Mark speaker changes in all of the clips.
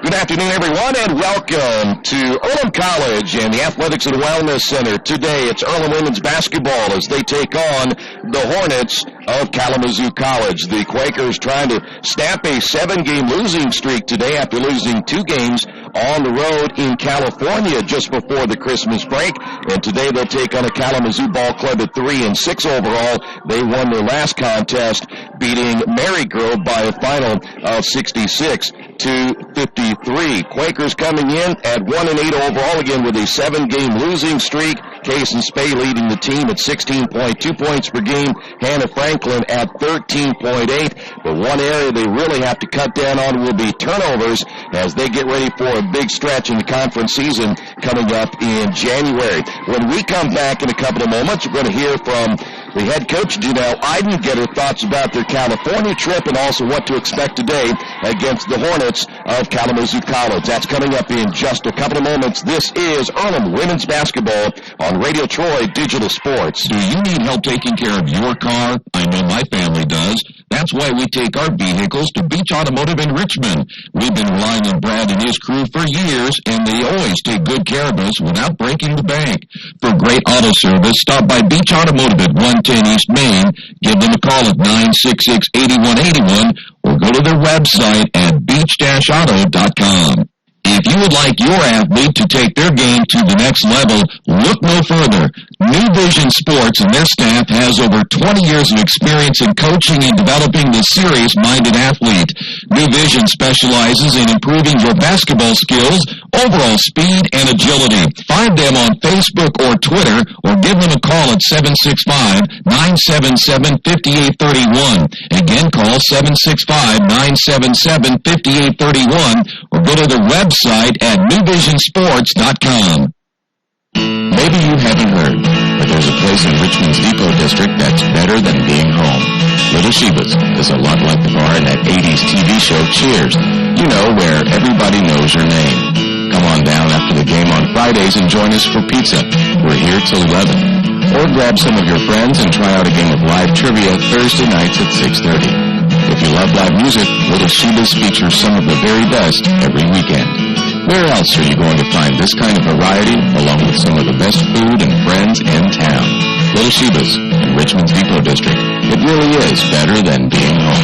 Speaker 1: Good afternoon, everyone, and welcome to Earlham College and the Athletics and Wellness Center. Today, it's Earlham women's basketball as they take on the Hornets of Kalamazoo College. The Quakers trying to stamp a 7-game losing streak today after losing 2 games on the road in California just before the Christmas break. And today they'll take on a Kalamazoo ball club at 3-6 overall. They won their last contest, beating Marygrove by a final of 66-53. Quakers coming in at 1-8 overall, again with a 7-game losing streak. Case and Spay leading the team at 16.2 points per game. Hannah Franklin at 13.8. But one area they really have to cut down on will be turnovers as they get ready for a big stretch in the conference season coming up in January. When we come back in a couple of moments, we're going to hear from the head coach, Janelle Iden, get her thoughts about their California trip and also what to expect today against the Hornets of Kalamazoo College. That's coming up in just a couple of moments. This is Earlham Women's Basketball on Radio Troy Digital Sports.
Speaker 2: Do you need help taking care of your car? I know my family does. That's why we take our vehicles to Beach Automotive in Richmond. We've been relying on Brad and his crew for years, and they always take good care of us without breaking the bank. For great auto service, stop by Beach Automotive at 110 East Main. Give them a call at 966-8181 or go to their website at beach-auto.com. If you would like your athlete to take their game to the next level, look no further. New Vision Sports and their staff has over 20 years of experience in coaching and developing the serious-minded athlete. New Vision specializes in improving your basketball skills, overall speed, and agility. Find them on Facebook or Twitter or give them a call at 765-977-5831. Again, call 765-977-5831 or go to the website at newvisionsports.com. Maybe you haven't heard, but there's a place in Richmond's Depot District that's better than being home. Little Sheba's is a lot like the bar in that 80s TV show Cheers. You know, where everybody knows your name. Come on down after the game on Fridays and join us for pizza. We're here till 11. Or grab some of your friends and try out a game of live trivia Thursday nights at 6:30. If you love live music, Little Sheba's features some of the very best every weekend. Where else are you going to find this kind of variety along with some of the best food and friends in town? Little Sheba's in Richmond's Depot District. It really is better than being home.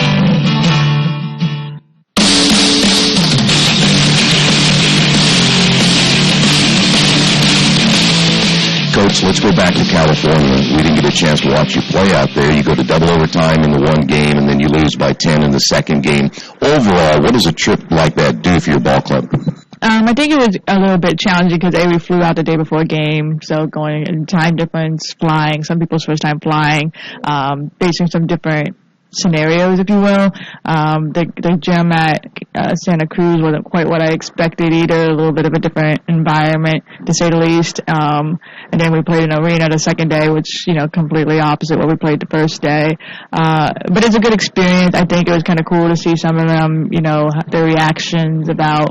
Speaker 1: Coach, let's go back to California. We didn't get a chance to watch you play out there. You go to double overtime in the one game, and then you lose by 10 in the second game. Overall, what does a trip like that do for your ball club?
Speaker 3: I think it was a little bit challenging because we flew out the day before a game, so going in time difference, flying, some people's first time flying, facing some different scenarios, if you will. The gym at Santa Cruz wasn't quite what I expected either, a little bit of a different environment, to say the least. And then we played in an arena the second day, which, completely opposite what we played the first day. But it's a good experience. I think it was kind of cool to see some of them, their reactions about,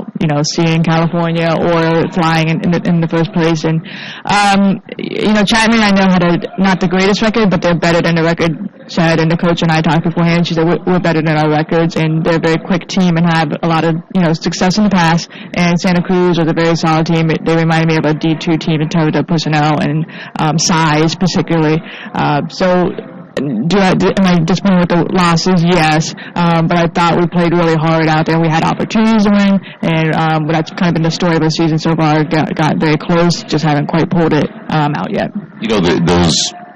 Speaker 3: seeing California or flying in the first place. And, Chapman, I know, had not the greatest record, but they're better than the record said, and the coach and I talked beforehand. She said, we're better than our records, and they're a very quick team and have a lot of, success in the past. And Santa Cruz was a very solid team. They reminded me of a D2 team in terms of personnel and size, particularly. Am I disappointed with the losses? Yes. But I thought we played really hard out there. We had opportunities to win, and that's kind of been the story of the season so far. Got very close, just haven't quite pulled it out yet.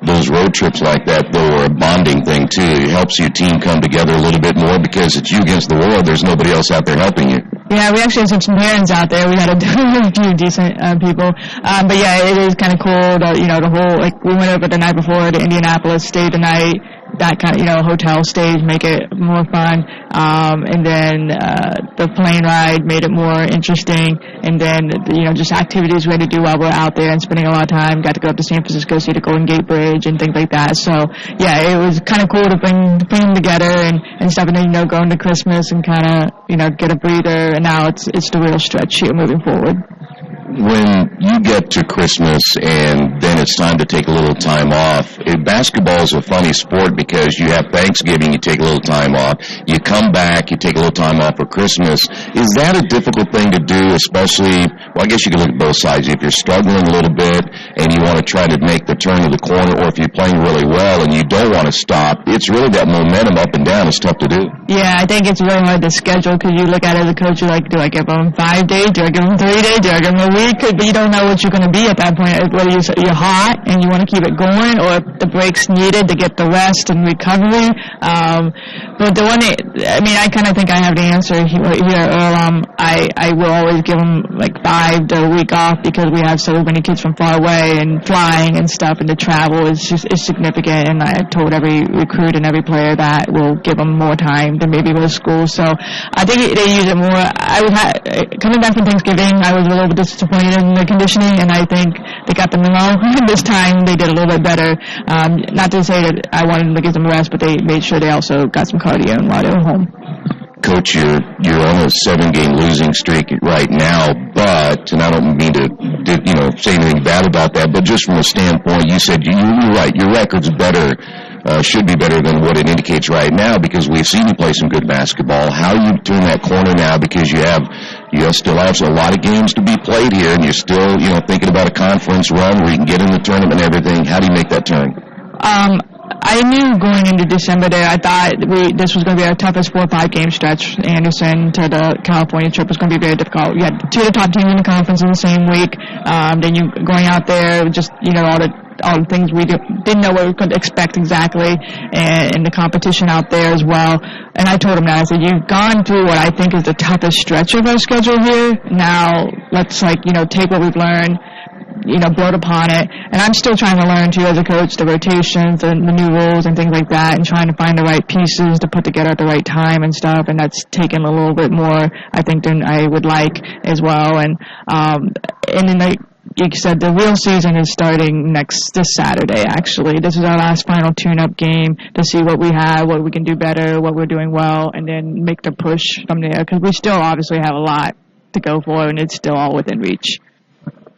Speaker 1: Those road trips like that, though, are a bonding thing, too. It helps your team come together a little bit more because it's you against the world. There's nobody else out there helping you.
Speaker 3: Yeah, we actually had some parents out there. We had a few decent people. But, yeah, it is kind of cool. The whole, we went over the night before to Indianapolis, stayed the night, that kind of, hotel stays make it more fun. And then the plane ride made it more interesting. And then, just activities we had to do while we're out there and spending a lot of time. Got to go up to San Francisco, see the Golden Gate Bridge and things like that. So, yeah, it was kind of cool to bring them together and stuff. And then, going to Christmas and kind of, get a breather. And now it's the real stretch here moving forward.
Speaker 1: When you get to Christmas and then it's time to take a little time off, basketball is a funny sport because you have Thanksgiving, you take a little time off, you come back, you take a little time off for Christmas. Is that a difficult thing to do, especially, well, I guess you can look at both sides. If you're struggling a little bit and you want to try to make the turn of the corner, or if you're playing really well and you don't want to stop, it's really that momentum up and down is tough to do.
Speaker 3: Yeah, I think it's really hard to schedule because you look at it as a coach, you're like, do I give them 5 days? Do I give them 3 days? Do I give them a week? But you don't know what you're going to be at that point. Whether you're hot and you want to keep it going, or if the break's needed to get the rest and recovery. But the one, I kind of think I have the answer here at Earlham. I will always give them like 5 to a week off because we have so many kids from far away and flying and stuff, and the travel is significant. And I've told every recruit and every player that we'll give them more time than maybe with school. So I think they use it more. Coming back from Thanksgiving, I was a little bit disappointed in the conditioning, and I think they got the memo. This time they did a little bit better. Not to say that I wanted them to get some rest, but they made sure they also got some cardio while they were home.
Speaker 1: Coach, you're on a 7-game losing streak right now, but, and I don't mean to say anything bad about that, but just from a standpoint, you said you're right, your record's better. Should be better than what it indicates right now because we've seen you play some good basketball. How you turn that corner now because you still have a lot of games to be played here and you're still, thinking about a conference run where you can get in the tournament and everything. How do you make that turn?
Speaker 3: I knew going into December there, I thought this was going to be our toughest 4 or 5 game stretch. Anderson to the California trip was going to be very difficult. You had 2 of the top teams in the conference in the same week. Then you going out there, just, all the things we didn't know what we could expect exactly, and the competition out there as well. And I told him that, I said, you've gone through what I think is the toughest stretch of our schedule here. Now let's take what we've learned, build upon it. And I'm still trying to learn too as a coach, the rotations and the new rules and things like that, and trying to find the right pieces to put together at the right time and stuff. And that's taken a little bit more, I think, than I would like as well. And then like you said, the real season is starting this Saturday, actually. This is our last final tune-up game to see what we have, what we can do better, what we're doing well, and then make the push from there, because we still obviously have a lot to go for, and it's still all within reach.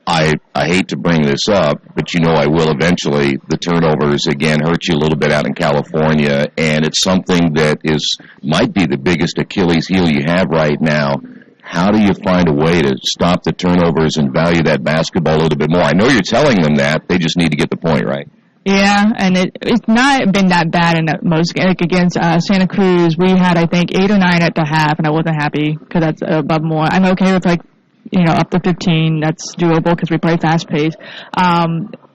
Speaker 1: I hate to bring this up, but I will eventually. The turnovers, again, hurt you a little bit out in California, and it's something that might be the biggest Achilles heel you have right now. How do you find a way to stop the turnovers and value that basketball a little bit more? I know you're telling them that. They just need to get the point right.
Speaker 3: Yeah, and it's not been that bad in most. Like against Santa Cruz, we had, I think, 8 or 9 at the half, and I wasn't happy because that's above more. I'm okay with up to 15. That's doable because we play fast pace.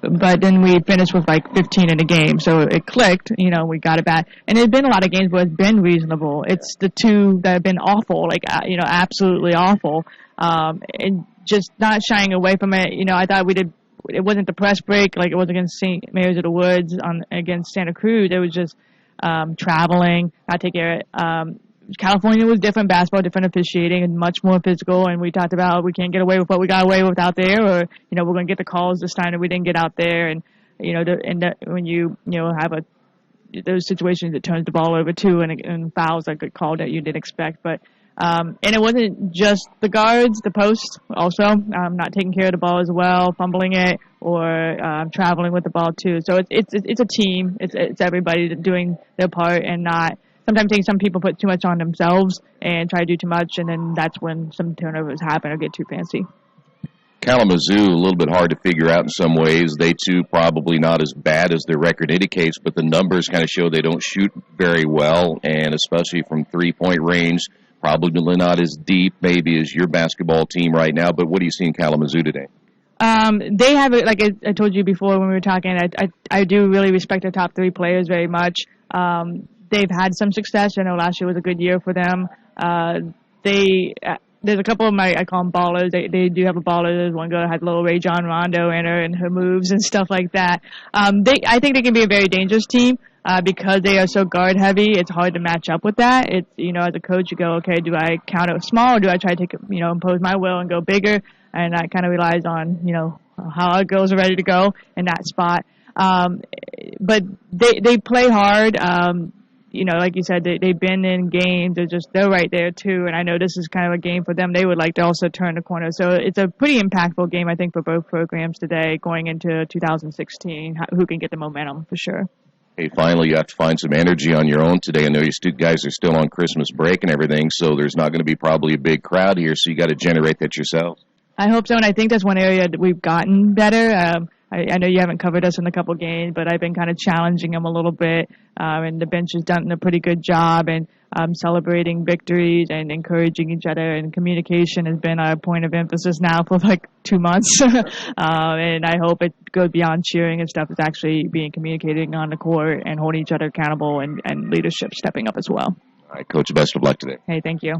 Speaker 3: But then we finished with 15 in a game, so it clicked. We got it back, and there's been a lot of games where it's been reasonable. It's the 2 that have been awful, absolutely awful, and just not shying away from it. I thought we did. It wasn't the press break like it was against St. Mary's of the Woods against Santa Cruz. It was just traveling, not taking care of it. California was different basketball, different officiating, and much more physical. And we talked about we can't get away with what we got away with out there, or we're going to get the calls this time that we didn't get out there. And when you have those situations, it turns the ball over too, and fouls that get called that you didn't expect. But and it wasn't just the guards, the posts also not taking care of the ball as well, fumbling it, or traveling with the ball too. So it's a team. It's everybody doing their part and not. Sometimes I think some people put too much on themselves and try to do too much, and then that's when some turnovers happen or get too fancy.
Speaker 1: Kalamazoo, a little bit hard to figure out in some ways. They, too, probably not as bad as their record indicates, but the numbers kind of show they don't shoot very well, and especially from three-point range, probably not as deep maybe as your basketball team right now. But what do you see in Kalamazoo today?
Speaker 3: They have, like I told you before when we were talking, I do really respect the top 3 players very much. They've had some success. I know last year was a good year for them. There's a couple of I call them ballers. They do have a baller. There's one girl that has a little Ray John Rondo in her and her moves and stuff like that. I think they can be a very dangerous team. because they are so guard heavy, it's hard to match up with that. It's, as a coach, you go, okay, do I count it small or do I try to take, impose my will and go bigger? And that kind of relies on, how our girls are ready to go in that spot. But they play hard. Like you said, they've been in games. They're right there too. And I know this is kind of a game for them. They would like to also turn the corner. So it's a pretty impactful game, I think, for both programs today going into 2016. Who can get the momentum for sure.
Speaker 1: Hey, finally, you have to find some energy on your own today. I know you guys are still on Christmas break and everything, so there's not going to be probably a big crowd here, so you got to generate that yourself.
Speaker 3: I hope so, and I think that's one area that we've gotten better. I know you haven't covered us in a couple games, but I've been kind of challenging them a little bit, and the bench has done a pretty good job, and celebrating victories and encouraging each other, and communication has been a point of emphasis now for like 2 months, and I hope it goes beyond cheering and stuff. It's actually being communicating on the court and holding each other accountable, and leadership stepping up as well.
Speaker 1: All right, Coach, best of luck today.
Speaker 3: Hey, thank you.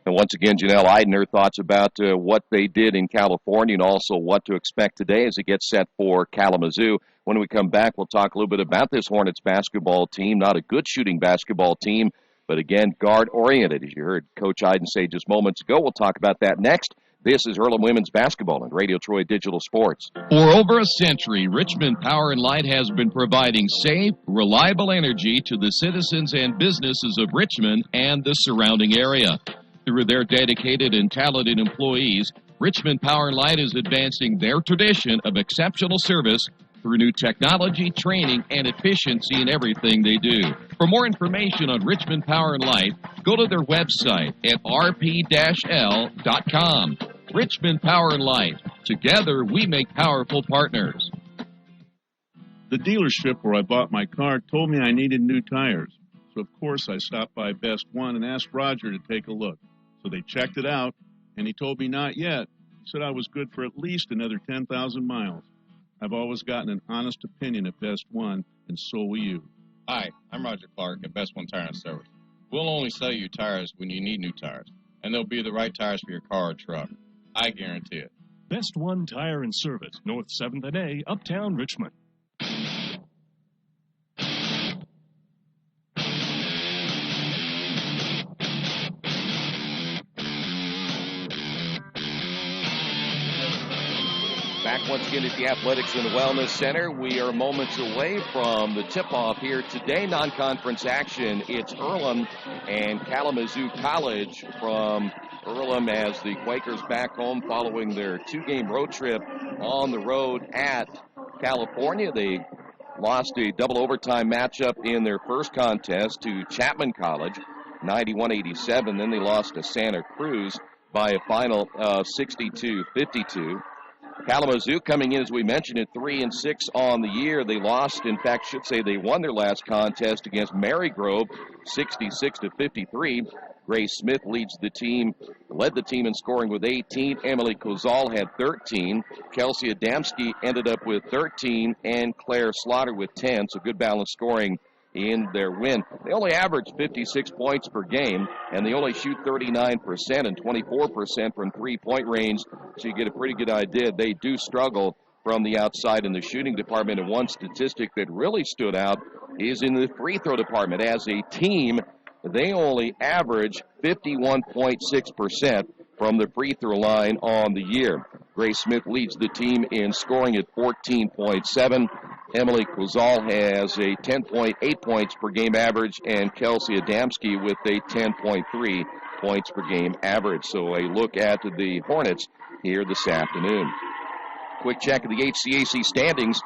Speaker 1: And once again, Janelle Iden, her thoughts about what they did in California and also what to expect today as it gets set for Kalamazoo. When we come back, we'll talk a little bit about this Hornets basketball team. Not a good shooting basketball team, but again, guard-oriented, as you heard Coach Iden say just moments ago. We'll talk about that next. This is Earlham Women's Basketball on Radio Troy Digital Sports.
Speaker 2: For over a century, Richmond Power and Light has been providing safe, reliable energy to the citizens and businesses of Richmond and the surrounding area. Through their dedicated and talented employees, Richmond Power and Light is advancing their tradition of exceptional service through new technology, training, and efficiency in everything they do. For more information on Richmond Power and Light, go to their website at rp-l.com. Richmond Power and Light. Together, we make powerful partners.
Speaker 4: The dealership where I bought my car told me I needed new tires. So, of course, I stopped by Best One and asked Roger to take a look. So they checked it out, and he told me not yet. He said I was good for at least another 10,000 miles. I've always gotten an honest opinion at Best One, and so will you.
Speaker 5: Hi, I'm Roger Clark at Best One Tire and Service. We'll only sell you tires when you need new tires, and they'll be the right tires for your car or truck. I guarantee it.
Speaker 6: Best One Tire and Service, North 7th and A, Uptown Richmond.
Speaker 1: Back once again at the Athletics and Wellness Center. We are moments away from the tip-off here today. Non-conference action. It's Earlham and Kalamazoo College from Earlham as the Quakers back home following their two-game road trip on the road at California. They lost a double overtime matchup in their first contest to Chapman College, 91-87. Then they lost to Santa Cruz by a final of 62-52. Kalamazoo coming in, as we mentioned, at 3-6 on the year. They lost, in fact, should say they won their last contest against Marygrove, 66-53. Grace Smith led the team in scoring with 18. Emily Kozal had 13. Kelsey Adamski ended up with 13, and Claire Slaughter with 10. So good balanced scoring in their win. They only average 56 points per game, and they only shoot 39% and 24% from three-point range, so you get a pretty good idea. They do struggle from the outside in the shooting department, and one statistic that really stood out is in the free throw department. As a team, they only average 51.6% from the free throw line on the year. Grace Smith leads the team in scoring at 14.7. Emily Kozal has a 10.8 points per game average, and Kelsey Adamski with a 10.3 points per game average. So a look at the Hornets here this afternoon. Quick check of the HCAC standings.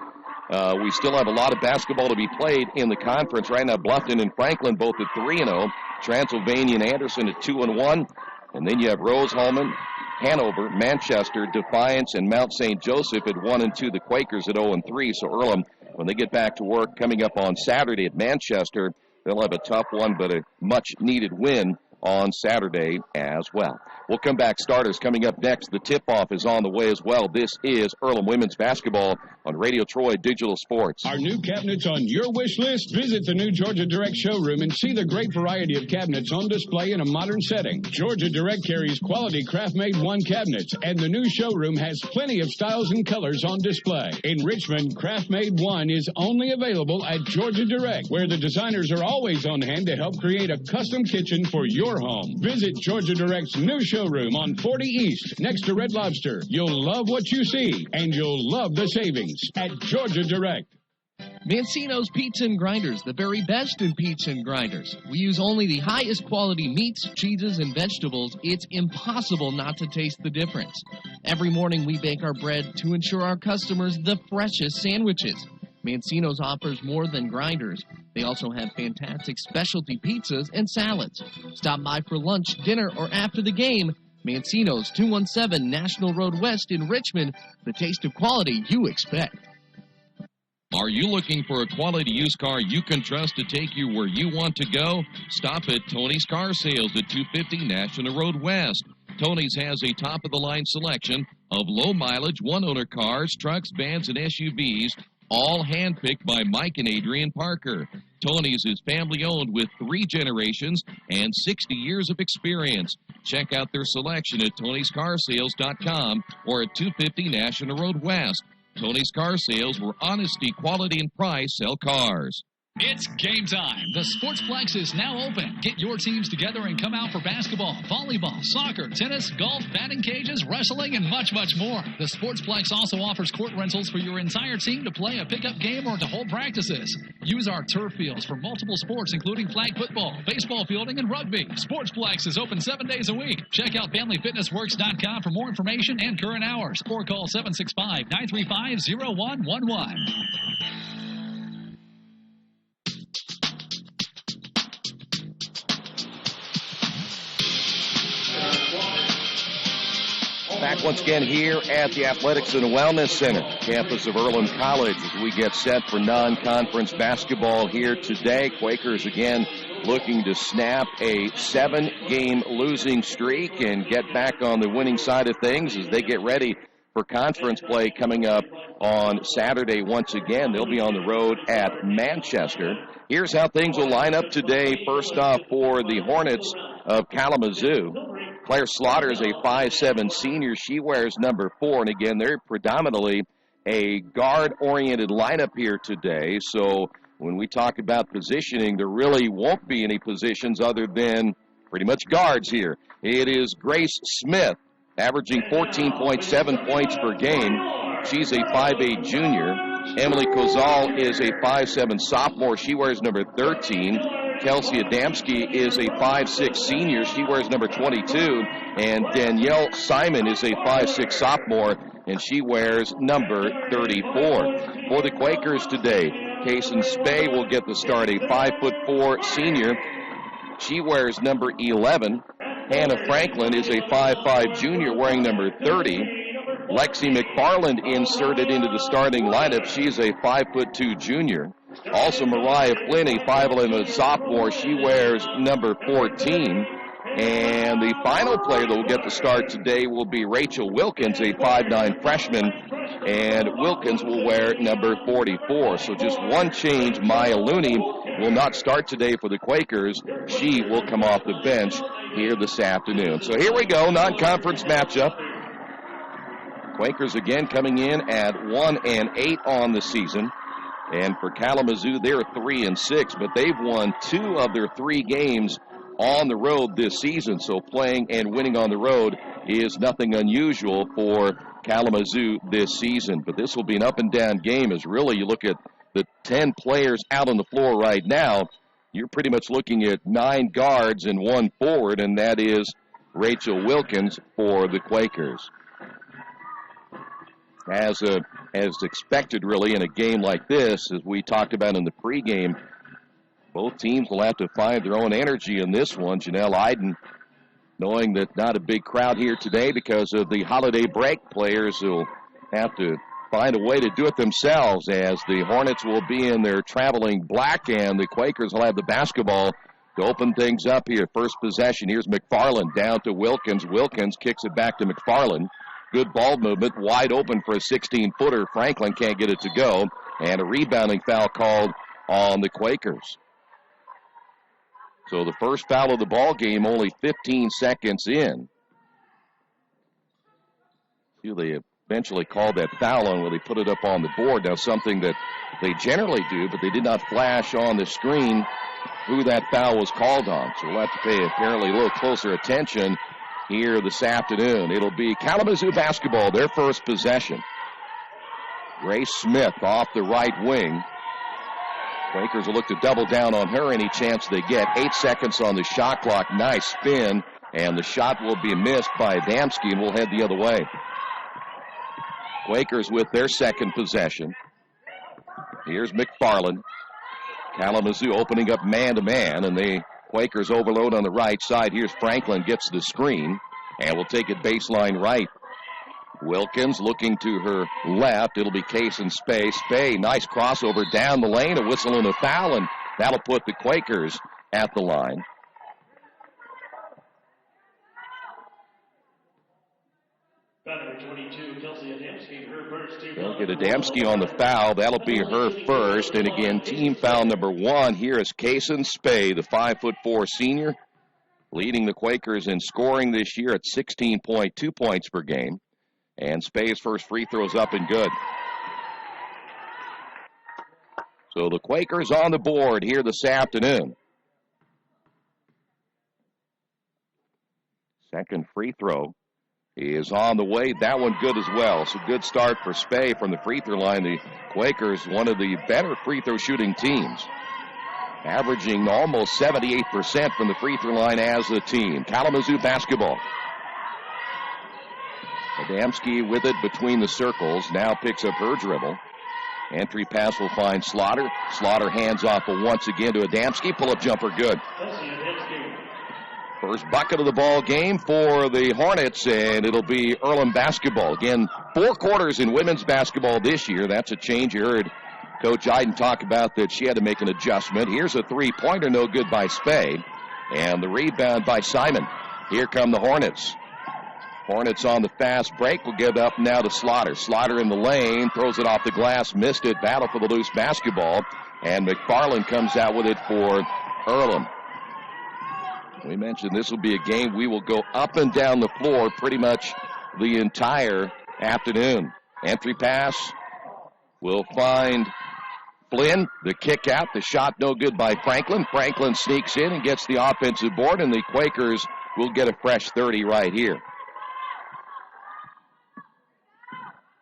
Speaker 1: We still have a lot of basketball to be played in the conference right now. Bluffton and Franklin both at 3-0. Transylvania and Anderson at 2-1. And then you have Rose-Hulman, Hanover, Manchester, Defiance, and Mount St. Joseph at 1-2. The Quakers at 0-3. So Earlham, when they get back to work coming up on Saturday at Manchester, they'll have a tough one, but a much-needed win on Saturday as well. We'll come back. Starters coming up next. The tip-off is on the way as well. This is Earlham Women's Basketball on Radio Troy Digital Sports.
Speaker 7: Are new cabinets on your wish list? Visit the new Georgia Direct showroom and see the great variety of cabinets on display in a modern setting. Georgia Direct carries quality craft-made one cabinets, and the new showroom has plenty of styles and colors on display. In Richmond, craft-made one is only available at Georgia Direct, where the designers are always on hand to help create a custom kitchen for your home. Visit Georgia Direct's new showroom on 40 East, next to Red Lobster. You'll love what you see, and you'll love the savings at Georgia Direct.
Speaker 8: Mancino's Pizza and Grinders, the very best in pizza and grinders. We use only the highest quality meats, cheeses, and vegetables. It's impossible not to taste the difference. Every morning we bake our bread to ensure our customers the freshest sandwiches. Mancino's offers more than grinders. They also have fantastic specialty pizzas and salads. Stop by for lunch, dinner, or after the game. Mancino's, 217 National Road West in Richmond. The taste of quality you expect.
Speaker 2: Are you looking for a quality used car you can trust to take you where you want to go? Stop at Tony's Car Sales at 250 National Road West. Tony's has a top-of-the-line selection of low-mileage, one-owner cars, trucks, vans, and SUVs, all hand-picked by Mike and Adrian Parker. Tony's is family-owned with 3 generations and 60 years of experience. Check out their selection at Tony'sCarSales.com or at 250 National Road West. Tony's Car Sales, where honesty, quality, and price sell cars.
Speaker 9: It's game time. The Sportsplex is now open. Get your teams together and come out for basketball, volleyball, soccer, tennis, golf, batting cages, wrestling, and much, much more. The Sportsplex also offers court rentals for your entire team to play a pickup game or to hold practices. Use our turf fields for multiple sports, including flag football, baseball fielding, and rugby. Sportsplex is open 7 days a week. Check out FamilyFitnessWorks.com for more information and current hours, or call 765-935-0111.
Speaker 1: Back once again here at the Athletics and Wellness Center, campus of Earlham College, as we get set for non-conference basketball here today. Quakers again looking to snap a 7-game losing streak and get back on the winning side of things as they get ready for conference play coming up on Saturday once again. They'll be on the road at Manchester. Here's how things will line up today. First off, for the Hornets of Kalamazoo, Claire Slaughter is a 5'7" senior. She wears number 4, and again, they're predominantly a guard-oriented lineup here today. So when we talk about positioning, there really won't be any positions other than pretty much guards here. It is Grace Smith, averaging 14.7 points per game. She's a 5'8" junior. Emily Kozal is a 5'7" sophomore. She wears number 13. Kelsey Adamski is a 5'6" senior. She wears number 22. And Danielle Simon is a 5'6" sophomore, and she wears number 34. For the Quakers today, Kaysen Spey will get the start, a 5'4" senior. She wears number 11. Hannah Franklin is a 5'5" junior wearing number 30. Lexi McFarland inserted into the starting lineup. She's a 5'2" junior. Also, Mariah Flynn, a 5'11" sophomore. She wears number 14. And the final player that will get the start today will be Rachel Wilkins, a 5'9" freshman. And Wilkins will wear number 44. So just one change. Maya Looney will not start today for the Quakers. She will come off the bench here this afternoon. So here we go, non-conference matchup. Quakers again coming in at 1-8 on the season. And for Kalamazoo, they're 3-6, but they've won 2 of their 3 games on the road this season. So playing and winning on the road is nothing unusual for Kalamazoo this season. But this will be an up-and-down game as really you look at the 10 players out on the floor right now. You're pretty much looking at 9 guards and 1 forward, and that is Rachel Wilkins for the Quakers. As expected, really, in a game like this, as we talked about in the pregame, both teams will have to find their own energy in this one. Janelle Iden, knowing that not a big crowd here today because of the holiday break, players will have to find a way to do it themselves as the Hornets will be in their traveling black and the Quakers will have the basketball to open things up here. First possession. Here's McFarland down to Wilkins. Wilkins kicks it back to McFarland. Good ball movement, wide open for a 16-footer. Franklin can't get it to go, and a rebounding foul called on the Quakers. So the first foul of the ball game, only 15 seconds in. See, they eventually called that foul on when they put it up on the board. Now, something that they generally do, but they did not flash on the screen who that foul was called on. So we'll have to pay apparently a little closer attention here this afternoon. It'll be Kalamazoo basketball, their first possession. Grace Smith off the right wing. Quakers will look to double down on her any chance they get. 8 seconds on the shot clock. Nice spin, and the shot will be missed by Adamski, and we'll head the other way. Quakers with their second possession. Here's McFarland. Kalamazoo opening up man-to-man, and the Quakers overload on the right side. Here's Franklin, gets the screen, and will take it baseline right. Wilkins looking to her left. It'll be Case and Spay. Spay, nice crossover down the lane, a whistle and a foul, and that'll put the Quakers at the line. They'll get Adamski on the foul. That'll be her first. And again, team foul number 1 here is Kason Spay, the 5'4" senior, leading the Quakers in scoring this year at 16.2 points per game. And Spay's first free throw's up and good. So the Quakers on the board here this afternoon. Second free throw is on the way. That one good as well. So good start for Spay from the free throw line. The Quakers, one of the better free throw shooting teams, averaging almost 78% from the free throw line as a team. Kalamazoo basketball. Adamski with it between the circles. Now picks up her dribble. Entry pass will find Slaughter. Slaughter hands off once again to Adamski. Pull-up jumper good. First bucket of the ball game for the Hornets, and it'll be Earlham basketball. Again, 4 quarters in women's basketball this year. That's a change. You heard Coach Iden talk about that she had to make an adjustment. Here's a three-pointer, no good by Spay. And the rebound by Simon. Here come the Hornets. Hornets on the fast break will give up now to Slaughter. Slaughter in the lane, throws it off the glass, missed it. Battle for the loose basketball. And McFarland comes out with it for Earlham. We mentioned this will be a game we will go up and down the floor pretty much the entire afternoon. Entry pass will find Flynn. The kick out, the shot no good by Franklin. Franklin sneaks in and gets the offensive board, and the Quakers will get a fresh 30 right here.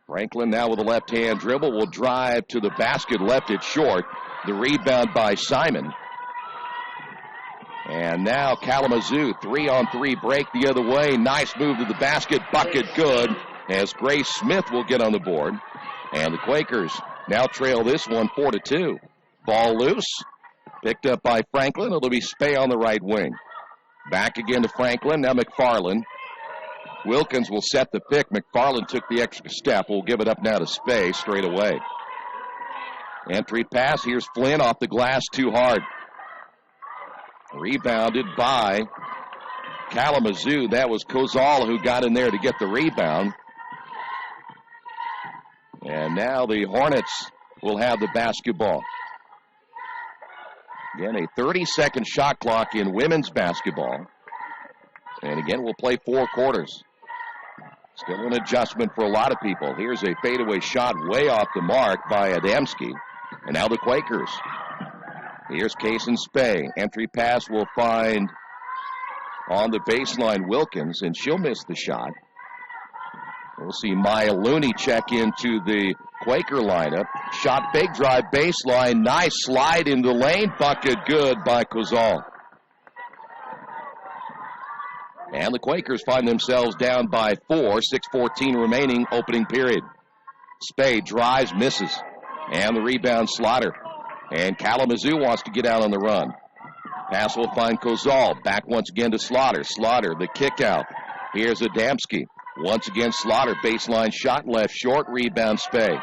Speaker 1: Franklin now with a left-hand dribble will drive to the basket, left it short. The rebound by Simon. And now Kalamazoo, 3-on-3 break the other way. Nice move to the basket, bucket good, as Grace Smith will get on the board. And the Quakers now trail this one 4-2. Ball loose, picked up by Franklin. It'll be Spay on the right wing. Back again to Franklin, now McFarland. Wilkins will set the pick. McFarland took the extra step. We'll give it up now to Spay straight away. Entry pass, here's Flynn off the glass, too hard. Rebounded by Kalamazoo. That was Kozal who got in there to get the rebound. And now the Hornets will have the basketball. Again, a 30-second shot clock in women's basketball. And again, we'll play 4 quarters. Still an adjustment for a lot of people. Here's a fadeaway shot way off the mark by Adamski. And now the Quakers. Here's Case and Spay. Entry pass will find on the baseline Wilkins, and she'll miss the shot. We'll see Maya Looney check into the Quaker lineup. Shot big drive baseline. Nice slide in the lane. Bucket good by Kozal. And the Quakers find themselves down by 4. 6:14 remaining opening period. Spay drives, misses. And the rebound Slaughter. And Kalamazoo wants to get out on the run. Pass will find Kozal. Back once again to Slaughter. Slaughter, the kick out. Here's Adamski. Once again, Slaughter. Baseline shot left short. Rebound Spay.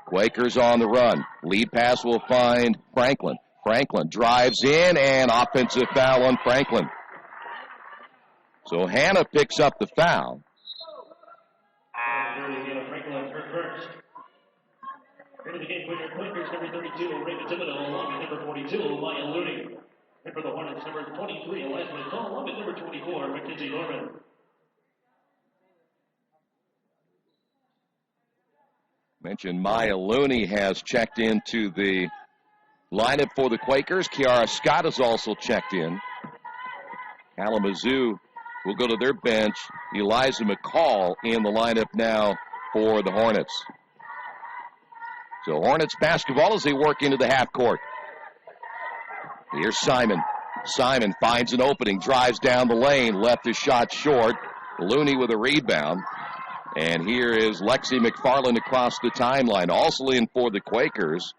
Speaker 1: Quakers on the run. Lead pass will find Franklin. Franklin drives in, and offensive foul on Franklin. So Hannah picks up the foul.
Speaker 10: Franklin, her first. Into the game for your Quakers, number 32, Raven Thibodeau, along with number 42, Maya Looney. And for the Hornets, number 23, Eliza McCall, along with number 24, Mackenzie Norman.
Speaker 1: Mentioned Maya Looney has checked into the lineup for the Quakers. Kiara Scott has also checked in. Kalamazoo will go to their bench. Eliza McCall in the lineup now for the Hornets. So Hornets basketball as they work into the half court. Here's Simon. Simon finds an opening, drives down the lane, left his shot short. Looney with a rebound. And here is Lexi McFarland across the timeline. Also in for the Quakers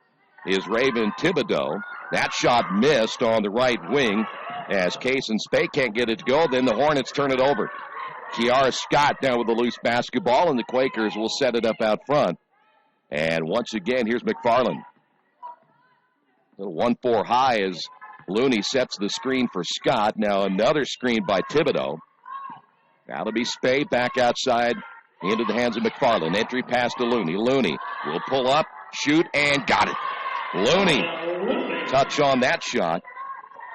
Speaker 1: is Raven Thibodeau. That shot missed on the right wing as Case and Spay can't get it to go. Then the Hornets turn it over. Kiara Scott now with the loose basketball, and the Quakers will set it up out front. And once again, here's McFarland. The 1-4 high as Looney sets the screen for Scott. Now another screen by Thibodeau. That'll be Spay back outside into the hands of McFarland. Entry pass to Looney. Looney will pull up, shoot, and got it. Looney touch on that shot.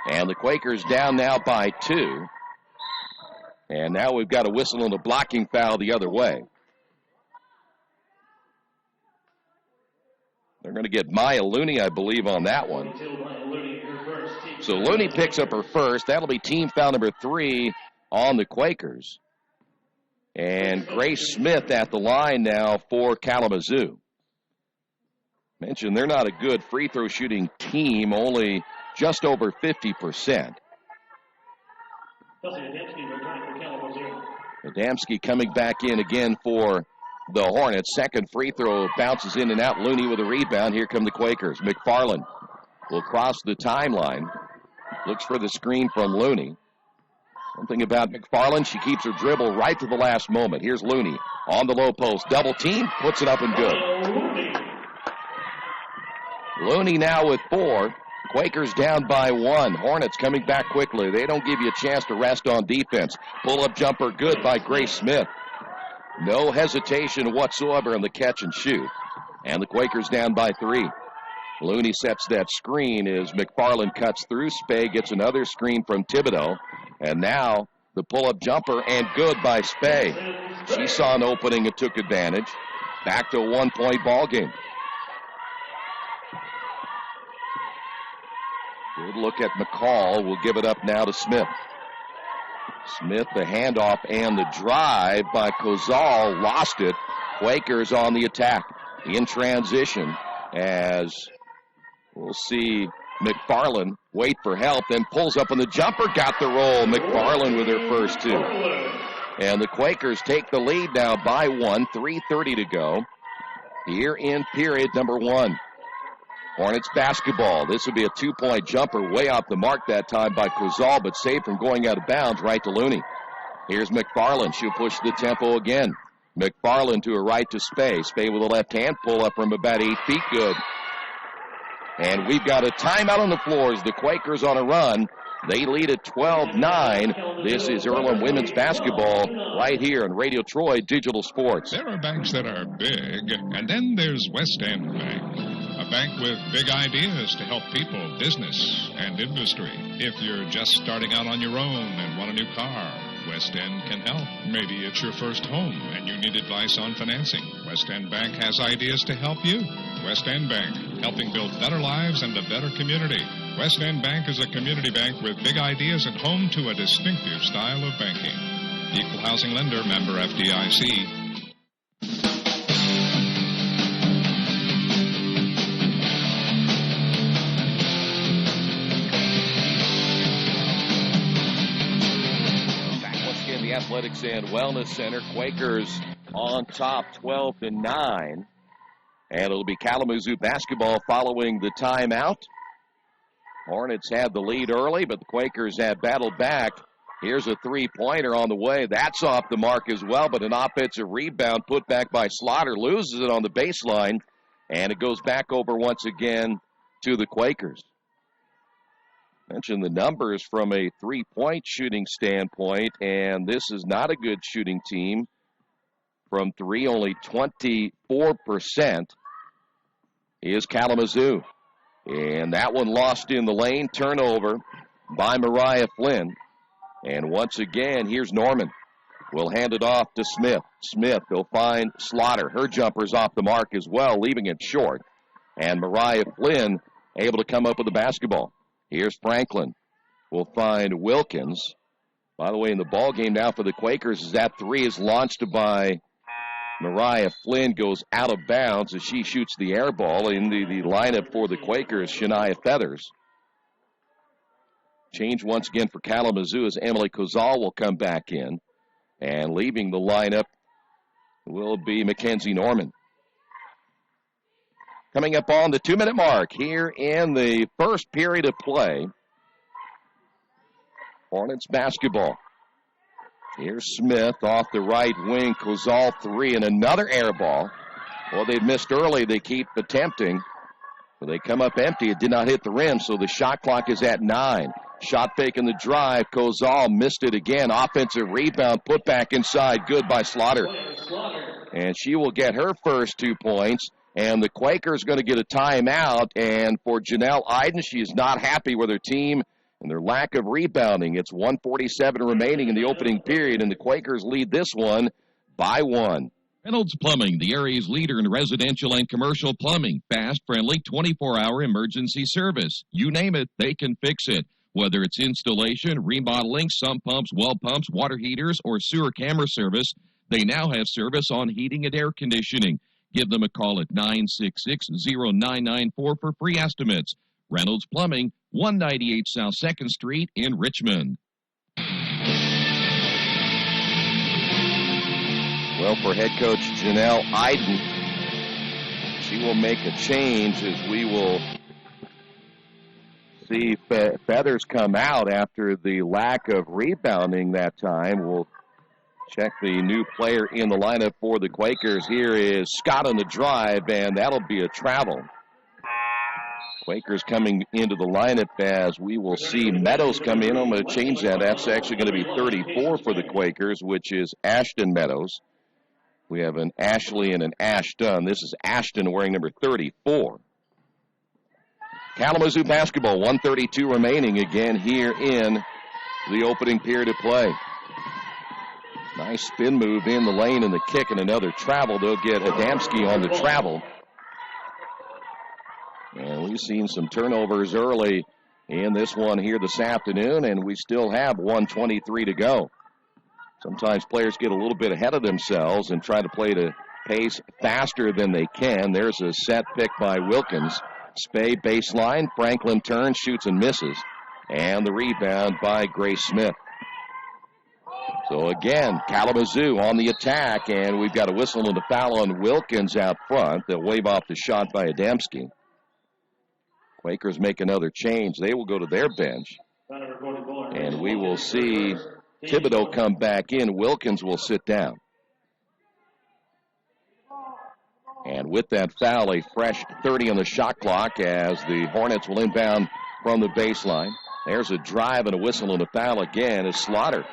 Speaker 1: And the Quakers down now by 2. And now we've got a whistle and a blocking foul the other way. They're going to get Maya Looney, I believe, on that one. So Looney picks up her first. That'll be team foul number 3 on the Quakers. And Grace Smith at the line now for Kalamazoo. Mentioned they're not a good free throw shooting team, only just over 50%. Adamski coming back in again for the Hornets. Second free throw bounces in and out. Looney with a rebound. Here come the Quakers. McFarland will cross the timeline. Looks for the screen from Looney. One thing about McFarland, she keeps her dribble right to the last moment. Here's Looney on the low post. Double team, puts it up and good. Looney now with 4. Quakers down by 1. Hornets coming back quickly. They don't give you a chance to rest on defense. Pull-up jumper good by Grace Smith. No hesitation whatsoever in the catch and shoot. And the Quakers down by 3. Looney sets that screen as McFarland cuts through. Spay gets another screen from Thibodeau. And now the pull-up jumper and good by Spay. She saw an opening and took advantage. Back to a 1-point ball game. Good look at McCall. We'll give it up now to Smith. Smith, the handoff and the drive by Kozal. Lost it. Quakers on the attack in transition as we'll see McFarland wait for help, then pulls up on the jumper. Got the roll. McFarland with her first 2. And the Quakers take the lead now by 1. 3:30 to go here in period number 1. Hornets basketball. This would be a 2-point jumper way off the mark that time by Kozal, but saved from going out of bounds right to Looney. Here's McFarland. She'll push the tempo again. McFarland to her right to Spay. Spay with a left hand pull up from about 8 feet. Good. And we've got a timeout on the floors. The Quakers on a run. They lead at 12-9. This is Earlham women's basketball right here on Radio Troy Digital Sports.
Speaker 11: There are banks that are big, and then there's West End Bank. A bank with big ideas to help people, business, and industry. If you're just starting out on your own and want a new car, West End can help. Maybe it's your first home and you need advice on financing. West End Bank has ideas to help you. West End Bank, helping build better lives and a better community. West End Bank is a community bank with big ideas and home to a distinctive style of banking. Equal housing lender, member FDIC.
Speaker 1: Athletics and Wellness Center. Quakers on top 12-9. And it'll be Kalamazoo basketball following the timeout. Hornets had the lead early, but the Quakers have battled back. Here's a three-pointer on the way. That's off the mark as well, but an offensive rebound put back by Slaughter. Loses it on the baseline, and it goes back over once again to the Quakers. Mentioned the numbers from a three-point shooting standpoint, and this is not a good shooting team. From three, only 24% is Kalamazoo. And that one lost in the lane, turnover by Mariah Flynn. And once again, here's Norman. Will hand it off to Smith. Smith will find Slaughter. Her jumper's off the mark as well, leaving it short. And Mariah Flynn able to come up with the basketball. Here's Franklin. Will find Wilkins. By the way, in the ball game now for the Quakers, as that three is launched by Mariah Flynn, goes out of bounds as she shoots the air ball. In the lineup for the Quakers, Shania Feathers. Change once again for Kalamazoo as Emily Kozal will come back in. And leaving the lineup will be Mackenzie Norman. Coming up on the 2-minute mark here in the first period of play. Hornets basketball. Here's Smith off the right wing. Kozal three and another air ball. Well, they missed early. They keep attempting. But they come up empty. It did not hit the rim, so the shot clock is at 9. Shot fake in the drive. Kozal missed it again. Offensive rebound. Put back inside. Good by Slaughter. And she will get her first 2 points. And the Quakers going to get a timeout. And for Janelle Iden, she is not happy with her team and their lack of rebounding. It's 1:47 remaining in the opening period, and the Quakers lead this one by 1.
Speaker 2: Reynolds Plumbing, the area's leader in residential and commercial plumbing. Fast, friendly, 24-hour emergency service. You name it, they can fix it. Whether it's installation, remodeling, sump pumps, well pumps, water heaters, or sewer camera service, they now have service on heating and air conditioning. Give them a call at 966-0994 for free estimates. Reynolds Plumbing, 198 South 2nd Street in Richmond.
Speaker 1: Well, for head coach Janelle Iden, she will make a change as we will see Feathers come out after the lack of rebounding that time. We'll check the new player in the lineup for the Quakers. Here is Scott on the drive, and that'll be a travel. Quakers coming into the lineup as we will see Meadows come in. I'm going to change that. That's actually going to be 34 for the Quakers, which is Ashton Meadows. We have an Ashley and an Ashton. This is Ashton wearing number 34. Kalamazoo basketball, 1:32 remaining again here in the opening period of play. Nice spin move in the lane and the kick and another travel. They'll get Adamski on the travel. And we've seen some turnovers early in this one here this afternoon, and we still have 1:23 to go. Sometimes players get a little bit ahead of themselves and try to play the pace faster than they can. There's a set pick by Wilkins. Spay baseline. Franklin turns, shoots, and misses. And the rebound by Grace Smith. So again, Kalamazoo on the attack, and we've got a whistle and a foul on Wilkins out front. They'll wave off the shot by Adamski. Quakers make another change. They will go to their bench. And we will see Thibodeau come back in. Wilkins will sit down. And with that foul, a fresh 30 on the shot clock as the Hornets will inbound from the baseline. There's a drive and a whistle and a foul again as Slaughter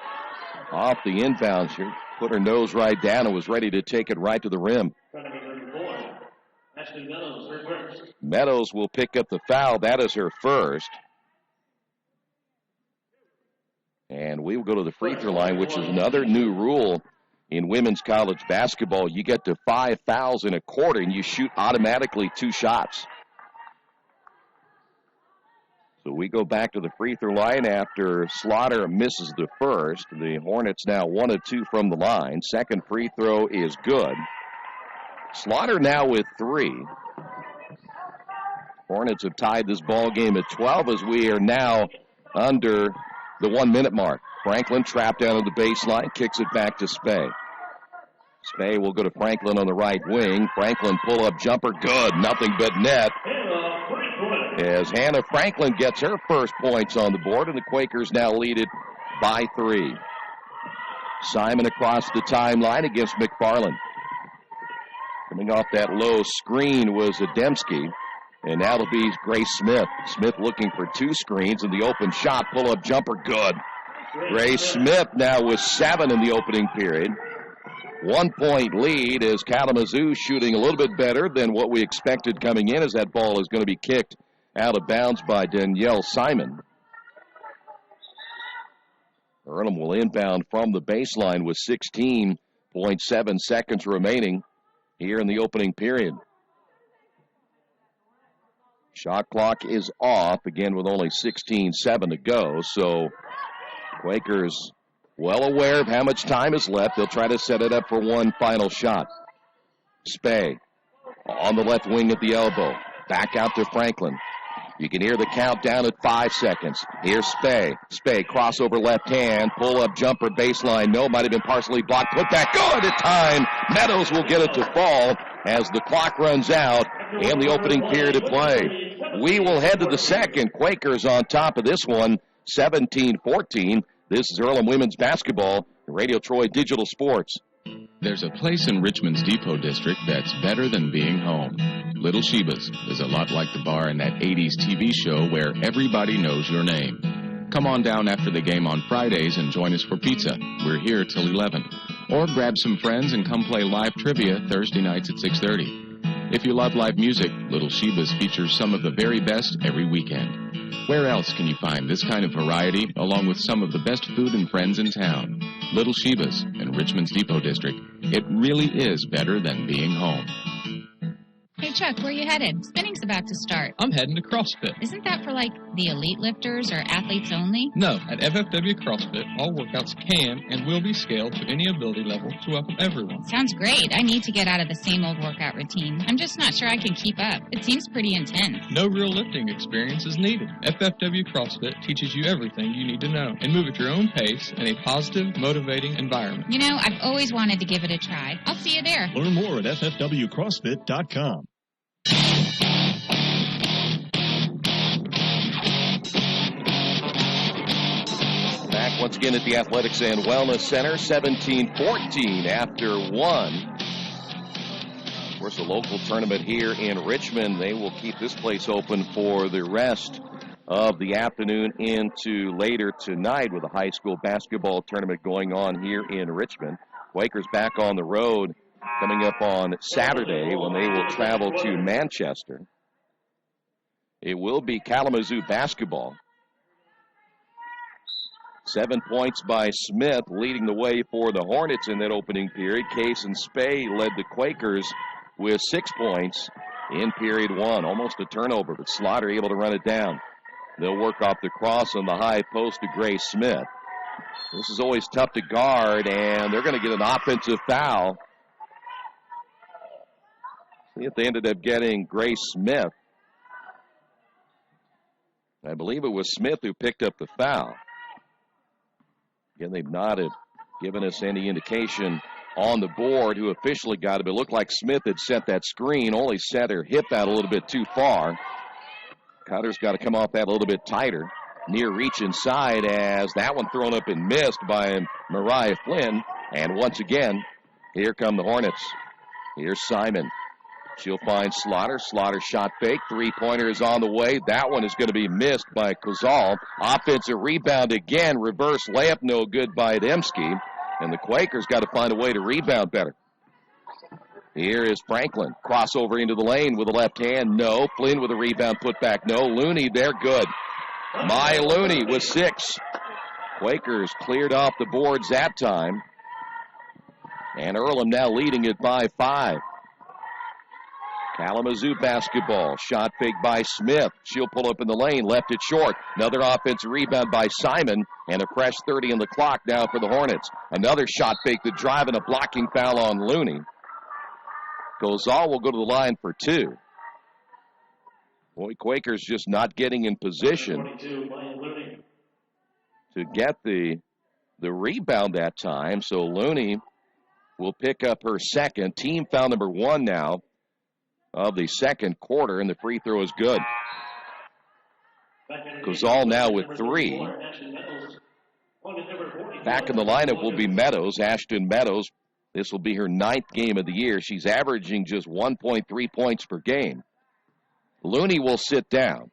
Speaker 1: off the inbound. She put her nose right down and was ready to take it right to the rim. Meadows will pick up the foul. That is her first. And we will go to the free throw line, which is another new rule in women's college basketball. You get to 5 fouls in a quarter, and you shoot automatically 2 shots. So we go back to the free throw line after Slaughter misses the first. The Hornets now 1 of 2 from the line. Second free throw is good. Slaughter now with 3. Hornets have tied this ball game at 12 as we are now under the 1-minute mark. Franklin trapped down at the baseline, kicks it back to Spay. Spay will go to Franklin on the right wing. Franklin pull-up jumper, good, nothing but net. As Hannah Franklin gets her first points on the board, and the Quakers now lead it by 3. Simon across the timeline against McFarland. Coming off that low screen was Adamski. And now it'll be Grace Smith. Smith looking for 2 screens in the open shot. Pull-up jumper, good. Grace Smith now with 7 in the opening period. 1-point lead as Kalamazoo shooting a little bit better than what we expected coming in, as that ball is going to be kicked out of bounds by Danielle Simon. Earlham will inbound from the baseline with 16.7 seconds remaining here in the opening period. Shot clock is off, again with only 16:7 to go, so Quakers well aware of how much time is left. They'll try to set it up for one final shot. Spey on the left wing at the elbow. Back out to Franklin. You can hear the countdown at 5 seconds. Here's Spey. Spey, crossover left hand, pull-up jumper, baseline. No, might have been partially blocked. Put back, good at time. Meadows will get it to fall as the clock runs out in the opening period of play. We will head to the second. Quakers on top of this one, 17-14. This is Earlham Women's Basketball, Radio Troy Digital Sports.
Speaker 12: There's a place in Richmond's Depot District that's better than being home. Little Sheba's is a lot like the bar in that 80s TV show where everybody knows your name. Come on down after the game on Fridays and join us for pizza. We're here till 11. Or grab some friends and come play live trivia Thursday nights at 6:30. If you love live music, Little Sheba's features some of the very best every weekend. Where else can you find this kind of variety along with some of the best food and friends in town? Little Sheba's in Richmond's Depot District. It really is better than being home.
Speaker 13: Hey, Chuck, where you headed? Spinning's about to start.
Speaker 14: I'm heading to CrossFit.
Speaker 13: Isn't that for, like, the elite lifters or athletes only?
Speaker 14: No, at FFW CrossFit, all workouts can and will be scaled to any ability level to welcome everyone.
Speaker 13: Sounds great. I need to get out of the same old workout routine. I'm just not sure I can keep up. It seems pretty intense.
Speaker 14: No real lifting experience is needed. FFW CrossFit teaches you everything you need to know and move at your own pace in a positive, motivating environment.
Speaker 13: You know, I've always wanted to give it a try. I'll see you there.
Speaker 6: Learn more at ffwcrossfit.com.
Speaker 1: Back once again at the Athletics and Wellness Center, 17-14 after 1. Of course, a local tournament here in Richmond. They will keep this place open for the rest of the afternoon into later tonight with a high school basketball tournament going on here in Richmond. Quakers back on the road coming up on Saturday when they will travel to Manchester. It will be Kalamazoo basketball. 7 points by Smith, leading the way for the Hornets in that opening period. Case and Spey led the Quakers with 6 points in period 1. Almost a turnover, but Slaughter able to run it down. They'll work off the cross on the high post to Grace Smith. This is always tough to guard, and they're going to get an offensive foul. See if they ended up getting Grace Smith. I believe it was Smith who picked up the foul. Again, they've not given us any indication on the board who officially got it. But it looked like Smith had set that screen, only set her hip out a little bit too far. Cutter's got to come off that a little bit tighter. Near reach inside as that one thrown up and missed by Mariah Flynn. And once again, here come the Hornets. Here's Simon. She'll find Slaughter. Slaughter shot fake. Three-pointer is on the way. That one is going to be missed by Kozal. Offensive rebound again. Reverse layup no good by Ademski. And the Quakers got to find a way to rebound better. Here is Franklin. Crossover into the lane with the left hand. No. Flynn with a rebound. Put back. No. Looney there. Good. Maya Looney with 6. Quakers cleared off the boards that time. And Earlham now leading it by 5. Kalamazoo basketball. Shot fake by Smith. She'll pull up in the lane. Left it short. Another offensive rebound by Simon. And a fresh 30 on the clock now for the Hornets. Another shot fake. The drive and a blocking foul on Looney. Kozal will go to the line for 2. Boy, Quakers just not getting in position to get the rebound that time. So Looney will pick up her second. Team foul number 1 now of the second quarter, and the free throw is good. Kozal now with 3. Back in the lineup will be Meadows, Ashton Meadows. This will be her 9th game of the year. She's averaging just 1.3 points per game. Looney will sit down.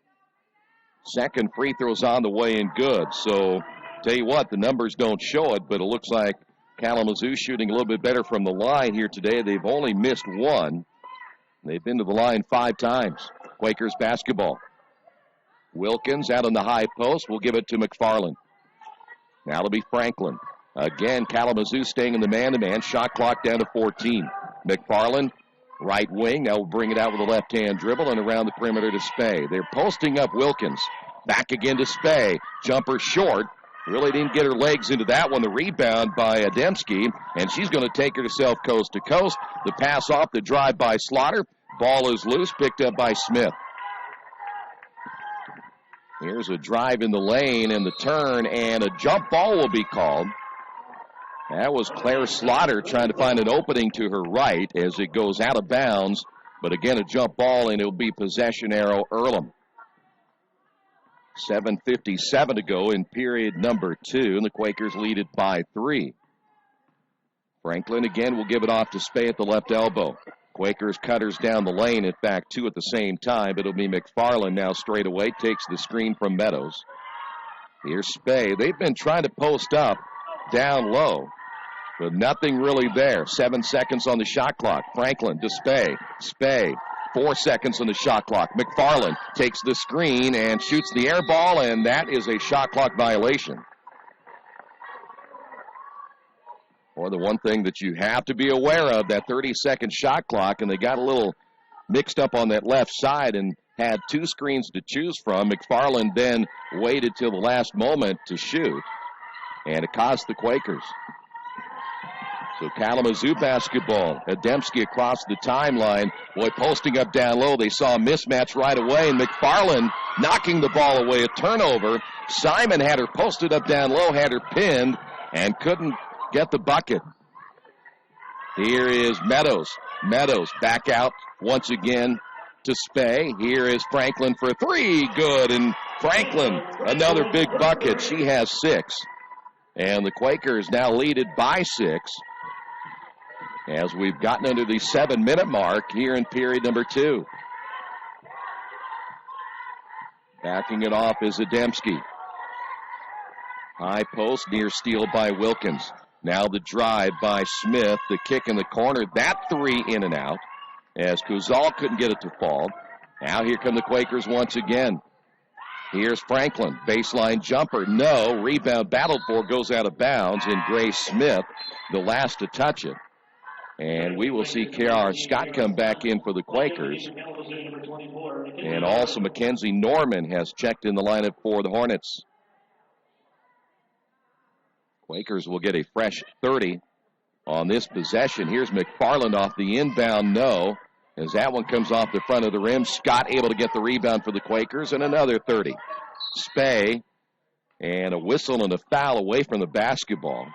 Speaker 1: Second free throw's on the way and good. So, tell you what, the numbers don't show it, but it looks like Kalamazoo shooting a little bit better from the line here today. They've only missed one. They've been to the line 5 times. Quakers basketball. Wilkins out on the high post. We'll give it to McFarland. Now it'll be Franklin. Again, Kalamazoo staying in the man-to-man. Shot clock down to 14. McFarland, right wing. Now we'll bring it out with a left-hand dribble and around the perimeter to Spey. They're posting up Wilkins. Back again to Spey. Jumper short. Really didn't get her legs into that one. The rebound by Adamski, and she's going to take herself coast to coast. The pass off, the drive by Slaughter. Ball is loose, picked up by Smith. Here's a drive in the lane and the turn, and a jump ball will be called. That was Claire Slaughter trying to find an opening to her right as it goes out of bounds. But again, a jump ball, and it'll be possession arrow Earlham. 7:57 to go in period number 2, and the Quakers lead it by 3. Franklin again will give it off to Spey at the left elbow. Quakers cutters down the lane, in fact, 2 at the same time. It'll be McFarland now straight away, takes the screen from Meadows. Here's Spey. They've been trying to post up down low, but nothing really there. 7 seconds on the shot clock. Franklin to Spey. Spey. 4 seconds on the shot clock. McFarland takes the screen and shoots the air ball, and that is a shot clock violation. Or the one thing that you have to be aware of, that 30-second shot clock, and they got a little mixed up on that left side and had 2 screens to choose from. McFarland then waited till the last moment to shoot, and it cost the Quakers. So Kalamazoo basketball. Adamski across the timeline. Boy, posting up down low. They saw a mismatch right away, and McFarland knocking the ball away. A turnover. Simon had her posted up down low, had her pinned, and couldn't get the bucket. Here is Meadows. Meadows back out once again to Spey. Here is Franklin for 3. Good. And Franklin, another big bucket. She has 6. And the Quakers now lead it by 6. As we've gotten under the 7-minute mark here in period number 2. Backing it off is Adamski. High post, near steal by Wilkins. Now the drive by Smith. The kick in the corner. That 3 in and out as Kuzal couldn't get it to fall. Now here come the Quakers once again. Here's Franklin. Baseline jumper. No. Rebound battled for, goes out of bounds. And Grace Smith, the last to touch it. And we will see K.R. Scott come back in for the Quakers. And also Mackenzie Norman has checked in the lineup for the Hornets. Quakers will get a fresh 30 on this possession. Here's McFarland off the inbound. No. As that one comes off the front of the rim. Scott able to get the rebound for the Quakers. And another 30. Spey. And a whistle and a foul away from the basketball.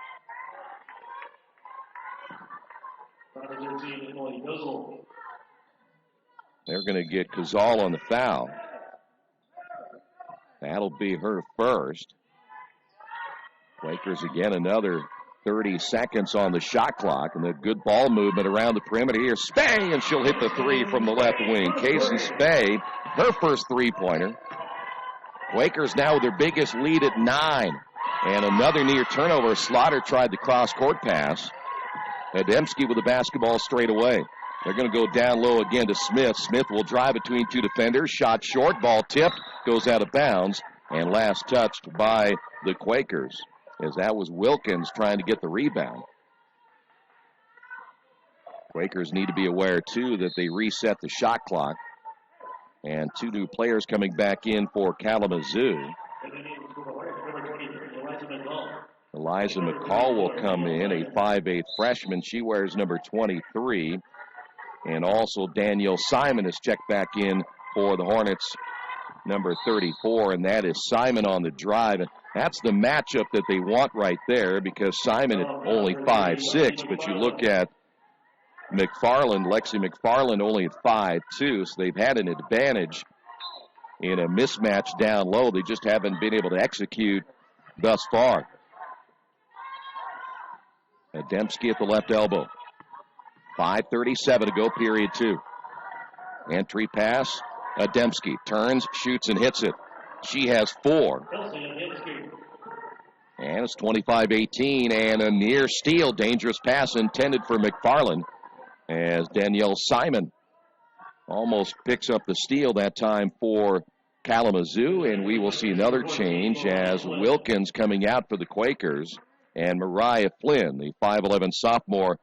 Speaker 1: They're going to get Kazal on the foul. That'll be her first. Quakers again, another 30 seconds on the shot clock, and a good ball movement around the perimeter. Here's Spey, and she'll hit the 3 from the left wing. Casey Spey, her first 3-pointer. Quakers now with their biggest lead at 9. And another near turnover. Slaughter tried the cross-court pass. Adamski with the basketball straight away. They're going to go down low again to Smith. Smith will drive between 2 defenders. Shot short. Ball tipped. Goes out of bounds. And last touched by the Quakers, as that was Wilkins trying to get the rebound. Quakers need to be aware, too, that they reset the shot clock. And 2 new players coming back in for Kalamazoo. Eliza McCall will come in, a 5'8" freshman. She wears number 23. And also Danielle Simon has checked back in for the Hornets, number 34. And that is Simon on the drive. And that's the matchup that they want right there, because Simon is only 5'6", but you look at McFarland, Lexi McFarland only at 5'2", so they've had an advantage in a mismatch down low. They just haven't been able to execute thus far. Adamski at the left elbow. 5:37 to go, period 2. Entry pass Ademski turns, shoots, and hits it. She has 4. And it's 25-18, and a near steal. Dangerous pass intended for McFarland as Danielle Simon almost picks up the steal that time for Kalamazoo, and we will see another change as Wilkins coming out for the Quakers and Mariah Flynn, the 5'11 sophomore,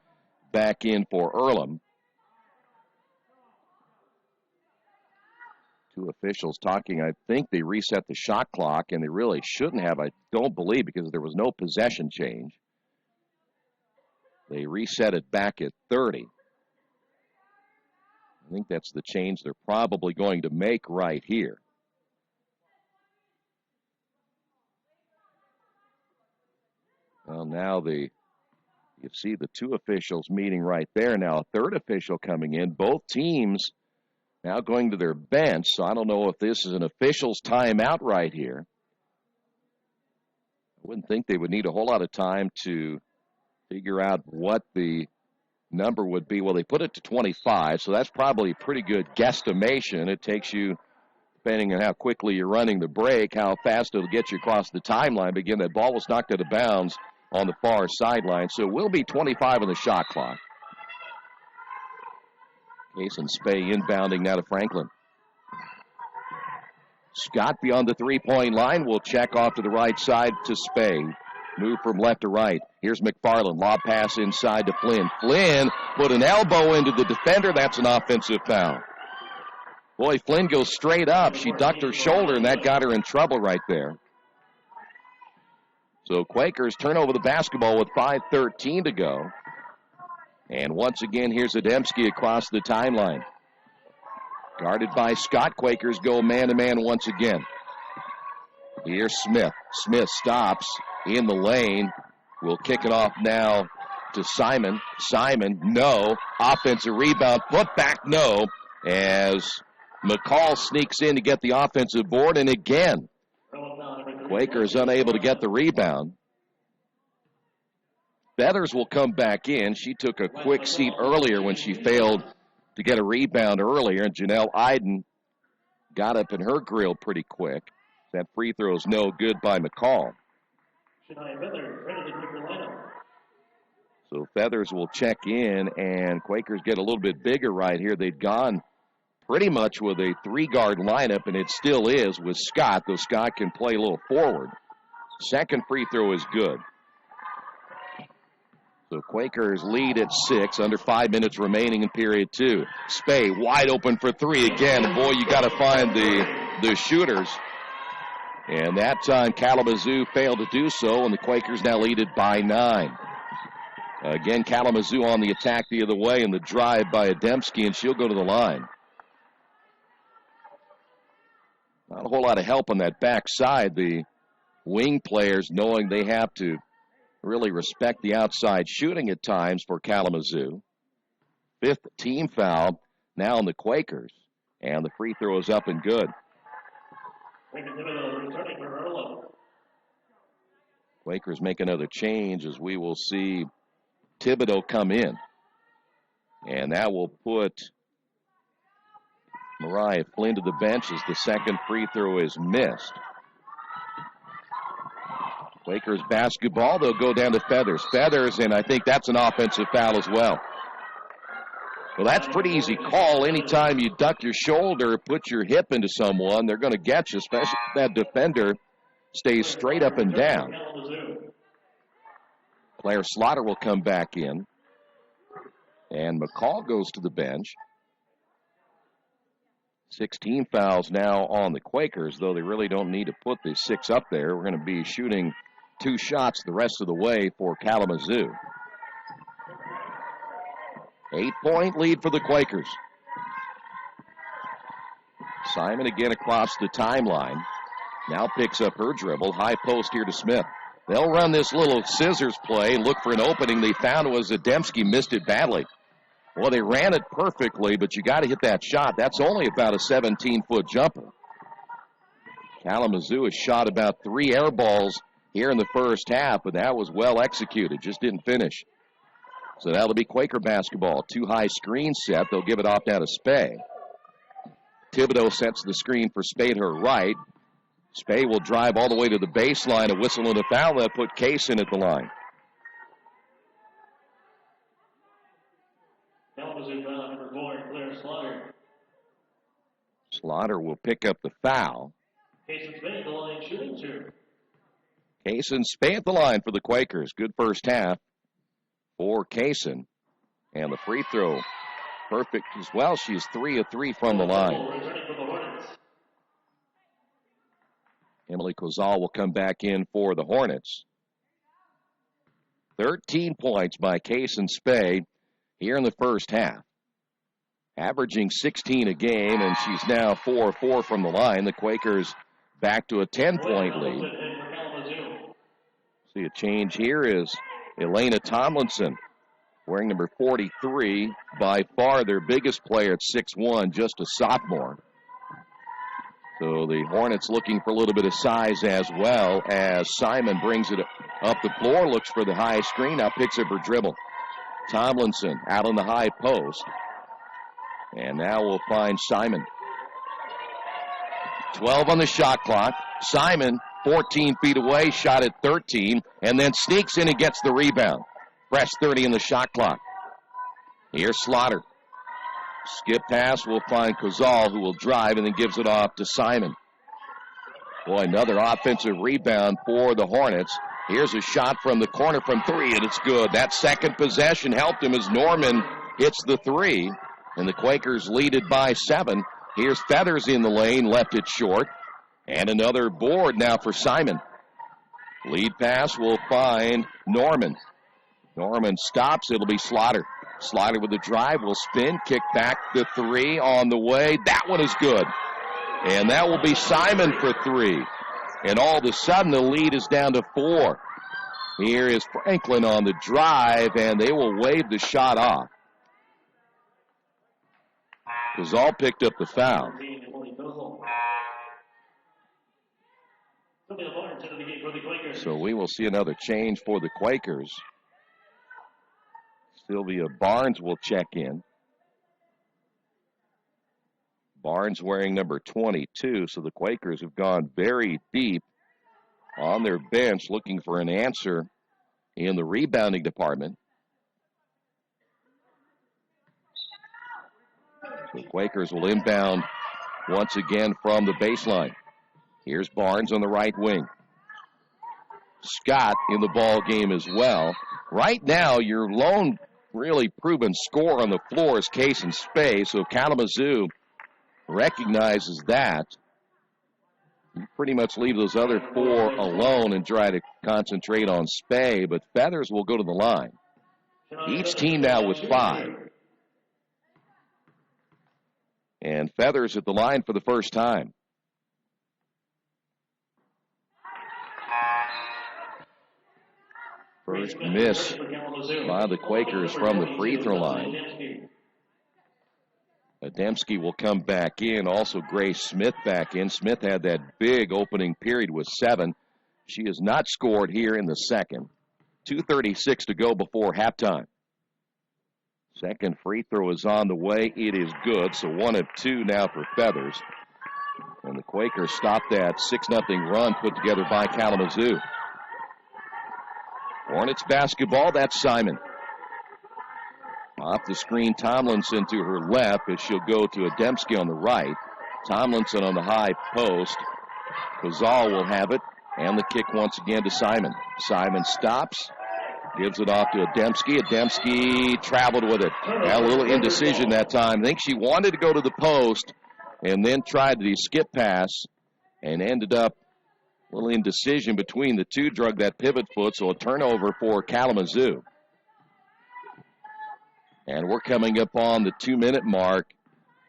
Speaker 1: back in for Earlham. 2 officials talking. I think they reset the shot clock, and they really shouldn't have, I don't believe, because there was no possession change. They reset it back at 30. I think that's the change they're probably going to make right here. Well, now you see the 2 officials meeting right there. Now a 3rd official coming in. Both teams now going to their bench, so I don't know if this is an official's timeout right here. I wouldn't think they would need a whole lot of time to figure out what the number would be. Well, they put it to 25, so that's probably a pretty good guesstimation. It takes you, depending on how quickly you're running the break, how fast it'll get you across the timeline. But again, that ball was knocked out of bounds on the far sideline, so it will be 25 on the shot clock. Case and Spay inbounding now to Franklin. Scott beyond the three-point line will check off to the right side to Spay. Move from left to right. Here's McFarland. Lob pass inside to Flynn. Flynn put an elbow into the defender. That's an offensive foul. Boy, Flynn goes straight up. She ducked her shoulder, and that got her in trouble right there. So Quakers turn over the basketball with 5:13 to go. And once again, here's Ademski across the timeline. Guarded by Scott. Quakers go man-to-man once again. Here's Smith. Smith stops in the lane. We'll kick it off now to Simon. Simon, no. Offensive rebound. Put back, no. As McCall sneaks in to get the offensive board. And again, Quakers unable to get the rebound. Feathers will come back in. She took a quick seat earlier when she failed to get a rebound earlier. And Janelle Iden got up in her grill pretty quick. That free throw is no good by McCall. So Feathers will check in, and Quakers get a little bit bigger right here. They'd gone pretty much with a 3-guard lineup, and it still is with Scott, though Scott can play a little forward. Second free throw is good. So Quakers lead at 6, under 5 minutes remaining in period 2. Spay wide open for 3 again. Boy, you got to find the shooters. And that time Kalamazoo failed to do so, and the Quakers now lead it by 9. Again, Kalamazoo on the attack the other way, and the drive by Ademski, and she'll go to the line. Not a whole lot of help on that backside. The wing players knowing they have to really respect the outside shooting at times for Kalamazoo. 5th team foul now on the Quakers, and the free throw is up and good. Quakers make another change as we will see Thibodeau come in. And that will put Mariah Flynn to the bench as the second free throw is missed. Quakers basketball, they'll go down to Feathers. Feathers, and I think that's an offensive foul as well. Well, that's a pretty easy call. Anytime you duck your shoulder, put your hip into someone, they're going to get you, especially if that defender stays straight up and down. Claire Slaughter will come back in. And McCall goes to the bench. 16 fouls now on the Quakers, though they really don't need to put the 6 up there. We're going to be shooting 2 shots the rest of the way for Kalamazoo. 8-point lead for the Quakers. Simon again across the timeline. Now picks up her dribble. High post here to Smith. They'll run this little scissors play and look for an opening. They found was Ademski missed it badly. Well, they ran it perfectly, but you got to hit that shot. That's only about a 17-foot jumper. Kalamazoo has shot about 3 air balls here in the first half, but that was well executed. Just didn't finish. So that'll be Quaker basketball. 2 high screen set. They'll give it off now to Spay. Thibodeau sets the screen for Spay to her right. Spay will drive all the way to the baseline. A whistle and a foul that put Kaysen at the line.
Speaker 10: Kalamazoo foul number 4, Claire Slaughter.
Speaker 1: Slaughter will pick up the foul.
Speaker 10: Kaysen Spay at the line, shooting 2.
Speaker 1: Kaysen Spay at the line for the Quakers. Good first half for Kaysen. And the free throw, perfect as well. She's 3 of 3 from the line. Emily Kozal will come back in for the Hornets. 13 points by Kaysen Spay here in the first half. Averaging 16 a game, and she's now 4 of 4 from the line. The Quakers back to a 10-point lead. See a change here is Elena Tomlinson, wearing number 43, by far their biggest player at 6'1", just a sophomore. So the Hornets looking for a little bit of size as well as Simon brings it up the floor, looks for the high screen, now picks up her dribble. Tomlinson out on the high post. And now we'll find Simon. 12 on the shot clock. Simon, 14 feet away, shot at 13, and then sneaks in and gets the rebound. Fresh 30 in the shot clock. Here's Slaughter. Skip pass will find Kozal, who will drive and then gives it off to Simon. Boy, another offensive rebound for the Hornets. Here's a shot from the corner from 3, and it's good. That second possession helped him as Norman hits the 3, and the Quakers lead it by 7. Here's Feathers in the lane, left it short, and another board now for Simon. Lead pass will find Norman. Norman stops. It'll be Slaughter. Slaughter with the drive will spin, kick back the 3 on the way. That one is good. And that will be Simon for 3. And all of a sudden the lead is down to 4. Here is Franklin on the drive, and they will wave the shot off. Kozal picked up the foul. So we will see another change for the Quakers. Sylvia Barnes will check in. Barnes wearing number 22, so the Quakers have gone very deep on their bench looking for an answer in the rebounding department. The Quakers will inbound once again from the baseline. Here's Barnes on the right wing. Scott in the ball game as well. Right now, your lone really proven scorer on the floor is Kaysen Spay, so Kalamazoo recognizes that. You pretty much leave those other 4 alone and try to concentrate on Spay, but Feathers will go to the line. Each team now with 5. And Feathers at the line for the first time. First miss by the Quakers from the free throw line. Adamski will come back in. Also Grace Smith back in. Smith had that big opening period with 7. She has not scored here in the second. 2:36 to go before halftime. Second free throw is on the way. It is good. So 1 of 2 now for Feathers. And the Quakers stopped that 6-0 run put together by Kalamazoo. Hornets basketball, that's Simon. Off the screen, Tomlinson to her left as she'll go to Adamski on the right. Tomlinson on the high post. Kozal will have it, and the kick once again to Simon. Simon stops, gives it off to Adamski. Adamski traveled with it. Had a little indecision that time. I think she wanted to go to the post and then tried the skip pass and ended up a little indecision between the two, drug that pivot foot, so a turnover for Kalamazoo. And we're coming up on the 2-minute mark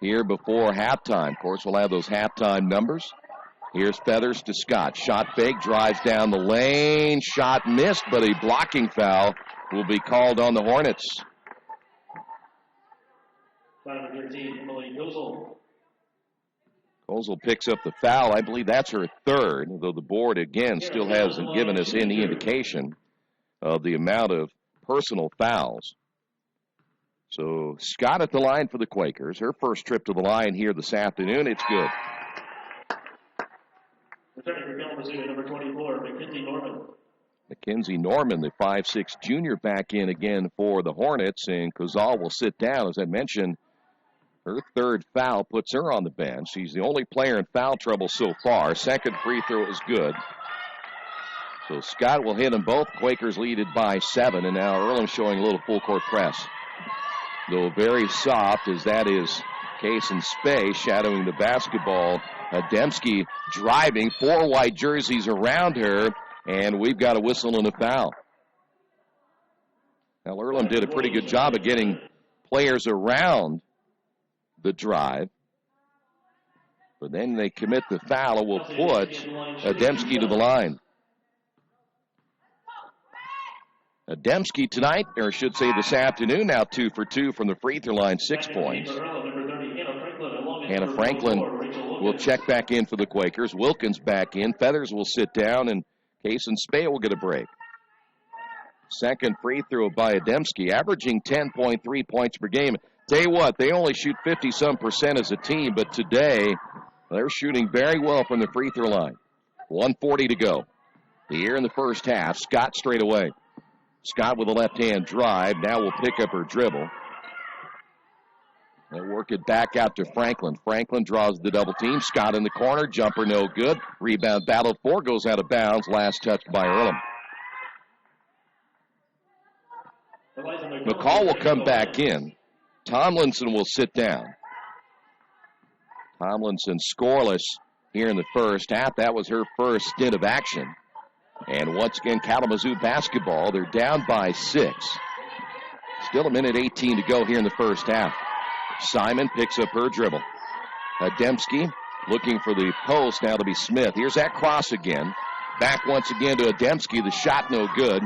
Speaker 1: here before halftime. Of course, we'll have those halftime numbers. Here's Feathers to Scott. Shot fake, drives down the lane. Shot missed, but a blocking foul will be called on the Hornets.
Speaker 10: Foul 13, Emily Kozal.
Speaker 1: Kozal picks up the foul. I believe that's her third, though the board, again, still hasn't given us any indication of the amount of personal fouls. So Scott at the line for the Quakers. Her first trip to the line here this afternoon. It's good.
Speaker 10: Returning for Kalamazoo, number 24, Mackenzie Norman.
Speaker 1: Mackenzie Norman, the 5'6" junior, back in again for the Hornets, and Kozal will sit down. As I mentioned, her third foul puts her on the bench. She's the only player in foul trouble so far. Second free throw is good. So Scott will hit them both. Quakers lead it by 7, and now Earlham showing a little full-court press. Though very soft, as that is Case and Spay shadowing the basketball. Ademski driving, 4 white jerseys around her, and we've got a whistle and a foul. Now, Earlham did a pretty good job of getting players around the drive. But then they commit the foul and will put Ademski to the line. Ademski tonight, or I should say this afternoon, now 2 for 2 from the free throw line, 6 points. Hannah Franklin will check back in for the Quakers. Wilkins back in. Feathers will sit down, and Case and Spay will get a break. Second free throw by Ademski, averaging 10.3 points per game. Tell you what, they only shoot 50-some% as a team, but today they're shooting very well from the free throw line. 1:40 to go. Here in the first half, Scott straight away. Scott with a left-hand drive. Now will pick up her dribble. They'll work it back out to Franklin. Franklin draws the double team. Scott in the corner. Jumper no good. Rebound battle for, goes out of bounds. Last touch by Earlham. McCall will come back in. Tomlinson will sit down. Tomlinson scoreless here in the first half. That was her first stint of action. And once again, Kalamazoo basketball. They're down by 6. Still a minute 18 to go here in the first half. Simon picks up her dribble. Ademski looking for the post, now to be Smith. Here's that cross again. Back once again to Ademski. The shot no good.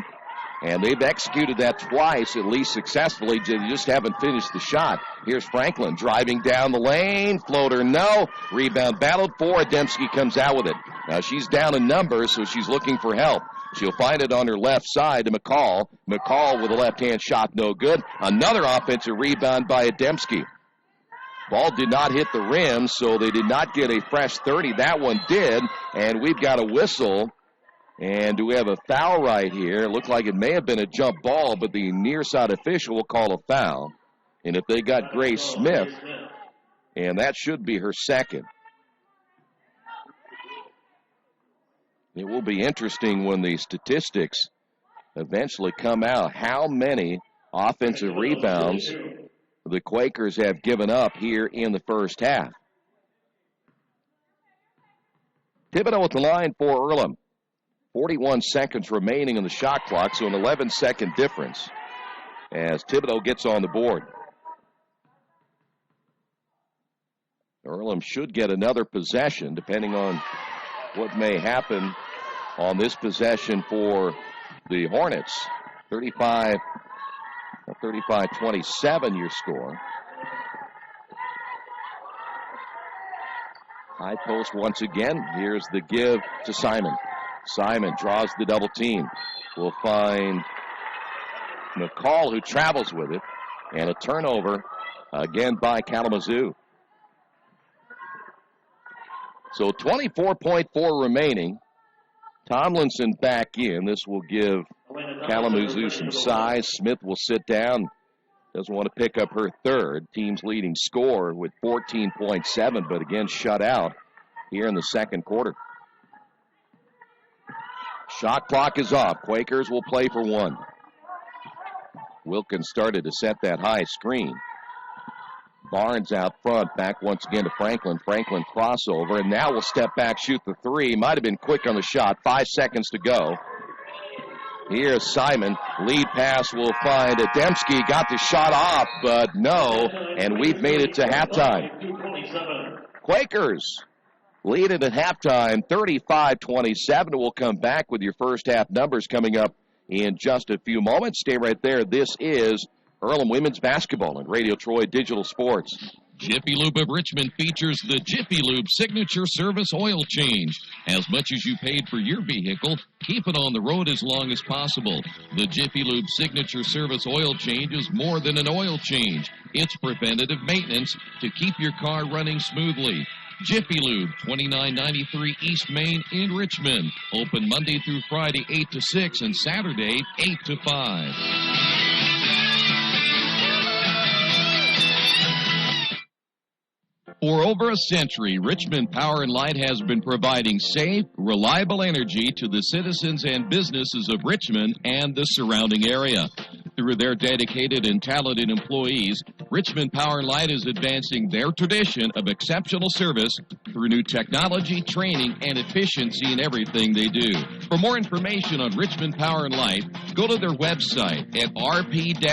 Speaker 1: And they've executed that twice, at least successfully. They just haven't finished the shot. Here's Franklin driving down the lane. Floater, no. Rebound battled for. Ademski comes out with it. Now she's down in numbers, so she's looking for help. She'll find it on her left side to McCall. McCall with a left-hand shot, no good. Another offensive rebound by Ademski. Ball did not hit the rim, so they did not get a fresh 30. That one did, and we've got a whistle. And do we have a foul right here? It looked like it may have been a jump ball, but the near side official will call a foul. And if they got Grace Smith, and that should be her second. It will be interesting when the statistics eventually come out how many offensive rebounds the Quakers have given up here in the first half. Thibodeau at the line for Earlham. 41 seconds remaining on the shot clock, so an 11-second difference as Thibodeau gets on the board. Earlham should get another possession, depending on what may happen on this possession for the Hornets. 35-27 your score. High post once again. Here's the give to Simon. Simon draws the double team. We'll find McCall, who travels with it, and a turnover again by Kalamazoo. So 24.4 remaining. Tomlinson back in. This will give Kalamazoo some size. Smith will sit down. Doesn't want to pick up her third. Team's leading scorer with 14.7, but again shut out here in the second quarter. Shot clock is off. Quakers will play for 1. Wilkins started to set that high screen. Barnes out front. Back once again to Franklin. Franklin crossover. And now will step back, shoot the 3. Might have been quick on the shot. 5 seconds to go. Here's Simon. Lead pass will find Ademski. Got the shot off, but no. And we've made it to halftime. Quakers lead it at halftime, 35-27. We'll come back with your first half numbers coming up in just a few moments. Stay right there. This is Earlham Women's Basketball and Radio Troy Digital Sports.
Speaker 2: Jiffy Lube of Richmond features the Jiffy Lube Signature Service Oil Change. As much as you paid for your vehicle, keep it on the road as long as possible. The Jiffy Lube Signature Service Oil Change is more than an oil change. It's preventative maintenance to keep your car running smoothly. Jiffy Lube, 2993 East Main in Richmond. Open Monday through Friday, 8 to 6, and Saturday, 8 to 5. For over a century, Richmond Power & Light has been providing safe, reliable energy to the citizens and businesses of Richmond and the surrounding area. Through their dedicated and talented employees, Richmond Power & Light is advancing their tradition of exceptional service through new technology, training, and efficiency in everything they do. For more information on Richmond Power & Light, go to their website at rp-l.com.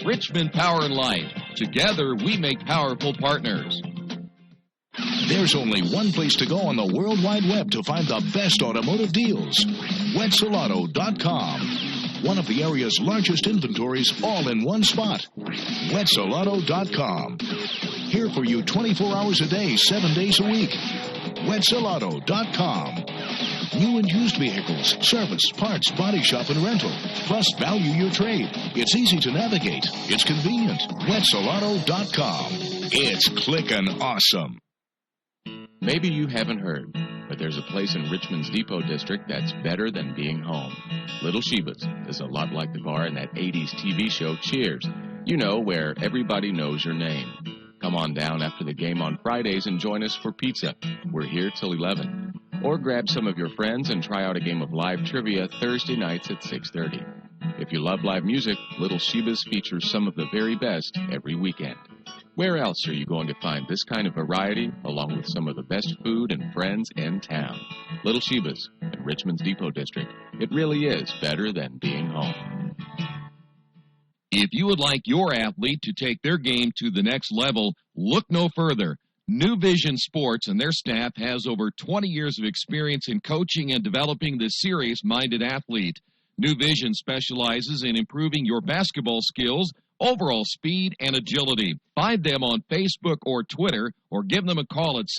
Speaker 2: Richmond Power & Light. Together, we make powerful partners.
Speaker 15: There's only one place to go on the World Wide Web to find the best automotive deals. Wetzelauto.com. One of the area's largest inventories all in one spot. Wetzelauto.com. Here for you 24 hours a day, 7 days a week. Wetzelauto.com. New and used vehicles, service, parts, body shop, and rental. Plus, value your trade. It's easy to navigate. It's convenient. Wetzelauto.com. It's clickin' awesome.
Speaker 12: Maybe you haven't heard, but there's a place in Richmond's Depot District that's better than being home. Little Sheba's is a lot like the bar in that 80s TV show Cheers. You know, where everybody knows your name. Come on down after the game on Fridays and join us for pizza. We're here till 11. Or grab some of your friends and try out a game of live trivia Thursday nights at 6:30. If you love live music, Little Sheba's features some of the very best every weekend. Where else are you going to find this kind of variety, along with some of the best food and friends in town? Little Sheba's in Richmond's Depot District. It really is better than being home.
Speaker 2: If you would like your athlete to take their game to the next level, look no further. New Vision Sports and their staff has over 20 years of experience in coaching and developing the serious-minded athlete. New Vision specializes in improving your basketball skills, overall speed, and agility. Find them on Facebook or Twitter, or give them a call at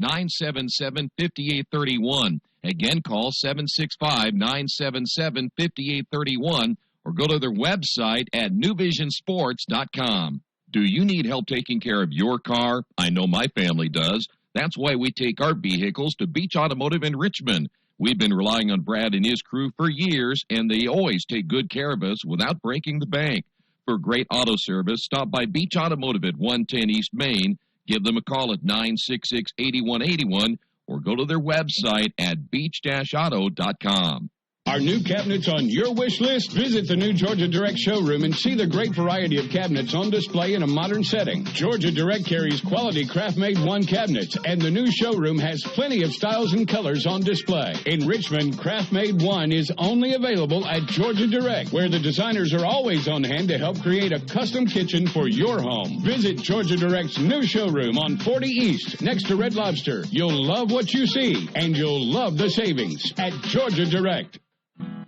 Speaker 2: 765-977-5831. Again, call 765-977-5831, or go to their website at newvisionsports.com. Do you need help taking care of your car? I know my family does. That's why we take our vehicles to Beach Automotive in Richmond. We've been relying on Brad and his crew for years, and they always take good care of us without breaking the bank. For great auto service, stop by Beach Automotive at 110 East Main. Give them a call at 966-8181, or go to their website at beach-auto.com.
Speaker 7: Are new cabinets on your wish list? Visit the new Georgia Direct showroom and see the great variety of cabinets on display in a modern setting. Georgia Direct carries quality craft-made one cabinets, and the new showroom has plenty of styles and colors on display. In Richmond, craft-made one is only available at Georgia Direct, where the designers are always on hand to help create a custom kitchen for your home. Visit Georgia Direct's new showroom on 40 East, next to Red Lobster. You'll love what you see, and you'll love the savings at Georgia Direct.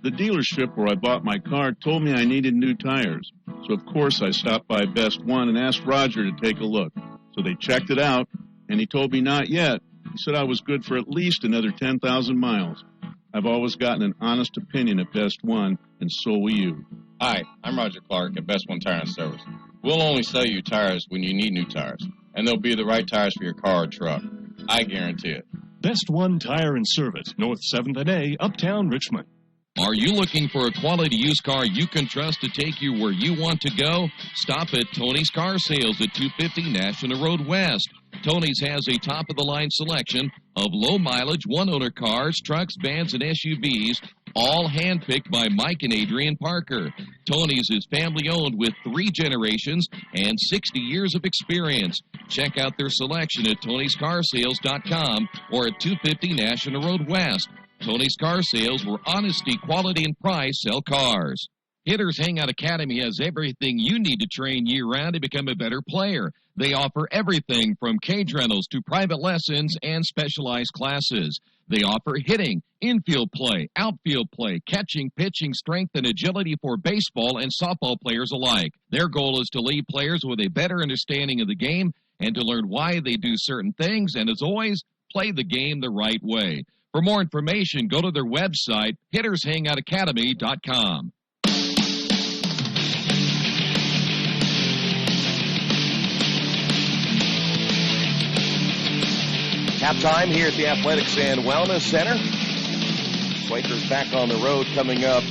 Speaker 4: The dealership where I bought my car told me I needed new tires. So, of course, I stopped by Best One and asked Roger to take a look. So they checked it out, and he told me not yet. He said I was good for at least another 10,000 miles. I've always gotten an honest opinion at Best One, and so will you.
Speaker 5: Hi, I'm Roger Clark at Best One Tire and Service. We'll only sell you tires when you need new tires, and they'll be the right tires for your car or truck. I guarantee it.
Speaker 6: Best One Tire and Service, North 7th and A, Uptown Richmond.
Speaker 2: Are you looking for a quality used car you can trust to take you where you want to go? Stop at Tony's Car Sales at 250 National Road West. Tony's has a top-of-the-line selection of low-mileage, one-owner cars, trucks, vans, and SUVs, all hand-picked by Mike and Adrian Parker. Tony's is family-owned with 3 generations and 60 years of experience. Check out their selection at Tony'sCarSales.com or at 250 National Road West. Tony's Car Sales, where honesty, quality, and price sell cars. Hitters Hangout Academy has everything you need to train year-round to become a better player. They offer everything from cage rentals to private lessons and specialized classes. They offer hitting, infield play, outfield play, catching, pitching, strength, and agility for baseball and softball players alike. Their goal is to leave players with a better understanding of the game and to learn why they do certain things, and as always, play the game the right way. For more information, go to their website, hittershangoutacademy.com.
Speaker 1: Halftime here at the Athletics and Wellness Center. Quakers back on the road coming up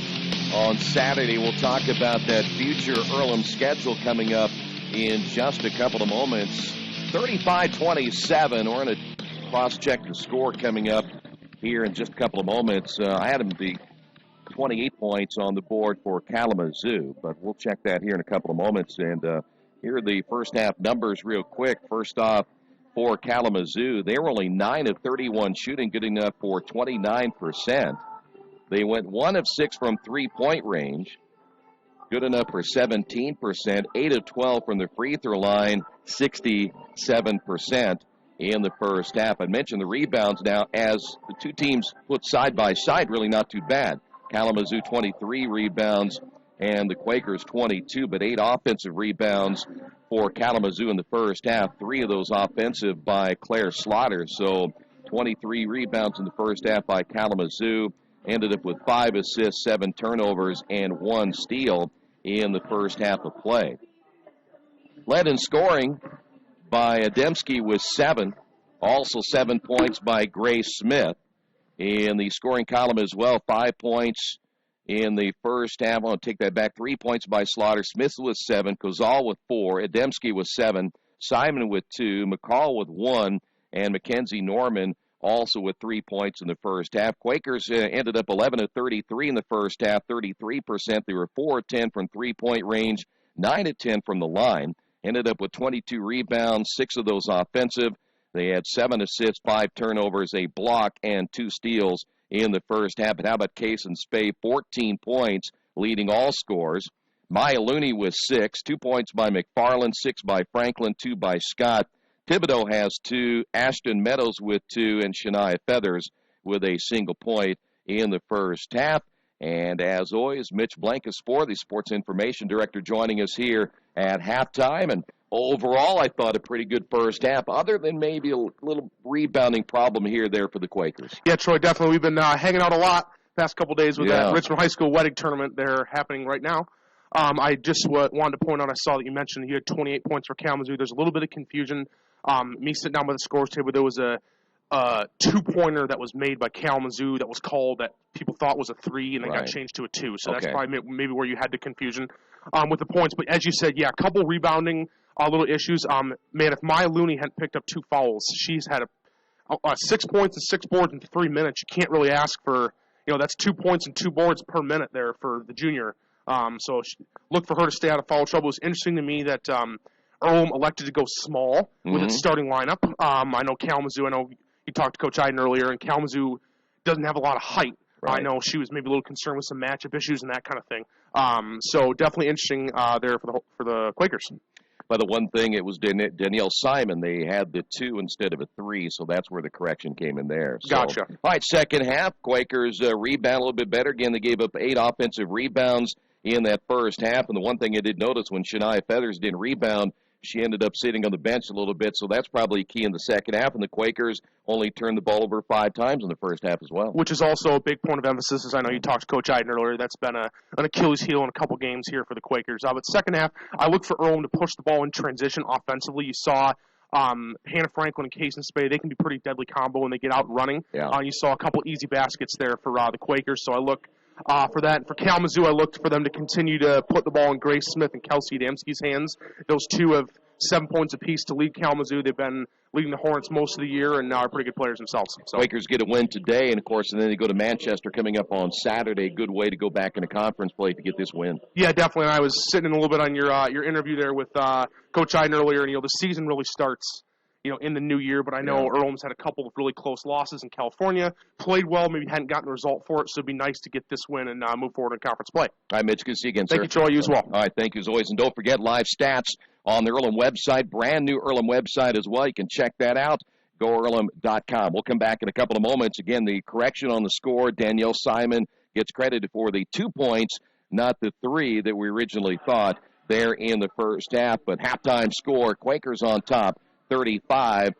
Speaker 1: on Saturday. We'll talk about that future Earlham schedule coming up in just a couple of moments. 35-27. We're going to cross-check the score coming up here in just a couple of moments. I had them be 28 points on the board for Kalamazoo, but we'll check that here in a couple of moments. And here are the first half numbers real quick. First off, for Kalamazoo, they were only 9 of 31 shooting, good enough for 29%. They went 1 of 6 from three-point range, good enough for 17%. 8 of 12 from the free throw line, 67% in the first half. I mentioned the rebounds now as the two teams put side by side, really not too bad. Kalamazoo 23 rebounds and the Quakers 22, but 8 offensive rebounds for Kalamazoo in the first half. 3 of those offensive by Claire Slaughter. So 23 rebounds in the first half by Kalamazoo. Ended up with 5 assists, 7 turnovers, and 1 steal in the first half of play. Led in scoring by Ademski with 7. Also 7 points by Grace Smith. In the scoring column as well, 5 points in the first half. I want to take that back. 3 points by Slaughter. Smith with 7. Kozal with 4. Ademski with 7. Simon with 2. McCall with 1. And Mackenzie Norman also with 3 points in the first half. Quakers ended up 11 of 33 in the first half, 33%. They were 4 of 10 from three-point range, 9 of 10 from the line. Ended up with 22 rebounds, 6 of those offensive. They had 7 assists, 5 turnovers, a block, and 2 steals in the first half. But how about Case and Spey? 14 points, leading all scores. Maya Looney with 6, 2 points by McFarland, 6 by Franklin, 2 by Scott. Thibodeau has 2, Ashton Meadows with 2, and Shania Feathers with a single point in the first half. And as always, Mitch Blankenspor, the sports information director, joining us here at halftime. And overall, I thought a pretty good first half, other than maybe a little rebounding problem here or there for the Quakers.
Speaker 16: Yeah, Troy, definitely. We've been hanging out a lot the past couple days with that Richmond High School wedding tournament. They're happening right now. I just wanted to point out, I saw that you mentioned you had 28 points for Kalamazoo. There's a little bit of confusion. Me sitting down by the scores table, there was a two-pointer that was made by Kalamazoo that was called that people thought was a 3 and then got changed to a 2. So that's probably maybe where you had the confusion with the points. But as you said, yeah, a couple rebounding little issues. Man, if Maya Looney hadn't picked up 2 fouls, she's had 6 points and 6 boards in 3 minutes. You can't really ask for, that's 2 points and 2 boards per minute there for the junior. So look for her to stay out of foul trouble. It was interesting to me that Earlham elected to go small with its starting lineup. I know Kalamazoo, you talked to Coach Iden earlier, and Kalamazoo doesn't have a lot of height. I know she was maybe a little concerned with some matchup issues and that kind of thing. So definitely interesting there for the Quakers.
Speaker 1: By the one thing, it was Danielle Simon. They had the 2 instead of a 3, so that's where the correction came in there. So,
Speaker 16: gotcha.
Speaker 1: All right, second half, Quakers rebound a little bit better. Again, they gave up 8 offensive rebounds in that first half, and the one thing I did notice when Shania Feathers didn't rebound, she ended up sitting on the bench a little bit, so that's probably key in the second half, and the Quakers only turned the ball over 5 times in the first half as well.
Speaker 16: Which is also a big point of emphasis, as I know you talked to Coach Iden earlier. That's been an Achilles heel in a couple games here for the Quakers. But second half, I look for Earlham to push the ball in transition offensively. You saw Hannah Franklin and Case and Spey. They can be pretty deadly combo when they get out and running.
Speaker 1: Yeah.
Speaker 16: You saw a couple easy baskets there for the Quakers, so I look for that. For Kalamazoo, I looked for them to continue to put the ball in Grace Smith and Kelsey Adamski's hands. Those 2 have 7 points apiece to lead Kalamazoo. They've been leading the Hornets most of the year and are pretty good players themselves. So.
Speaker 1: Quakers get a win today, and, of course, and then they go to Manchester coming up on Saturday. Good way to go back into conference play to get this win.
Speaker 16: Yeah, definitely. I was sitting in a little bit on your interview there with Coach Iden earlier, and the season really starts in the new year, but I know Earlham's had a couple of really close losses in California, played well, maybe hadn't gotten the result for it, so it'd be nice to get this win and move forward in conference play.
Speaker 1: All right, Mitch, good to see you again, sir.
Speaker 16: Thank you, Troy. You as well.
Speaker 1: All right, thank you as always. And don't forget live stats on the Earlham website, brand new Earlham website as well. You can check that out. GoEarlham.com. We'll come back in a couple of moments. Again, the correction on the score, Danielle Simon gets credited for the 2 points, not the 3 that we originally thought there in the first half. But halftime score, Quakers on top, 35-27.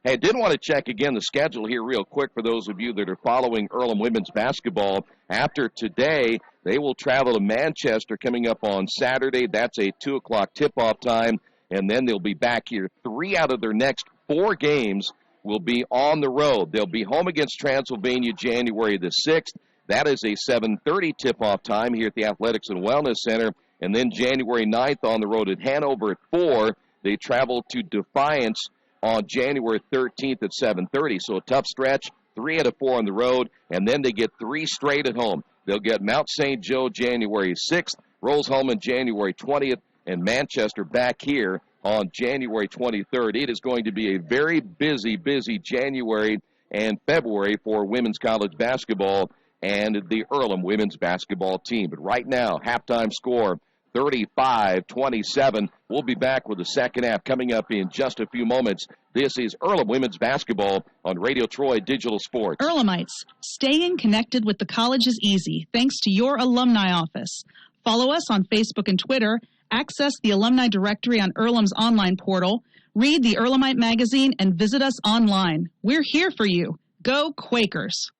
Speaker 1: Hey, I did want to check again the schedule here real quick for those of you that are following Earlham women's basketball. After today, they will travel to Manchester coming up on Saturday. That's a 2 o'clock tip-off time, and then they'll be back here. 3 out of their next 4 games will be on the road. They'll be home against Transylvania January the 6th. That is a 7:30 tip-off time here at the Athletics and Wellness Center. And then January 9th on the road at Hanover at 4. They travel to Defiance on January 13th at 7:30. So a tough stretch, 3 out of 4 on the road, and then they get 3 straight at home. They'll get Mount St. Joe January 6th, Rose-Hulman January 20th, and Manchester back here on January 23rd. It is going to be a very busy January and February for women's college basketball and the Earlham women's basketball team. But right now, halftime score, 35-27. We'll be back with the second half coming up in just a few moments. This is Earlham women's basketball on Radio Troy Digital Sports.
Speaker 17: Earlhamites, staying connected with the college is easy thanks to your alumni office. Follow us on Facebook and Twitter, access the alumni directory on Earlham's online portal, read the Earlhamite magazine, and visit us online. We're here for you. Go Quakers!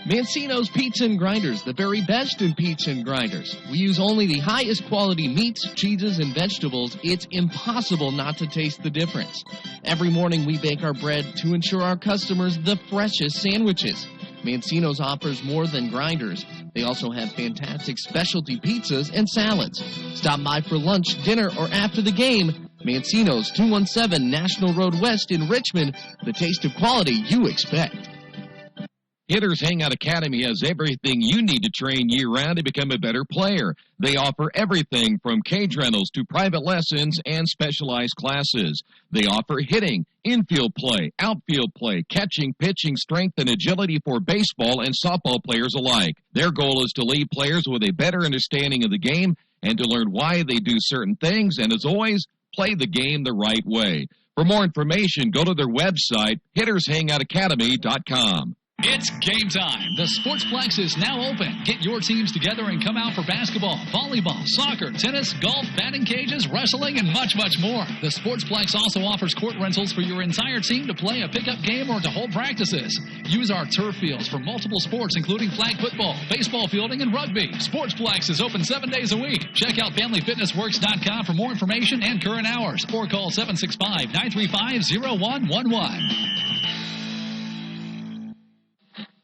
Speaker 8: Mancino's Pizza and Grinders, the very best in pizza and grinders. We use only the highest quality meats, cheeses, and vegetables. It's impossible not to taste the difference. Every morning we bake our bread to ensure our customers the freshest sandwiches. Mancino's offers more than grinders. They also have fantastic specialty pizzas and salads. Stop by for lunch, dinner, or after the game. Mancino's, 217 National Road West in Richmond. The taste of quality you expect.
Speaker 2: Hitters Hangout Academy has everything you need to train year-round to become a better player. They offer everything from cage rentals to private lessons and specialized classes. They offer hitting, infield play, outfield play, catching, pitching, strength, and agility for baseball and softball players alike. Their goal is to leave players with a better understanding of the game and to learn why they do certain things, and as always, play the game the right way. For more information, go to their website, hittershangoutacademy.com.
Speaker 9: It's game time. The Sportsplex is now open. Get your teams together and come out for basketball, volleyball, soccer, tennis, golf, batting cages, wrestling, and much, much more. The Sportsplex also offers court rentals for your entire team to play a pickup game or to hold practices. Use our turf fields for multiple sports, including flag football, baseball fielding, and rugby. Sportsplex is open 7 days a week. Check out FamilyFitnessWorks.com for more information and current hours, or call 765-935-0111.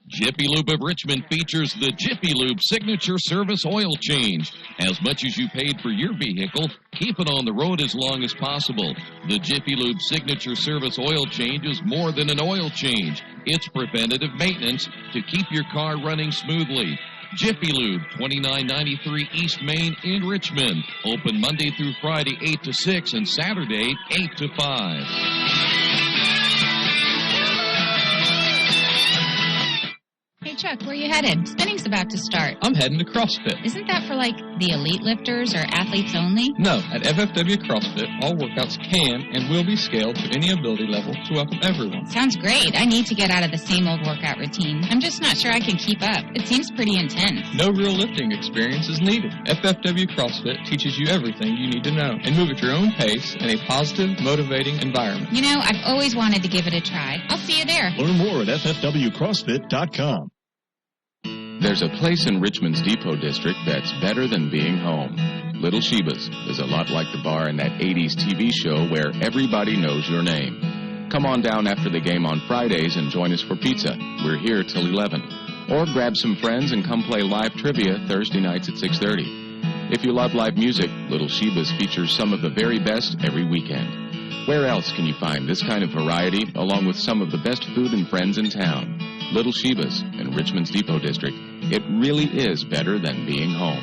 Speaker 2: Jiffy Lube of Richmond features the Jiffy Lube Signature Service Oil Change. As much as you paid for your vehicle, keep it on the road as long as possible. The Jiffy Lube Signature Service Oil Change is more than an oil change. It's preventative maintenance to keep your car running smoothly. Jiffy Lube, 2993 East Main in Richmond. Open Monday through Friday, 8 to 6, and Saturday, 8 to 5.
Speaker 13: Hey, Chuck, where you headed? Spinning's about to start.
Speaker 14: I'm heading to CrossFit.
Speaker 13: Isn't that for, like, the elite lifters or athletes only?
Speaker 14: No, at FFW CrossFit, all workouts can and will be scaled to any ability level to welcome everyone.
Speaker 13: Sounds great. I need to get out of the same old workout routine. I'm just not sure I can keep up. It seems pretty intense.
Speaker 14: No real lifting experience is needed. FFW CrossFit teaches you everything you need to know and move at your own pace in a positive, motivating environment.
Speaker 13: You know, I've always wanted to give it a try. I'll see you there.
Speaker 6: Learn more at ffwcrossfit.com.
Speaker 12: There's a place in Richmond's Depot District that's better than being home. Little Sheba's is a lot like the bar in that 80s TV show where everybody knows your name. Come on down after the game on Fridays and join us for pizza. We're here till 11. Or grab some friends and come play live trivia Thursday nights at 6:30. If you love live music, Little Sheba's features some of the very best every weekend. Where else can you find this kind of variety along with some of the best food and friends in town? Little Sheba's in Richmond's Depot District. It really is better than being home.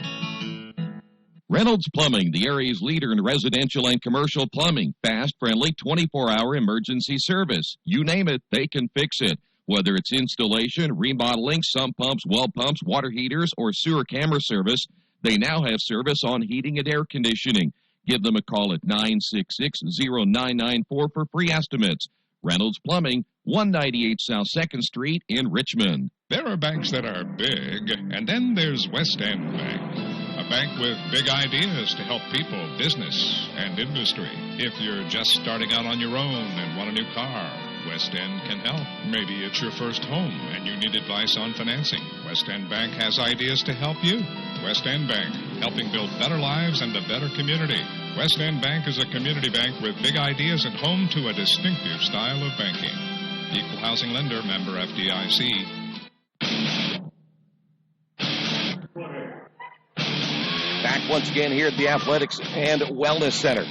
Speaker 2: Reynolds Plumbing, the area's leader in residential and commercial plumbing. Fast, friendly, 24-hour emergency service. You name it, they can fix it. Whether it's installation, remodeling, sump pumps, well pumps, water heaters, or sewer camera service, they now have service on heating and air conditioning. Give them a call at 966-0994 for free estimates. Reynolds Plumbing, 198 South 2nd Street in Richmond.
Speaker 11: There are banks that are big, and then there's West End Bank. A bank with big ideas to help people, business, and industry. If you're just starting out on your own and want a new car, West End can help. Maybe it's your first home and you need advice on financing. West End Bank has ideas to help you. West End Bank, helping build better lives and a better community. West End Bank is a community bank with big ideas and home to a distinctive style of banking. Equal housing lender, member FDIC.
Speaker 1: Back once again here at the Athletics and Wellness Center.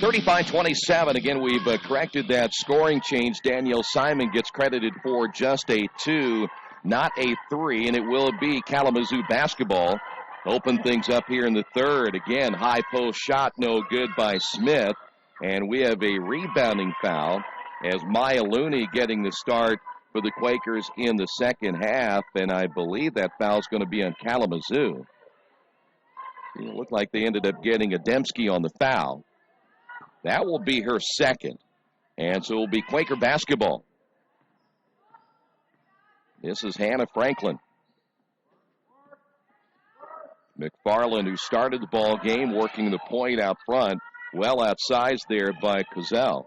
Speaker 1: 35-27. Again, we've corrected that scoring change. Danielle Simon gets credited for just a 2, not a 3, and it will be Kalamazoo basketball. Open things up here in the third. Again, high post shot, no good by Smith. And we have a rebounding foul as Maya Looney getting the start for the Quakers in the second half. And I believe that foul is going to be on Kalamazoo. It looked like they ended up getting Ademski on the foul. That will be her second. And so it will be Quaker basketball. This is Hannah Franklin. McFarland, who started the ball game, working the point out front, well outsized there by Cozell.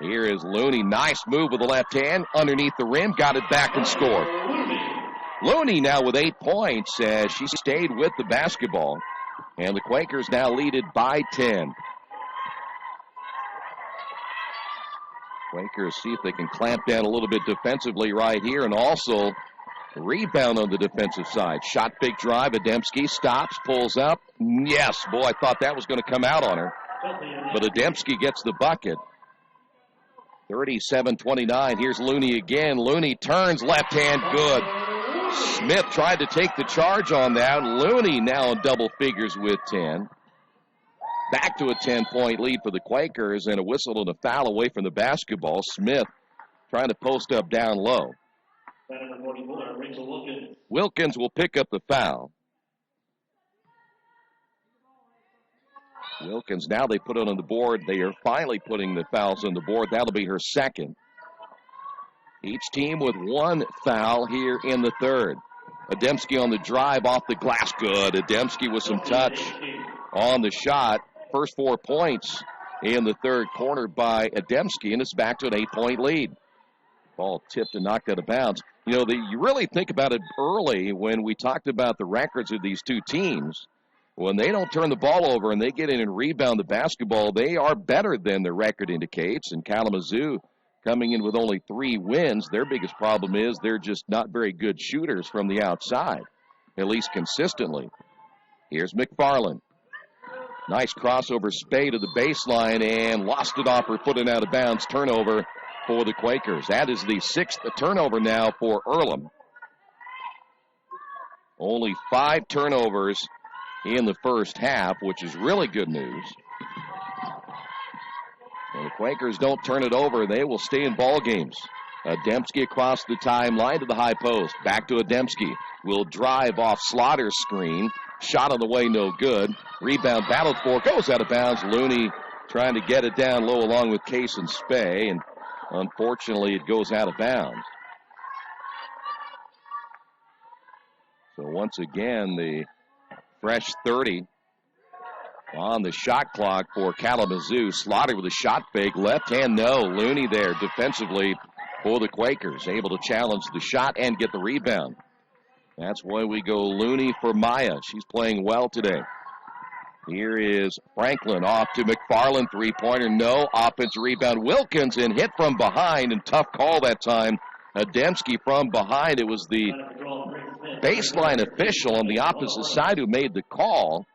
Speaker 1: Here is Looney. Nice move with the left hand. Underneath the rim, got it back and scored. Looney now with 8 points as she stayed with the basketball. And the Quakers now lead it by 10. Quakers see if they can clamp down a little bit defensively right here, and also rebound on the defensive side. Shot fake drive. Ademski stops, pulls up. Yes, boy, I thought that was going to come out on her. But Ademski gets the bucket. 37-29. Here's Looney again. Looney turns left hand, good. Smith tried to take the charge on that. Looney now in double figures with 10. Back to a 10-point lead for the Quakers, and a whistle and a foul away from the basketball. Smith trying to post up down low. Wilkins will pick up the foul. Wilkins, now they put it on the board. They are finally putting the fouls on the board. That'll be her second. Each team with one foul here in the third. Ademski on the drive off the glass. Good. Ademski with some touch on the shot. First 4 points in the third quarter by Ademski, and it's back to an 8-point lead. Ball tipped and knocked out of bounds. You know, you really think about it early when we talked about the records of these two teams. When they don't turn the ball over and they get in and rebound the basketball, they are better than their record indicates. And Kalamazoo coming in with only 3 wins, their biggest problem is they're just not very good shooters from the outside, at least consistently. Here's McFarland. Nice crossover spade to the baseline and lost it off her foot and out of bounds. Turnover for the Quakers. That is the 6th turnover now for Earlham. Only 5 turnovers in the first half, which is really good news. And the Quakers don't turn it over. They will stay in ball games. Ademski across the timeline to the high post. Back to Ademski. Will drive off Slaughter's screen. Shot on the way, no good. Rebound battled for, goes out of bounds. Looney trying to get it down low along with Case and Spey, and unfortunately it goes out of bounds. So once again, the fresh 30 on the shot clock for Kalamazoo. Slaughter with a shot fake. Left hand, no. Looney there defensively for the Quakers. Able to challenge the shot and get the rebound. That's why we go Looney for Maya. She's playing well today. Here is Franklin off to McFarland. Three-pointer, no. Offensive rebound. Wilkins in, hit from behind, and tough call that time. Ademski from behind. It was the baseline official on the opposite side who made the call.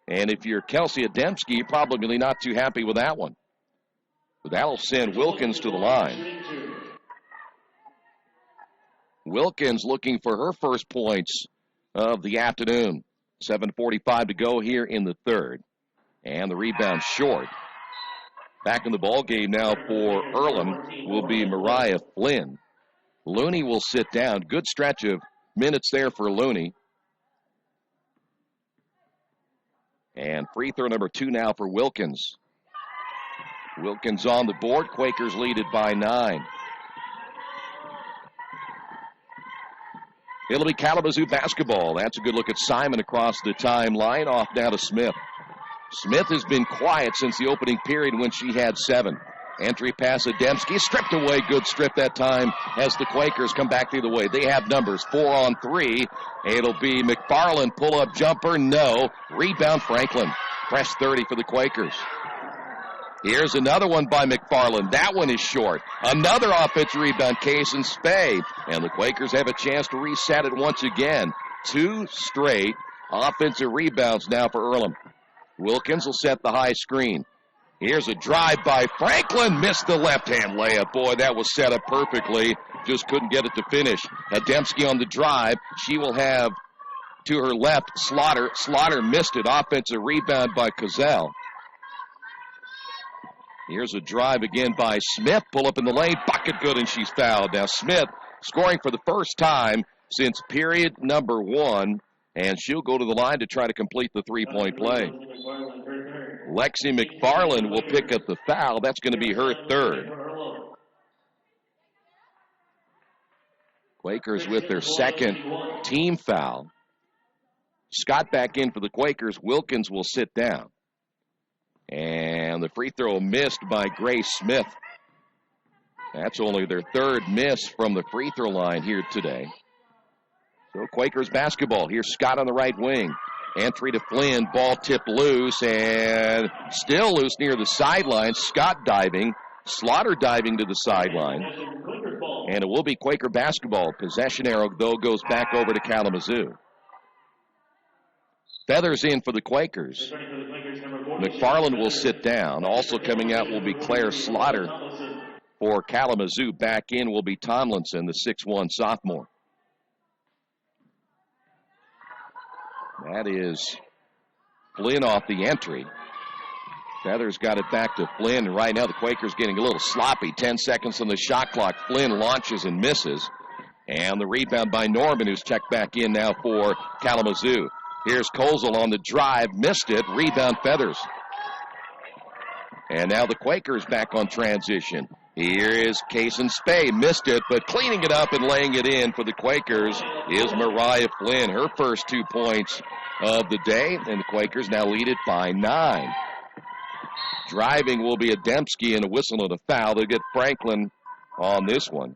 Speaker 1: And if you're Kelsey Ademski, you're probably not too happy with that one. But that'll send Wilkins to the line. Wilkins looking for her first points of the afternoon. 7:45 to go here in the third. And the rebound short. Back in the ball game now for Earlham will be Mariah Flynn. Looney will sit down. Good stretch of minutes there for Looney. And free throw number 2 now for Wilkins. Wilkins on the board. Quakers lead it by 9. It'll be Kalamazoo basketball. That's a good look at Simon across the timeline. Off now to Smith. Smith has been quiet since the opening period when she had 7. Entry pass Ademski. Stripped away. Good strip that time as the Quakers come back the other way. They have numbers. 4 on 3. It'll be McFarland. Pull-up jumper. No. Rebound Franklin. Press 30 for the Quakers. Here's another one by McFarland. That one is short. Another offensive rebound, Case and Spay. And the Quakers have a chance to reset it once again. 2 straight offensive rebounds now for Earlham. Wilkins will set the high screen. Here's a drive by Franklin. Missed the left-hand layup. Boy, that was set up perfectly. Just couldn't get it to finish. Ademski on the drive. She will have to her left Slaughter. Slaughter missed it. Offensive rebound by Cozell. Here's a drive again by Smith. Pull up in the lane. Bucket good, and she's fouled. Now Smith scoring for the first time since period number 1. And she'll go to the line to try to complete the 3-point play. Lexi McFarland will pick up the foul. That's going to be her 3rd. Quakers with their 2nd team foul. Scott back in for the Quakers. Wilkins will sit down. And the free throw missed by Grace Smith. That's only their 3rd miss from the free throw line here today. So Quakers basketball. Here's Scott on the right wing. Entry to Flynn. Ball tipped loose and still loose near the sideline. Scott diving. Slaughter diving to the sideline. And it will be Quaker basketball. Possession arrow, though, goes back over to Kalamazoo. Feathers in for the Quakers. McFarland will sit down. Also coming out will be Claire Slaughter. For Kalamazoo, back in will be Tomlinson, the 6'1 sophomore. That is Flynn off the entry. Feathers got it back to Flynn. Right now the Quakers getting a little sloppy. 10 seconds on the shot clock. Flynn launches and misses. And the rebound by Norman, who's checked back in now for Kalamazoo. Here's Kozel on the drive. Missed it. Rebound Feathers. And now the Quakers back on transition. Here is Case and Spay. Missed it, but cleaning it up and laying it in for the Quakers is Mariah Flynn. Her first 2 points of the day, and the Quakers now lead it by 9. Driving will be Ademski and a whistle and a foul. They'll get Franklin on this one.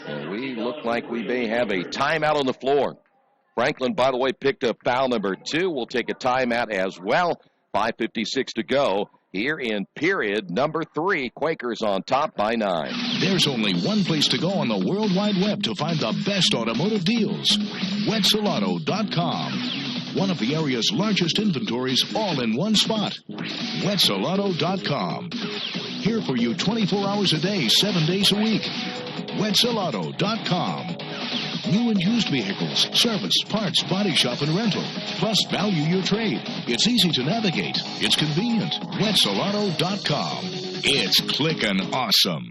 Speaker 1: And we look like we may have a timeout on the floor. Franklin, by the way, picked up foul number 2. We'll take a timeout as well. 5:56 to go. Here in period number 3, Quakers on top by 9.
Speaker 15: There's only one place to go on the World Wide Web to find the best automotive deals. Wetzelauto.com. One of the area's largest inventories all in one spot. Wetzelauto.com. Here for you 24 hours a day, 7 days a week. Wetzelauto.com. New and used vehicles, service, parts, body shop, and rental. Plus, value your trade. It's easy to navigate. It's convenient. Wetzelauto.com. It's clickin' awesome.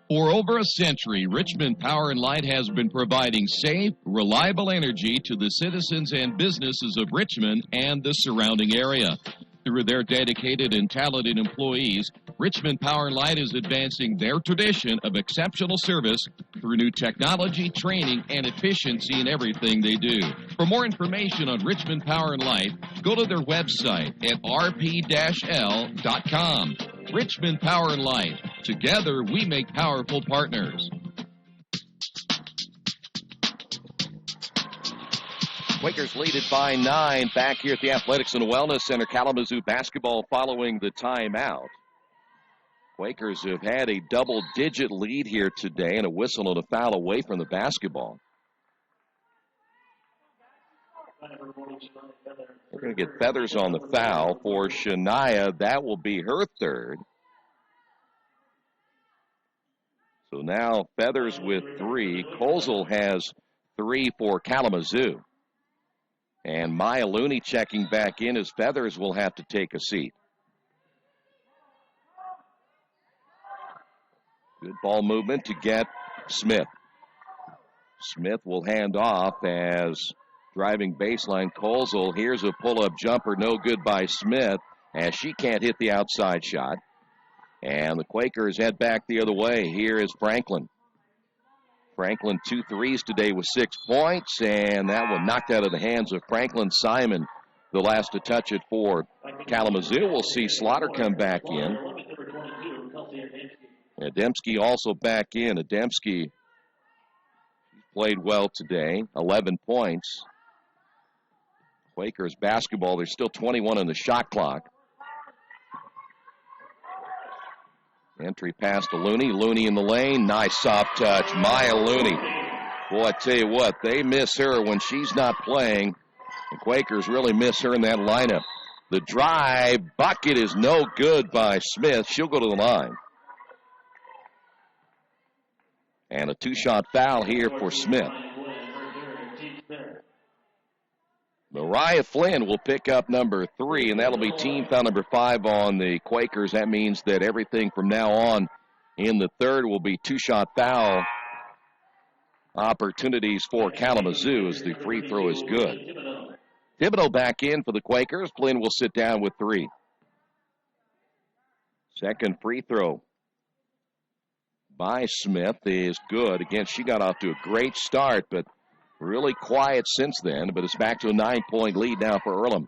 Speaker 2: For over a century, Richmond Power & Light has been providing safe, reliable energy to the citizens and businesses of Richmond and the surrounding area. Through their dedicated and talented employees, Richmond Power & Light is advancing their tradition of exceptional service through new technology, training, and efficiency in everything they do. For more information on Richmond Power & Light, go to their website at rp-l.com. Richmond Power & Light. Together, we make powerful partners.
Speaker 1: Quakers lead it by 9 back here at the Athletics and Wellness Center. Kalamazoo basketball following the timeout. Quakers have had a double-digit lead here today and a whistle and a foul away from the basketball. We're going to get Feathers on the foul for Shania. That will be her 3rd. So now Feathers with 3. Kozel has 3 for Kalamazoo. And Maya Looney checking back in as Feathers will have to take a seat. Good ball movement to get Smith. Smith will hand off as driving baseline Kozel. Here's a pull-up jumper, no good by Smith. as she can't hit the outside shot. And the Quakers head back the other way. Here is Franklin. Franklin 2 threes today with 6 points, and that one knocked out of the hands of Franklin. Simon, the last to touch it for Kalamazoo. We'll see Slaughter come back in. Adamski also back in. Adamski played well today, 11 points. Quakers basketball, there's still 21 on the shot clock. Entry pass to Looney. Looney in the lane. Nice soft touch. Maya Looney. Boy, I tell you what, they miss her when she's not playing. The Quakers really miss her in that lineup. The drive bucket is no good by Smith. She'll go to the line. And a 2-shot foul here for Smith. Mariah Flynn will pick up number 3, and that'll be team foul number 5 on the Quakers. That means that everything from now on in the third will be 2-shot foul opportunities for Kalamazoo as the free throw is good. Thibodeau back in for the Quakers. Flynn will sit down with 3. Second free throw by Smith is good. Again, she got off to a great start, but really quiet since then, but it's back to a 9-point lead now for Earlham.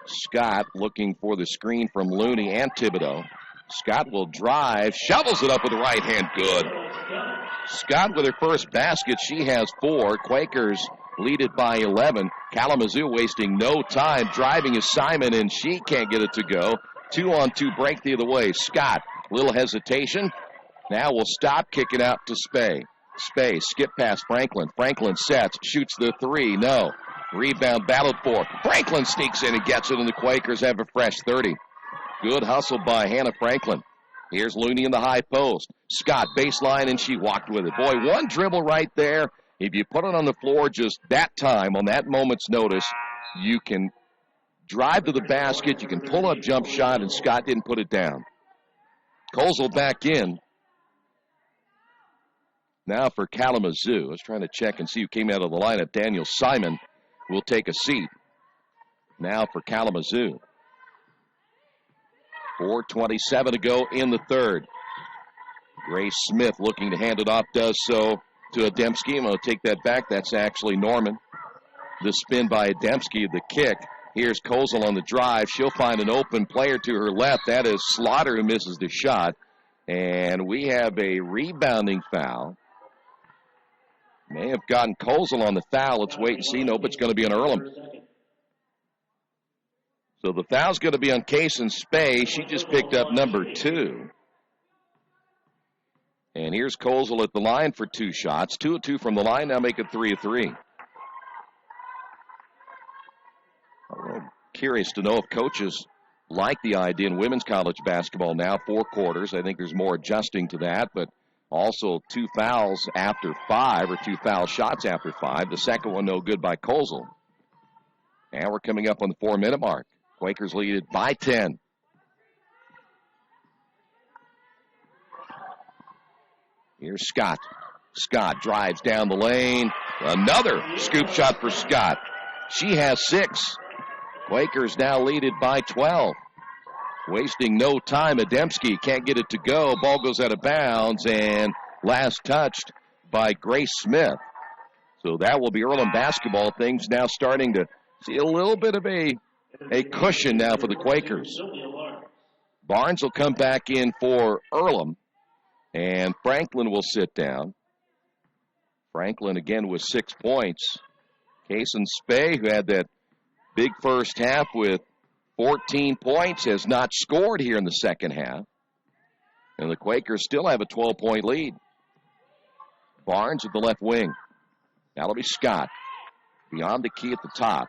Speaker 1: Scott looking for the screen from Looney and Thibodeau. Scott will drive, shovels it up with the right hand. Good. Scott with her first basket. She has 4. Quakers lead it by 11. Kalamazoo wasting no time. Driving is Simon, and she can't get it to go. 2-on-2 break the other way. Scott, little hesitation. Now will stop, kick it out to Spey. Spey, skip past Franklin. Franklin sets, shoots the 3. No. Rebound battled for. Franklin sneaks in and gets it, and the Quakers have a fresh 30. Good hustle by Hannah Franklin. Here's Looney in the high post. Scott, baseline, and she walked with it. Boy, one dribble right there. If you put it on the floor just that time, on that moment's notice, you can drive to the basket, you can pull up jump shot, and Scott didn't put it down. Kozel back in. Now for Kalamazoo. I was trying to check and see who came out of the lineup. Daniel Simon will take a seat. Now for Kalamazoo. 4:27 to go in the third. Grace Smith looking to hand it off, does so to Adamski. I'm going to take that back. That's actually Norman. The spin by Adamski, the kick. Here's Kozel on the drive. She'll find an open player to her left. That is Slaughter who misses the shot. And we have a rebounding foul. May have gotten Kozel on the foul. Let's wait and see. Nope, it's going to be on Earlham. So the foul's going to be on Kaysen Spey. She just picked up number 2. And here's Kozel at the line for 2 shots. 2 of 2 from the line. Now make it 3 of 3. I'm curious to know if coaches like the idea in women's college basketball now, 4 quarters. I think there's more adjusting to that, but also 2 fouls after 5, or 2 foul shots after 5. The second one no good by Kozel. And we're coming up on the 4-minute mark. Quakers lead it by 10. Here's Scott. Scott drives down the lane. Another scoop shot for Scott. She has 6. Quakers now lead it by 12. Wasting no time. Adamski can't get it to go. Ball goes out of bounds and last touched by Grace Smith. So that will be Earlham basketball. Things now starting to see a little bit of a cushion now for the Quakers. Barnes will come back in for Earlham, and Franklin will sit down. Franklin again with 6 points. Kaysen Spey, who had that big first half with 14 points, has not scored here in the second half. And the Quakers still have a 12-point lead. Barnes at the left wing. That'll be Scott. Beyond the key at the top.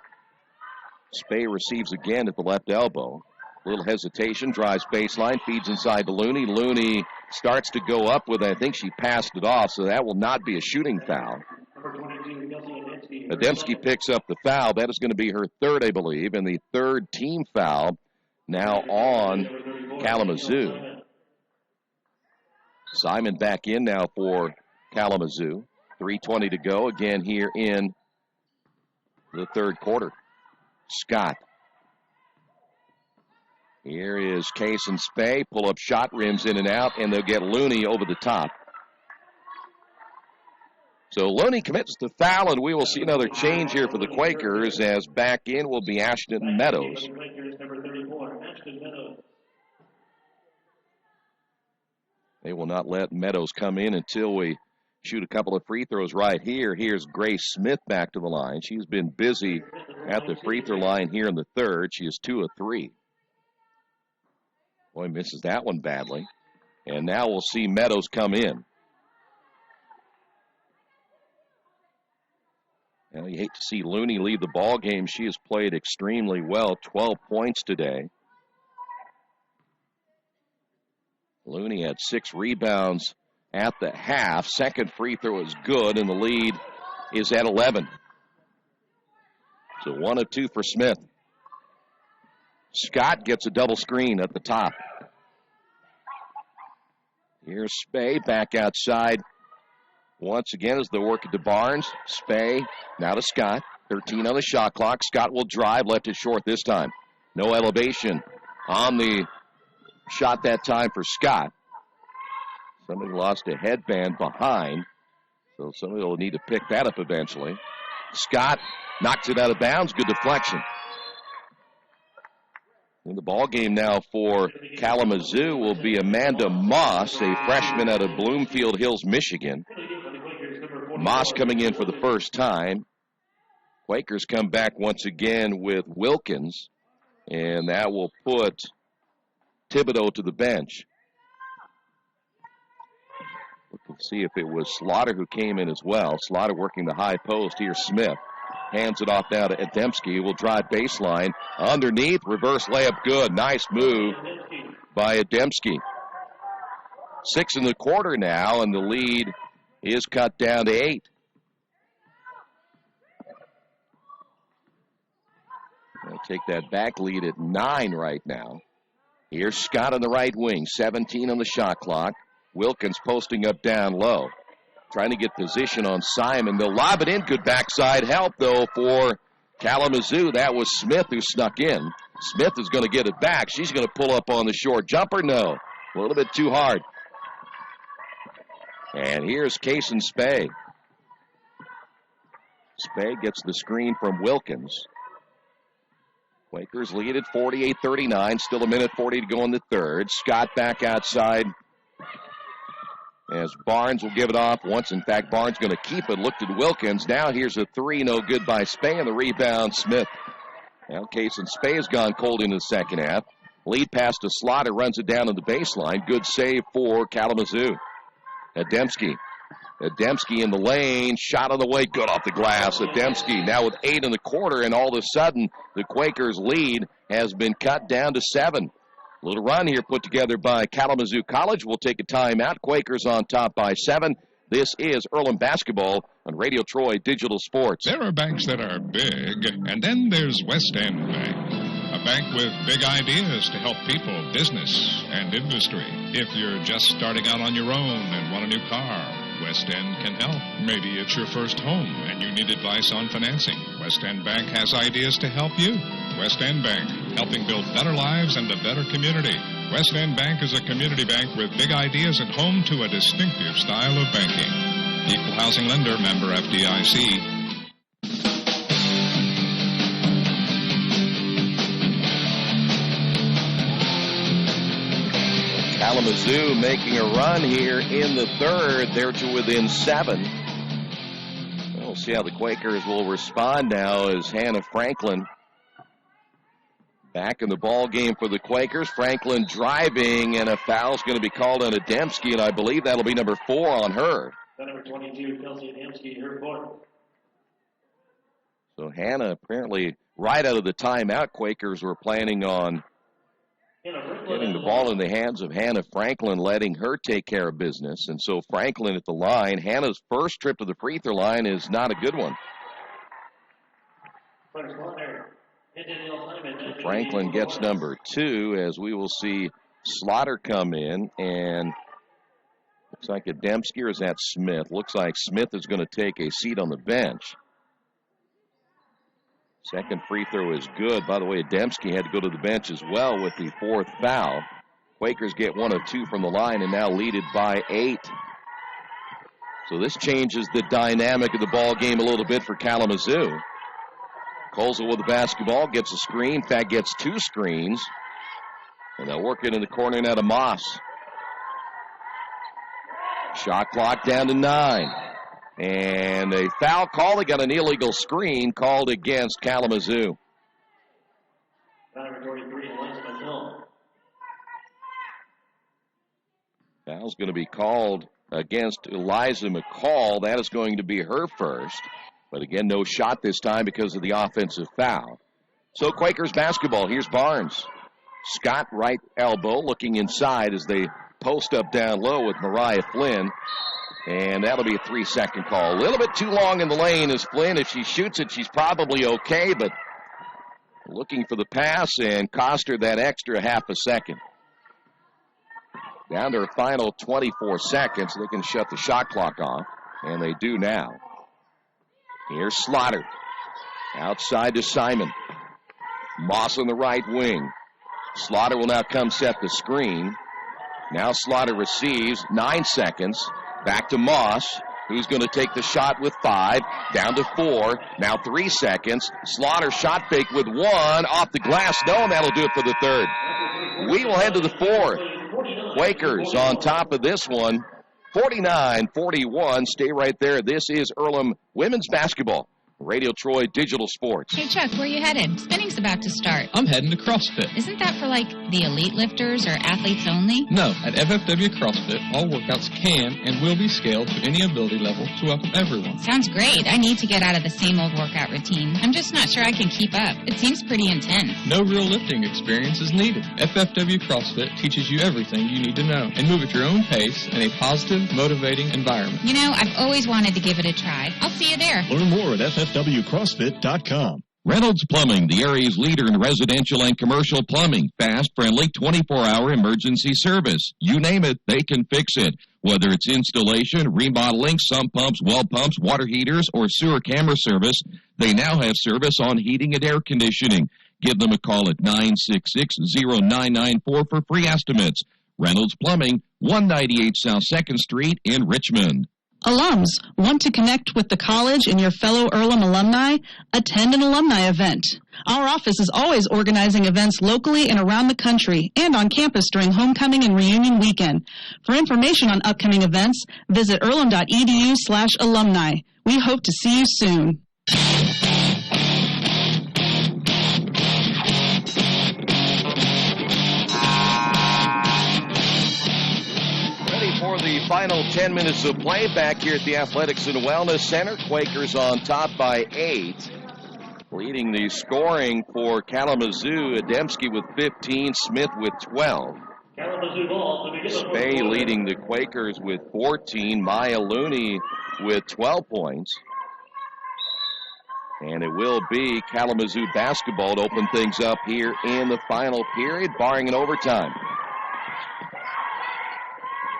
Speaker 1: Spey receives again at the left elbow. Little hesitation, drives baseline, feeds inside to Looney. Looney starts to go up with it. I think she passed it off, so that will not be a shooting foul. Adamski picks up the foul. That is going to be her third, I believe, and the third team foul now on Kalamazoo. Simon back in now for Kalamazoo. 3:20 to go again here in the third quarter. Scott. Here is Case and Spay. Pull-up shot, rims in and out, and they'll get Looney over the top. So Looney commits the foul, and we will see another change here for the Quakers, as back in will be Ashton Meadows. They will not let Meadows come in until we shoot a couple of free throws right here. Here's Grace Smith back to the line. She's been busy at the free throw line here in the third. She is 2 of 3. Boy, misses that one badly. And now we'll see Meadows come in. Now, you hate to see Looney leave the ball game. She has played extremely well, 12 points today. Looney had 6 rebounds at the half. Second free throw is good, and the lead is at 11. So 1 of 2 for Smith. Scott gets a double screen at the top. Here's Spay back outside. Once again as they work it to Barnes. Spay now to Scott. 13 on the shot clock. Scott will drive. Left it short this time. No elevation on the shot that time for Scott. Somebody lost a headband behind. So somebody will need to pick that up eventually. Scott knocks it out of bounds. Good deflection. In the ball game now for Kalamazoo will be Amanda Moss, a freshman out of Bloomfield Hills, Michigan. Moss coming in for the first time. Quakers come back once again with Wilkins, and that will put Thibodeau to the bench. Let's see if it was Slaughter who came in as well. Slaughter working the high post. Here's Smith. Hands it off now to Ademski. Will drive baseline. Underneath, reverse layup good. Nice move by Ademski. 6 in the quarter now, and the lead is cut down to 8. They'll take that back lead at 9 right now. Here's Scott on the right wing. 17 on the shot clock. Wilkins posting up down low. Trying to get position on Simon. They'll lob it in. Good backside help, though, for Kalamazoo. That was Smith who snuck in. Smith is going to get it back. She's going to pull up on the short jumper. No. A little bit too hard. And here's Case and Spay. Spay gets the screen from Wilkins. Quakers lead at 48-39. Still a minute 40 to go in the third. Scott back outside. As Barnes will give it off once. In fact, Barnes going to keep it. Looked at Wilkins. Now here's a 3. No good by Spay. And the rebound, Smith. Now Case and Spay has gone cold in the second half. Lead pass to Slaughter. Runs it down to the baseline. Good save for Kalamazoo. Ademski. Ademski in the lane. Shot on the way. Good off the glass. Ademski now with 8 in the quarter. And all of a sudden, the Quakers' lead has been cut down to 7. A little run here put together by Kalamazoo College. We'll take a timeout. Quakers on top by 7. This is Earlham basketball on Radio Troy Digital Sports.
Speaker 11: There are banks that are big, and then there's West End Bank. A bank with big ideas to help people, business, and industry. If you're just starting out on your own and want a new car, West End can help. Maybe it's your first home and you need advice on financing. West End Bank has ideas to help you. West End Bank, helping build better lives and a better community. West End Bank is a community bank with big ideas and home to a distinctive style of banking. Equal housing lender, member FDIC.
Speaker 1: Kalamazoo making a run here in the third. They're to within 7. We'll see how the Quakers will respond now as Hannah Franklin back in the ball game for the Quakers. Franklin driving, and a foul's going to be called on Ademski, and I believe that'll be number 4 on her.
Speaker 10: Number 22, Kelsey Ademski, her fourth.
Speaker 1: So Hannah apparently right out of the timeout, Quakers were planning on getting the ball in the hands of Hannah Franklin, letting her take care of business. And so Franklin at the line. Hannah's first trip to the free throw line is not a good one. Franklin gets number 2 as we will see Slaughter come in. And looks like Ademski, or is that Smith? Looks like Smith is going to take a seat on the bench. Second free throw is good. By the way, Adamski had to go to the bench as well with the fourth foul. Quakers get 1 of 2 from the line and now lead it by 8. So this changes the dynamic of the ball game a little bit for Kalamazoo. Colesville with the basketball, gets a screen. In fact, gets 2 screens. And they'll work it in the corner now to Moss. Shot clock down to 9. And a foul call. They got an illegal screen called against Kalamazoo. Foul's going to be called against Eliza McCall. That is going to be her first. But again, no shot this time because of the offensive foul. So Quakers basketball. Here's Barnes. Scott right elbow looking inside as they post up down low with Mariah Flynn. And that'll be a 3-second call. A little bit too long in the lane as Flynn. If she shoots it, she's probably okay. But looking for the pass and cost her that extra half a second. Down to her final 24 seconds. They can shut the shot clock off. And they do now. Here's Slaughter. Outside to Simon. Moss on the right wing. Slaughter will now come set the screen. Now Slaughter receives. 9 seconds. Back to Moss, who's going to take the shot with 5. Down to 4. Now 3 seconds. Slaughter shot fake with 1. Off the glass. No, and that'll do it for the third. We will head to the fourth. Quakers on top of this one. 49-41. Stay right there. This is Earlham women's basketball. Radio Troy Digital Sports.
Speaker 13: Hey, Chuck, where you headed? Spinning's about to start.
Speaker 14: I'm heading to CrossFit.
Speaker 13: Isn't that for, like, the elite lifters or athletes only?
Speaker 14: No, at FFW CrossFit, all workouts can and will be scaled to any ability level to welcome everyone.
Speaker 13: Sounds great. I need to get out of the same old workout routine. I'm just not sure I can keep up. It seems pretty intense.
Speaker 14: No real lifting experience is needed. FFW CrossFit teaches you everything you need to know and move at your own pace in a positive, motivating environment.
Speaker 13: You know, I've always wanted to give it a try. I'll see you there.
Speaker 6: Learn more at ffwcrossfit.com.
Speaker 2: Reynolds Plumbing, the area's leader in residential and commercial plumbing. Fast, friendly, 24-hour emergency service. You name it, they can fix it. Whether it's installation, remodeling, sump pumps, well pumps, water heaters, or sewer camera service, they now have service on heating and air conditioning. Give them a call at 966-0994 for free estimates. Reynolds Plumbing, 198 South 2nd Street in Richmond.
Speaker 17: Alums, want to connect with the college and your fellow Earlham alumni? Attend an alumni event. Our office is always organizing events locally and around the country and on campus during homecoming and reunion weekend. For information on upcoming events, visit earlham.edu/alumni. We hope to see you soon.
Speaker 1: For the final 10 minutes of play back here at the Athletics and Wellness Center. Quakers on top by 8. Leading the scoring for Kalamazoo, Adamski with 15, Smith with 12. Spey leading the Quakers with 14, Maya Looney with 12 points. And it will be Kalamazoo basketball to open things up here in the final period, barring an overtime.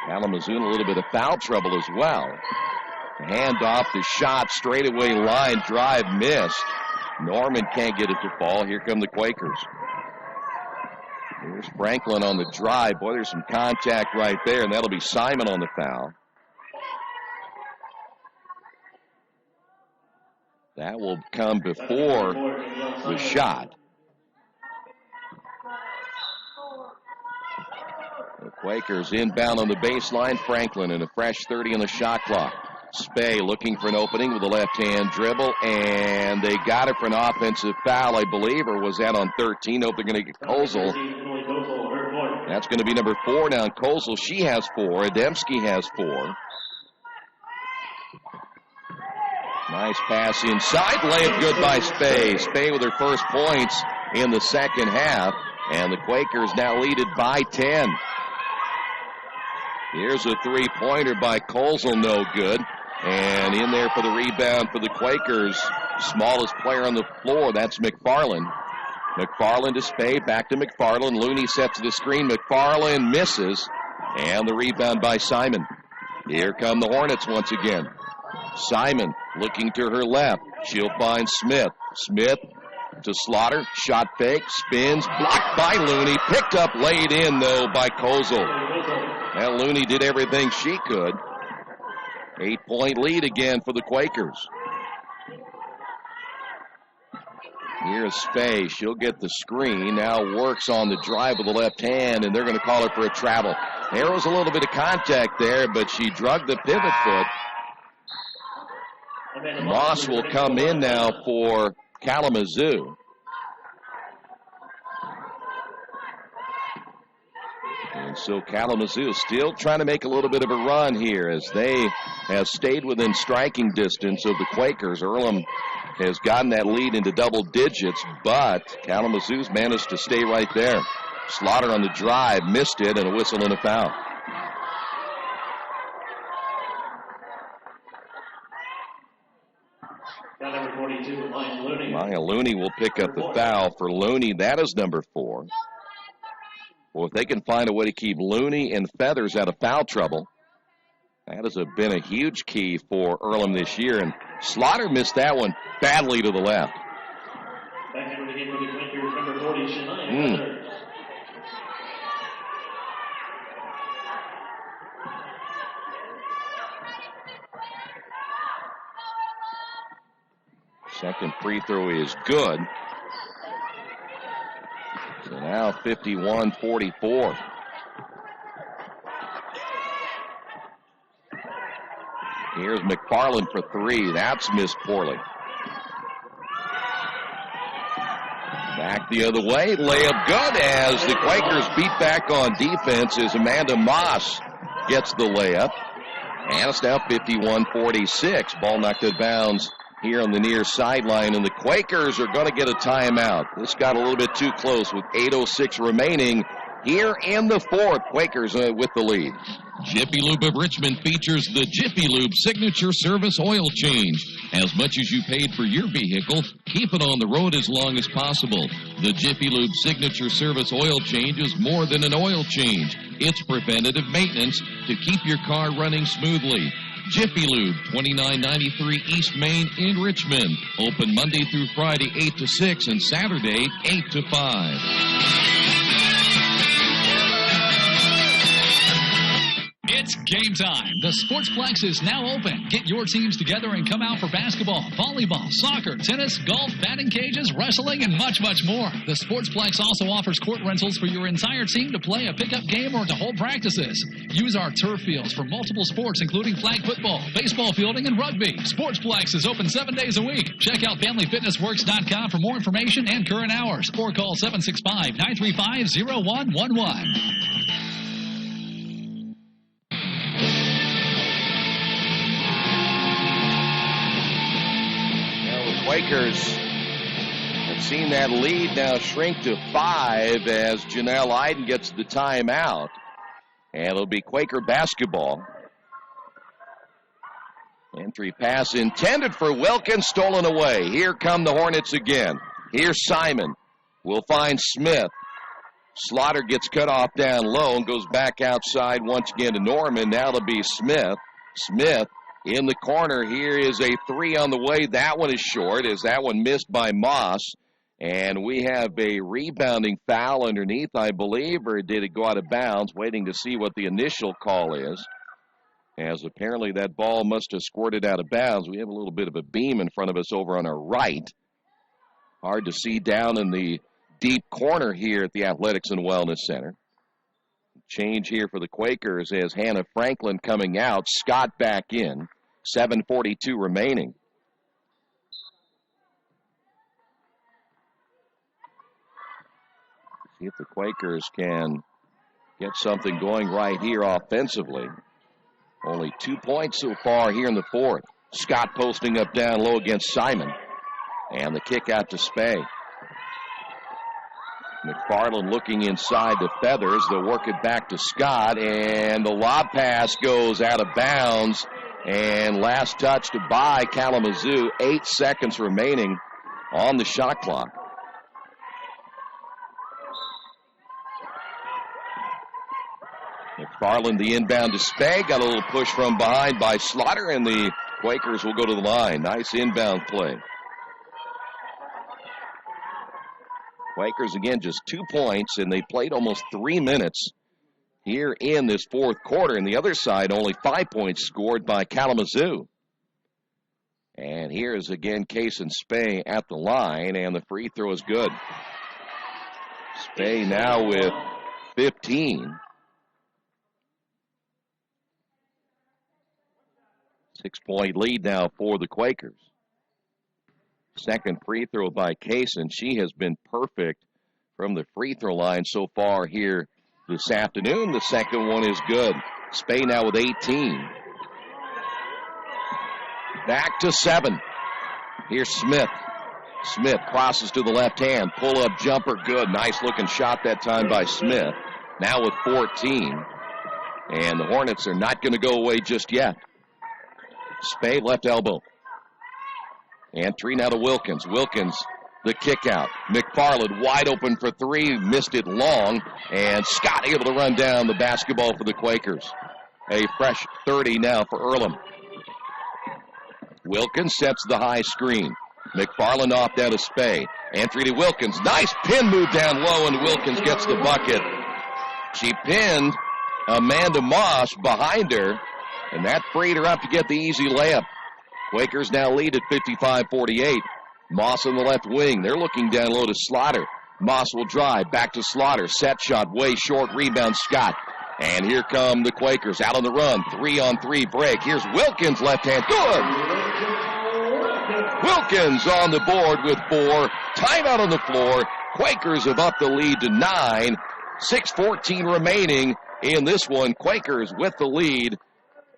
Speaker 1: Kalamazoo in a little bit of foul trouble as well. Hand off the shot, straightaway line, drive missed. Norman can't get it to fall. Here come the Quakers. Here's Franklin on the drive. Boy, there's some contact right there, and that'll be Simon on the foul. That will come before the shot. The Quakers inbound on the baseline. Franklin and a fresh 30 on the shot clock. Spey looking for an opening with a left-hand dribble, and they got it for an offensive foul, I believe, or was that on 13? Nope, they're going to get Kozel. That's going to be number 4 now. Kozel, she has 4. Adamski has 4. Nice pass inside. Layup good by Spey. Spey with her first points in the second half, and the Quakers now lead it by 10. Here's a three-pointer by Kozel, no good. And in there for the rebound for the Quakers, smallest player on the floor, that's McFarland. McFarland to Spey, back to McFarland. Looney sets the screen. McFarland misses. And the rebound by Simon. Here come the Hornets once again. Simon looking to her left. She'll find Smith. Smith to Slaughter. Shot fake, spins, blocked by Looney. Picked up late in, though, by Kozel. Now Looney did everything she could. 8-point lead again for the Quakers. Here's Spey. She'll get the screen. Now works on the drive with the left hand, and they're going to call her for a travel. There was a little bit of contact there, but she drugged the pivot foot. Moss will come in now for Kalamazoo. And so Kalamazoo still trying to make a little bit of a run here as they have stayed within striking distance of the Quakers. Earlham has gotten that lead into double digits, but Kalamazoo's managed to stay right there. Slaughter on the drive, missed it, and a whistle and a foul.
Speaker 10: Number 42,
Speaker 1: Maya Looney will pick up the foul for Looney. That is number 4. Well, if they can find a way to keep Looney and Feathers out of foul trouble, that has been a huge key for Earlham this year. And Slaughter missed that one badly to the left.
Speaker 10: Back into the game for the Quakers, number 40, Shania Feathers.
Speaker 1: Second free throw is good. So now 51-44. Here's McFarland for 3. That's missed poorly. Back the other way. Layup good as the Quakers beat back on defense as Amanda Moss gets the layup. And it's now 51-46. Ball knocked out of bounds here on the near sideline, and the Quakers are going to get a timeout. This got a little bit too close with 8:06 remaining here in the fourth. Quakers with the lead.
Speaker 2: Jiffy Lube of Richmond features the Jiffy Lube Signature Service Oil Change. As much as you paid for your vehicle, keep it on the road as long as possible. The Jiffy Lube Signature Service Oil Change is more than an oil change. It's preventative maintenance to keep your car running smoothly. Jiffy Lube, 2993 East Main in Richmond. Open Monday through Friday, 8 to 6, and Saturday, 8 to 5.
Speaker 9: It's game time. The Sportsplex is now open. Get your teams together and come out for basketball, volleyball, soccer, tennis, golf, batting cages, wrestling, and much, much more. The Sportsplex also offers court rentals for your entire team to play a pickup game or to hold practices. Use our turf fields for multiple sports, including flag football, baseball fielding, and rugby. Sportsplex is open 7 days a week. Check out FamilyFitnessWorks.com for more information and current hours, or call 765-935-0111.
Speaker 1: Quakers have seen that lead now shrink to 5 as Janelle Iden gets the timeout. And it'll be Quaker basketball. Entry pass intended for Wilkins, stolen away. Here come the Hornets again. Here's Simon. Will find Smith. Slaughter gets cut off down low and goes back outside once again to Norman. Now it'll be Smith. Smith in the corner. Here is a 3 on the way. That one is short as that one missed by Moss. And we have a rebounding foul underneath, I believe, or did it go out of bounds? Waiting to see what the initial call is, as apparently that ball must have squirted out of bounds. We have a little bit of a beam in front of us over on our right. Hard to see down in the deep corner here at the Athletics and Wellness Center. Change here for the Quakers as Hannah Franklin coming out, Scott back in, 7:42 remaining. See if the Quakers can get something going right here offensively. Only 2 points so far here in the fourth. Scott posting up down low against Simon. And the kick out to Spey. McFarland looking inside to Feathers. They'll work it back to Scott, and the lob pass goes out of bounds. And last touched by Kalamazoo. 8 seconds remaining on the shot clock. McFarland the inbound to Spey. Got a little push from behind by Slaughter, and the Quakers will go to the line. Nice inbound play. Quakers, again, just 2 points, and they played almost 3 minutes here in this fourth quarter. And the other side, only 5 points scored by Kalamazoo. And here's, again, Case and Spey at the line, and the free throw is good. Spey now with 15. 6-point lead now for the Quakers. Second free throw by Case, and she has been perfect from the free throw line so far here this afternoon. The second one is good. Spey now with 18. Back to 7. Here's Smith. Smith crosses to the left hand. Pull-up jumper, good. Nice-looking shot that time by Smith. Now with 14. And the Hornets are not going to go away just yet. Spey, left elbow. And 3 now to Wilkins. Wilkins, the kick out. McFarland wide open for 3. Missed it long. And Scott able to run down the basketball for the Quakers. A fresh 30 now for Earlham. Wilkins sets the high screen. McFarland off down to Spey. Entry to Wilkins. Nice pin move down low, and Wilkins gets the bucket. She pinned Amanda Moss behind her, and that freed her up to get the easy layup. Quakers now lead at 55-48. Moss on the left wing. They're looking down low to Slaughter. Moss will drive. Back to Slaughter. Set shot way short. Rebound Scott. And here come the Quakers out on the run. 3-on-3 break. Here's Wilkins left hand. Good! Wilkins on the board with 4. Timeout on the floor. Quakers have upped the lead to 9. 6:14 remaining in this one. Quakers with the lead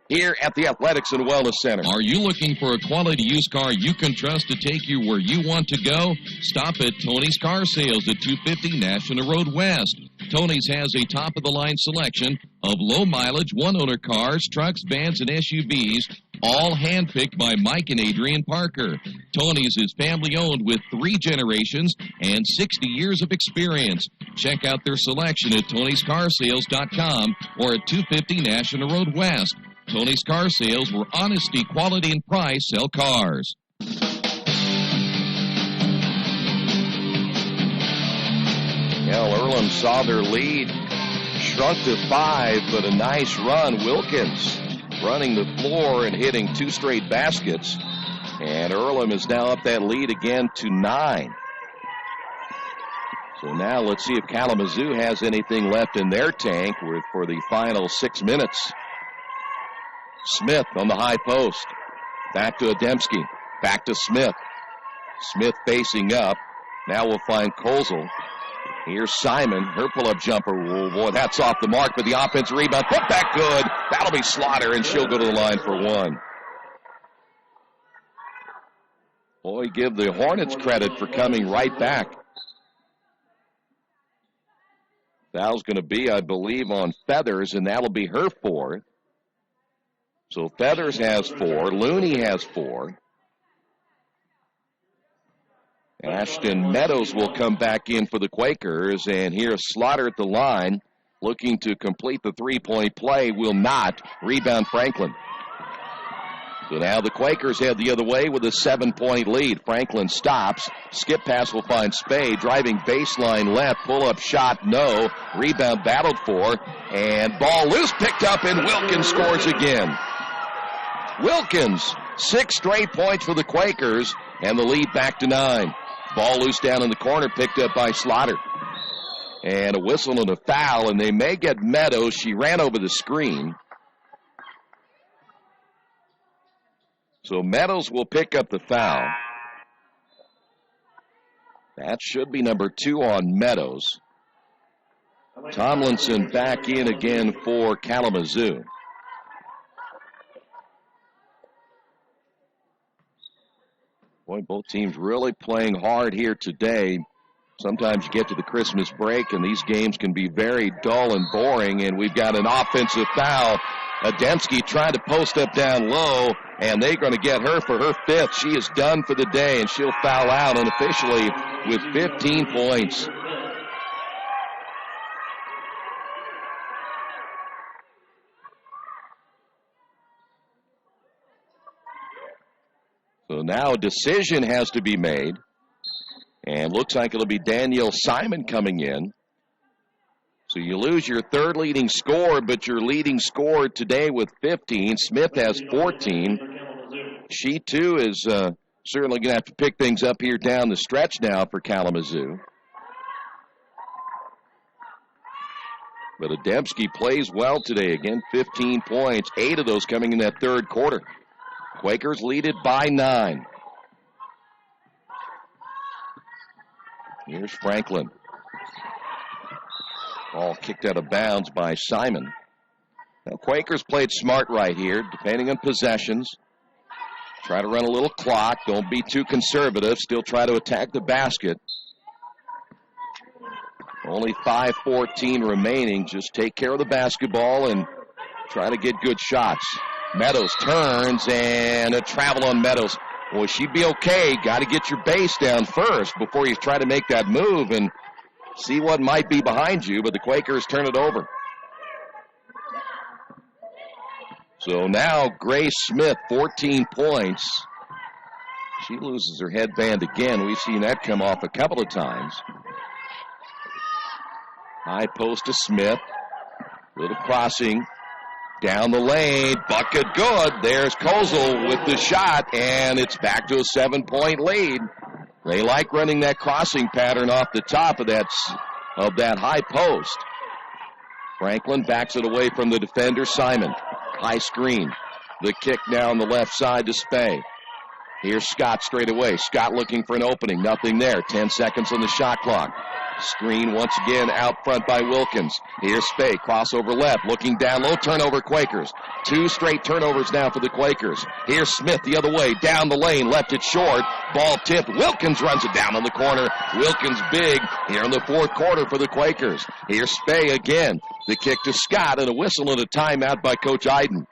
Speaker 1: here at the Athletics and Wellness Center.
Speaker 2: Are you looking for a quality used car you can trust to take you where you want to go? Stop at Tony's Car Sales at 250 National Road West. Tony's has a top-of-the-line selection of low-mileage, one-owner cars, trucks, vans, and SUVs, all hand-picked by Mike and Adrian Parker. Tony's is family-owned with 3 generations and 60 years of experience. Check out their selection at Tony'sCarSales.com or at 250 National Road West. Tony's Car Sales, where honesty, quality, and price sell cars.
Speaker 1: Well, Earlham saw their lead shrunk to 5, but a nice run. Wilkins running the floor and hitting 2 straight baskets. And Earlham is now up that lead again to 9. So now let's see if Kalamazoo has anything left in their tank for the final 6 minutes. Smith on the high post. Back to Ademski. Back to Smith. Smith facing up. Now we'll find Kozel. Here's Simon. Her pull-up jumper. Oh, boy, that's off the mark, but the offensive rebound. Put back good. That'll be Slaughter, and she'll go to the line for 1. Boy, give the Hornets credit for coming right back. Foul's going to be, I believe, on Feathers, and that'll be her 4th. So Feathers has 4. Looney has 4. Ashton Meadows will come back in for the Quakers. And here's Slaughter at the line, looking to complete the 3-point play. Will not. Rebound Franklin. So now the Quakers head the other way with a 7-point lead. Franklin stops. Skip pass will find Spey. Driving baseline left. Pull-up shot, no. Rebound battled for. And ball loose, picked up, and Wilkins scores again. Wilkins, 6 straight points for the Quakers, and the lead back to 9. Ball loose down in the corner, picked up by Slaughter. And a whistle and a foul, and they may get Meadows. She ran over the screen. So Meadows will pick up the foul. That should be number 2 on Meadows. Tomlinson back in again for Kalamazoo. Boy, both teams really playing hard here today. Sometimes you get to the Christmas break, and these games can be very dull and boring, and we've got an offensive foul. Ademski trying to post up down low, and they're going to get her for her 5th. She is done for the day, and she'll foul out unofficially with 15 points. So now a decision has to be made. And looks like it'll be Danielle Simon coming in. So you lose your third leading scorer, but your leading scorer today with 15. Smith has 14. She, too, is certainly going to have to pick things up here down the stretch now for Kalamazoo. But Adamski plays well today. Again, 15 points, 8 of those coming in that third quarter. Quakers lead it by 9. Here's Franklin. Ball kicked out of bounds by Simon. Now, Quakers played smart right here, depending on possessions. Try to run a little clock. Don't be too conservative. Still try to attack the basket. Only 5:14 remaining. Just take care of the basketball and try to get good shots. Meadows turns, and a travel on Meadows. Well, she'd be okay. Got to get your base down first before you try to make that move and see what might be behind you, but the Quakers turn it over. So now Grace Smith, 14 points. She loses her headband again. We've seen that come off a couple of times. High post to Smith. Little crossing. Down the lane. Bucket good. There's Kozel with the shot, and it's back to a 7-point lead. They like running that crossing pattern off the top of that high post. Franklin backs it away from the defender, Simon. High screen. The kick now on the left side to Spey. Here's Scott straight away. Scott looking for an opening. Nothing there. 10 seconds on the shot clock. Screen once again out front by Wilkins. Here's Spey. Crossover left. Looking down low. Turnover Quakers. 2 straight turnovers now for the Quakers. Here's Smith the other way. Down the lane. Left it short. Ball tipped. Wilkins runs it down in the corner. Wilkins big here in the fourth quarter for the Quakers. Here's Spey again. The kick to Scott and a whistle and a timeout by Coach Iden.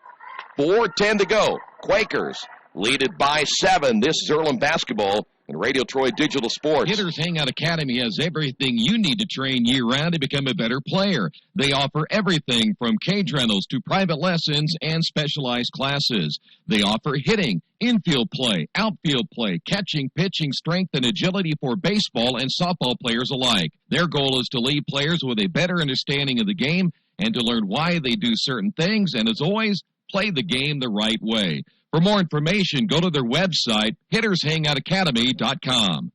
Speaker 1: 4:10 to go. Quakers lead it by 7. This is Earlham basketball and Radio Troy Digital Sports.
Speaker 2: Hitters Hangout Academy has everything you need to train year-round to become a better player. They offer everything from cage rentals to private lessons and specialized classes. They offer hitting, infield play, outfield play, catching, pitching, strength, and agility for baseball and softball players alike. Their goal is to leave players with a better understanding of the game and to learn why they do certain things, and as always, play the game the right way. For more information, go to their website, hittershangoutacademy.com.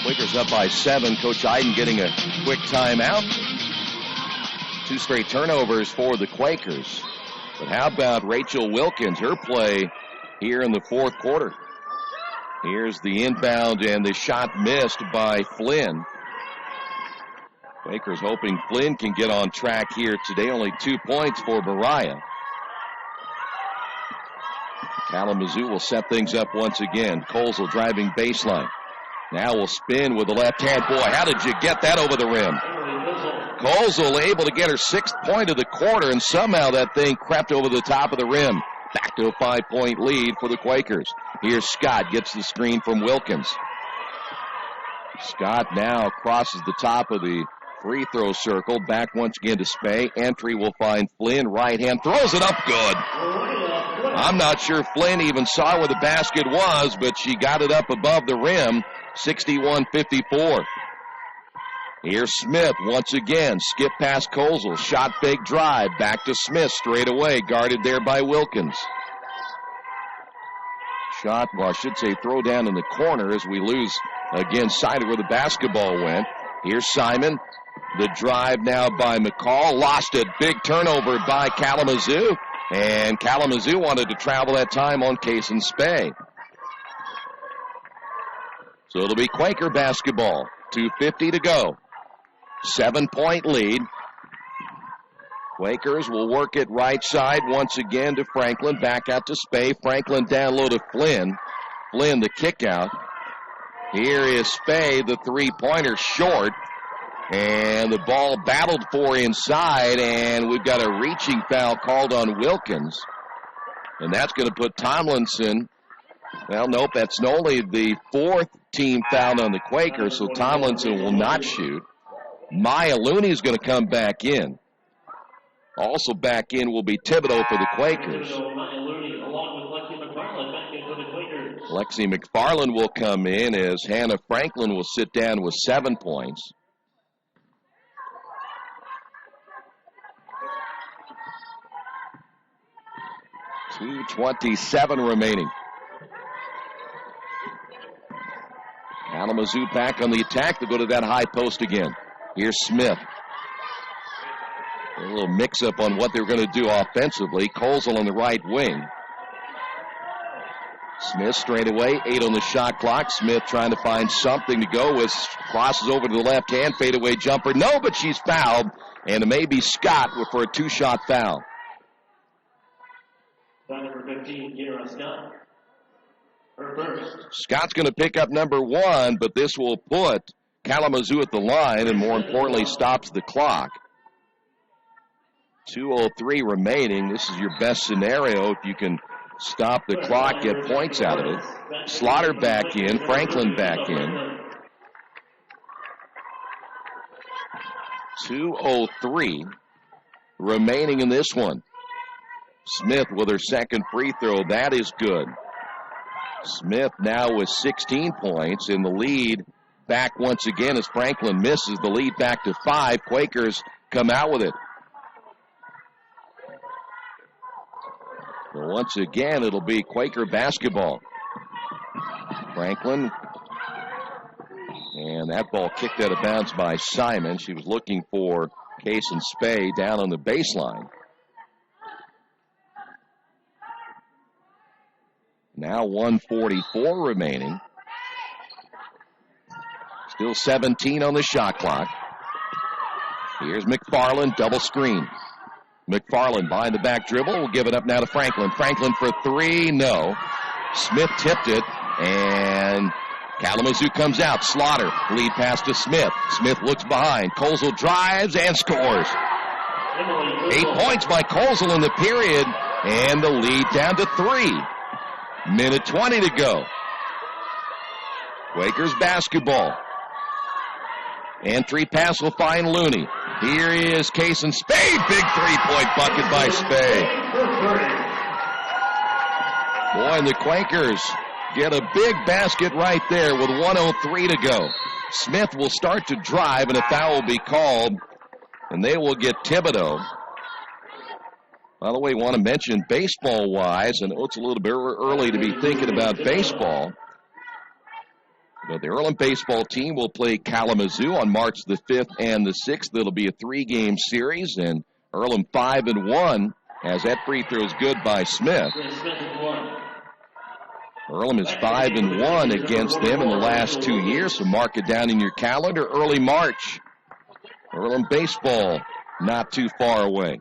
Speaker 1: Quakers up by 7. Coach Iden getting a quick timeout. 2 straight turnovers for the Quakers. But how about Rachel Wilkins, her play here in the fourth quarter? Here's the inbound and the shot missed by Flynn. Quakers hoping Flynn can get on track here today. Only 2 points for Mariah. Kalamazoo will set things up once again. Kozel driving baseline. Now will spin with the left hand. Boy, how did you get that over the rim? Kozel able to get her 6th point of the quarter, and somehow that thing crept over the top of the rim. Back to a 5-point lead for the Quakers. Here's Scott, gets the screen from Wilkins. Scott now crosses the top of the free throw circle. Back once again to Spey. Entry will find Flynn. Right hand throws it up good. I'm not sure Flynn even saw where the basket was, but she got it up above the rim. 61-54. Here's Smith once again. Skip past Kozel. Shot fake drive. Back to Smith straight away. Guarded there by Wilkins. Shot, well, I should say throw down in the corner as we lose again sight of where the basketball went. Here's Simon. The drive now by McCall. Lost it. Big turnover by Kalamazoo. And Kalamazoo wanted to travel that time on Case and Spey. So it'll be Quaker basketball. 2:50 to go. 7-point lead. Quakers will work it right side once again to Franklin. Back out to Spey. Franklin down low to Flynn. Flynn the kick out. Here is Spey, the three-pointer short. And the ball battled for inside, and we've got a reaching foul called on Wilkins. And that's going to put Tomlinson, well, nope, that's only the 4th team foul on the Quakers, so Tomlinson will not shoot. Maya Looney is going to come back in. Also back in will be Thibodeau for the Quakers. Lexi McFarland will come in as Hannah Franklin will sit down with 7 points. .227 remaining. Kalamazoo back on the attack. They'll go to that high post again. Here's Smith. A little mix-up on what they're going to do offensively. Colesel on the right wing. Smith straight away, 8 on the shot clock. Smith trying to find something to go with. Crosses over to the left hand, fadeaway jumper. No, but she's fouled. And it may be Scott for a 2-shot foul.
Speaker 10: Foul number 15, Kira Scott. Her first.
Speaker 1: Scott's going to pick up number 1, but this will put Kalamazoo at the line and, more importantly, stops the clock. 2:03 remaining. This is your best scenario if you can stop the clock, get points out of it. Slaughter back in, Franklin back in. 2:03 remaining in this one. Smith with her second free throw. That is good. Smith now with 16 points in the lead. Back once again as Franklin misses. The lead back to 5. Quakers come out with it. So once again, it'll be Quaker basketball. Franklin. And that ball kicked out of bounds by Simon. She was looking for Kason Spey down on the baseline. Now 1:44 remaining. Still 17 on the shot clock. Here's McFarland, double screen. McFarland behind the back dribble. Will give it up now to Franklin. Franklin for 3, no. Smith tipped it, and Kalamazoo comes out. Slaughter, lead pass to Smith. Smith looks behind. Colesel drives and scores. 8 points by Colesel in the period, and the lead down to 3. Minute 20 to go. Quakers basketball. Entry pass will find Looney. Here is Kason Spey. Big 3-point bucket by Spey. Boy, and the Quakers get a big basket right there with 1:03 to go. Smith will start to drive, and a foul will be called, and they will get Thibodeau. By the way, want to mention baseball-wise, and it's a little bit early to be thinking about baseball, but the Earlham baseball team will play Kalamazoo on March the 5th and the 6th. It'll be a 3-game series, and Earlham 5-1, as that free throw is good by Smith. Earlham is 5-1 against them in the last 2 years, so mark it down in your calendar. Early March. Earlham baseball not too far away.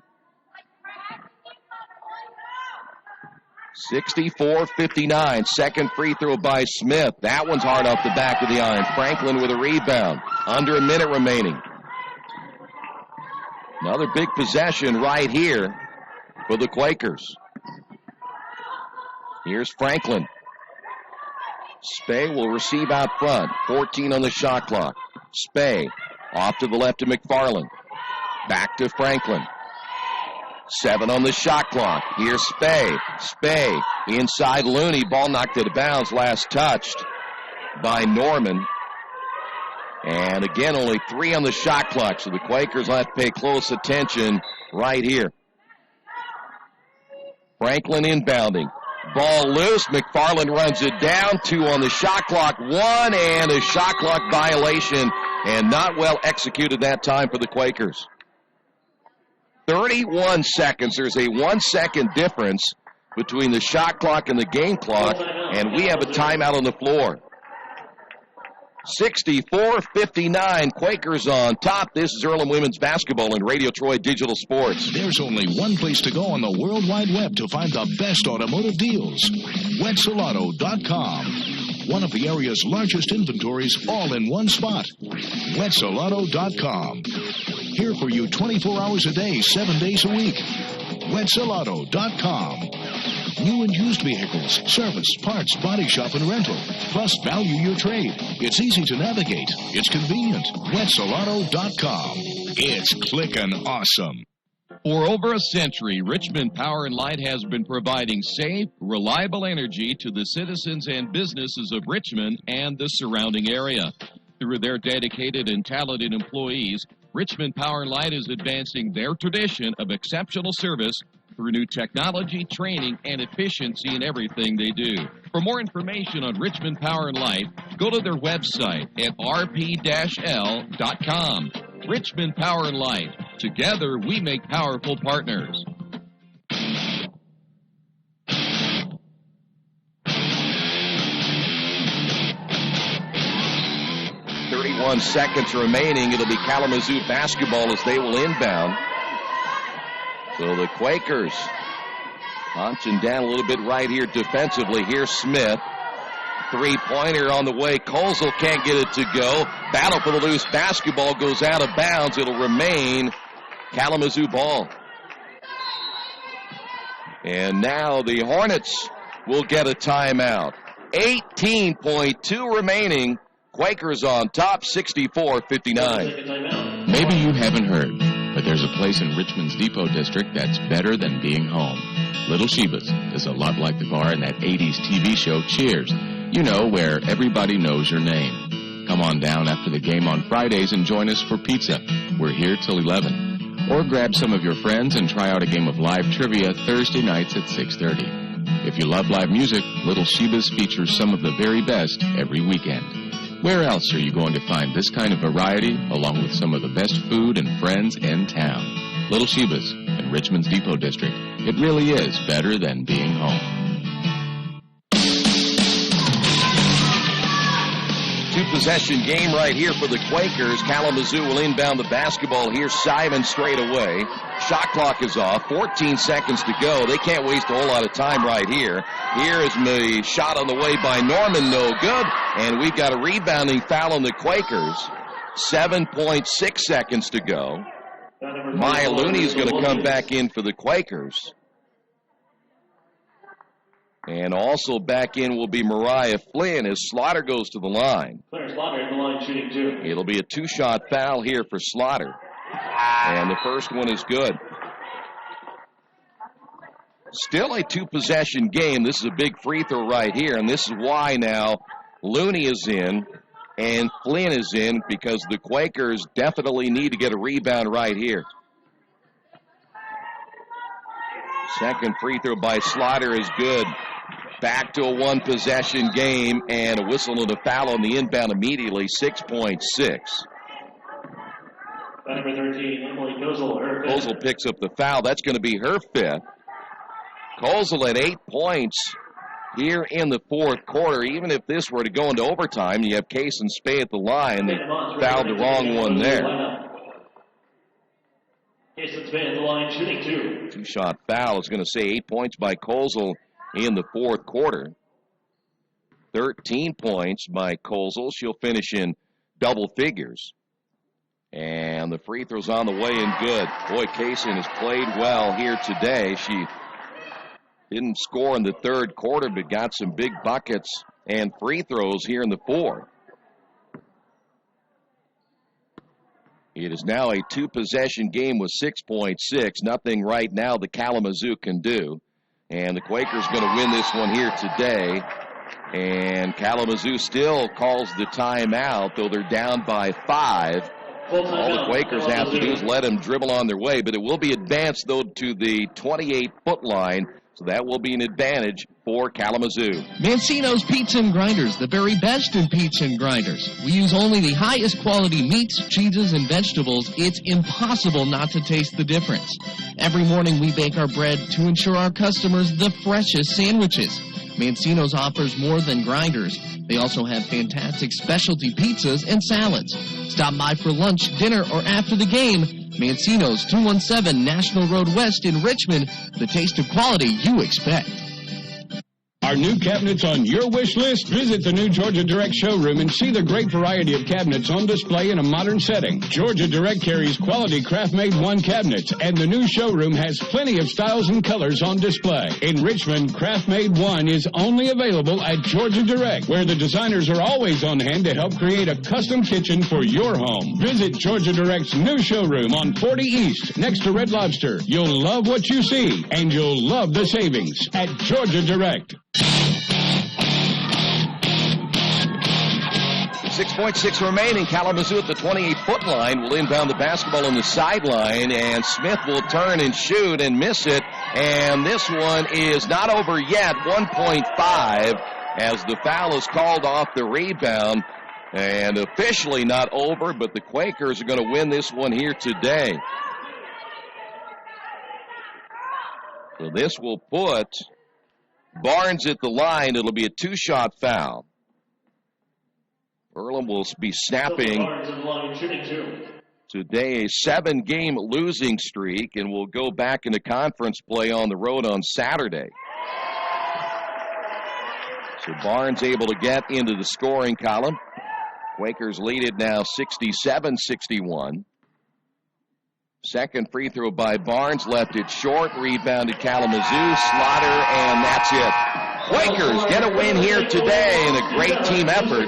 Speaker 1: 64-59. Second free throw by Smith. That one's hard off the back of the iron. Franklin with a rebound. Under a minute remaining. Another big possession right here for the Quakers. Here's Franklin. Spey will receive out front. 14 on the shot clock. Spey off to the left to McFarland. Back to Franklin. 7 on the shot clock. Here's Spey. Spey inside Looney. Ball knocked out of bounds. Last touched by Norman. And again, only 3 on the shot clock. So the Quakers will have to pay close attention right here. Franklin inbounding. Ball loose. McFarland runs it down. 2 on the shot clock. 1 and a shot clock violation. And not well executed that time for the Quakers. 31 seconds. There's a 1-second difference between the shot clock and the game clock, and we have a timeout on the floor. 64-59, Quakers on top. This is Earlham Women's Basketball and Radio Troy Digital Sports.
Speaker 15: There's only one place to go on the World Wide Web to find the best automotive deals. Wetzelauto.com. One of the area's largest inventories all in one spot. Wetzelauto.com. Here for you 24 hours a day, 7 days a week. Wetzelauto.com. New and used vehicles, service, parts, body shop, and rental. Plus, value your trade. It's easy to navigate. It's convenient. Wetzelauto.com. It's clickin' awesome.
Speaker 2: For over a century, Richmond Power & Light has been providing safe, reliable energy to the citizens and businesses of Richmond and the surrounding area. Through their dedicated and talented employees, Richmond Power & Light is advancing their tradition of exceptional service through new technology, training, and efficiency in everything they do. For more information on Richmond Power & Light, go to their website at rp-l.com. Richmond Power & Light. Together, we make powerful partners.
Speaker 1: 31 seconds remaining. It'll be Kalamazoo basketball as they will inbound. So the Quakers punching down a little bit right here defensively. Here's Smith. Three-pointer on the way. Colesel can't get it to go. Battle for the loose basketball goes out of bounds. It'll remain Kalamazoo ball. And now the Hornets will get a timeout. 18.2 remaining. Quakers on top, 64-59.
Speaker 12: Maybe you haven't heard, but there's a place in Richmond's Depot District that's better than being home. Little Sheba's is a lot like the bar in that 80s TV show Cheers. You know, where everybody knows your name. Come on down after the game on Fridays and join us for pizza. We're here till 11. Or grab some of your friends and try out a game of live trivia Thursday nights at 6:30. If you love live music, Little Sheba's features some of the very best every weekend. Where else are you going to find this kind of variety, along with some of the best food and friends in town? Little Sheba's in Richmond's Depot District. It really is better than being home.
Speaker 1: Two-possession game right here for the Quakers. Kalamazoo will inbound the basketball here. Simon straight away. Shot clock is off. 14 seconds to go. They can't waste a whole lot of time right here. Here is the shot on the way by Norman. No good. And we've got a rebounding foul on the Quakers. 7.6 seconds to go. Maya Looney is going to come back in for the Quakers. And also back in will be Mariah Flynn as Slaughter goes to the line.
Speaker 10: Claire Slaughter in the line shooting two.
Speaker 1: It'll be a two-shot foul here for Slaughter. And the first one is good. Still a two-possession game. This is a big free throw right here, and this is why now Looney is in and Flynn is in, because the Quakers definitely need to get a rebound right here. Second free throw by Slaughter is good. Back to a one-possession game, and a whistle and a foul on the inbound immediately, 6.6.
Speaker 10: Number 13, Emily Kozel.
Speaker 1: Kozel picks up the foul. That's going to be her fifth. Kozel at 8 points here in the fourth quarter. Even if this were to go into overtime, you have Case and Spay at the line. They fouled the wrong one there.
Speaker 10: Case and Spay at the line shooting two.
Speaker 1: Two-shot foul is going to say 8 points by Kozel in the fourth quarter. 13 points by Kozel. She'll finish in double figures. And the free throw's on the way and good. Boy, Kaysen has played well here today. She didn't score in the third quarter, but got some big buckets and free throws here in the fourth. It is now a two-possession game with 6.6. Nothing right now that Kalamazoo can do. And the Quakers going to win this one here today. And Kalamazoo still calls the timeout, though they're down by 5. All the Quakers have to do is let them dribble on their way. But it will be advanced, though, to the 28-foot line. So that will be an advantage for Kalamazoo.
Speaker 8: Mancino's Pizza and Grinders, the very best in pizza and grinders. We use only the highest quality meats, cheeses, and vegetables. It's impossible not to taste the difference. Every morning we bake our bread to ensure our customers the freshest sandwiches. Mancino's offers more than grinders. They also have fantastic specialty pizzas and salads. Stop by for lunch, dinner, or after the game. Mancino's, 217 National Road West in Richmond. The taste of quality you expect.
Speaker 7: Are new cabinets on your wish list? Visit the new Georgia Direct showroom and see the great variety of cabinets on display in a modern setting. Georgia Direct carries quality craft-made one cabinets, and the new showroom has plenty of styles and colors on display. In Richmond, craft-made one is only available at Georgia Direct, where the designers are always on hand to help create a custom kitchen for your home. Visit Georgia Direct's new showroom on 40 East, next to Red Lobster. You'll love what you see, and you'll love the savings at Georgia Direct.
Speaker 1: 6.6 remaining. Kalamazoo at the 28-foot line will inbound the basketball on the sideline, and Smith will turn and shoot and miss it. And this one is not over yet. 1.5 as the foul is called off the rebound. And officially not over, but the Quakers are going to win this one here today. So this will put Barnes at the line. It'll be a two-shot foul. Earlham will be snapping today a 7-game losing streak, and will go back into conference play on the road on Saturday. So Barnes able to get into the scoring column. Quakers lead it now 67-61. Second free throw by Barnes, left it short, rebounded Kalamazoo, Slaughter, and that's it. Quakers get a win here today in a great team effort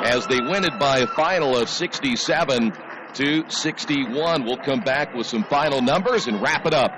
Speaker 1: as they win it by a final of 67-61. We'll come back with some final numbers and wrap it up.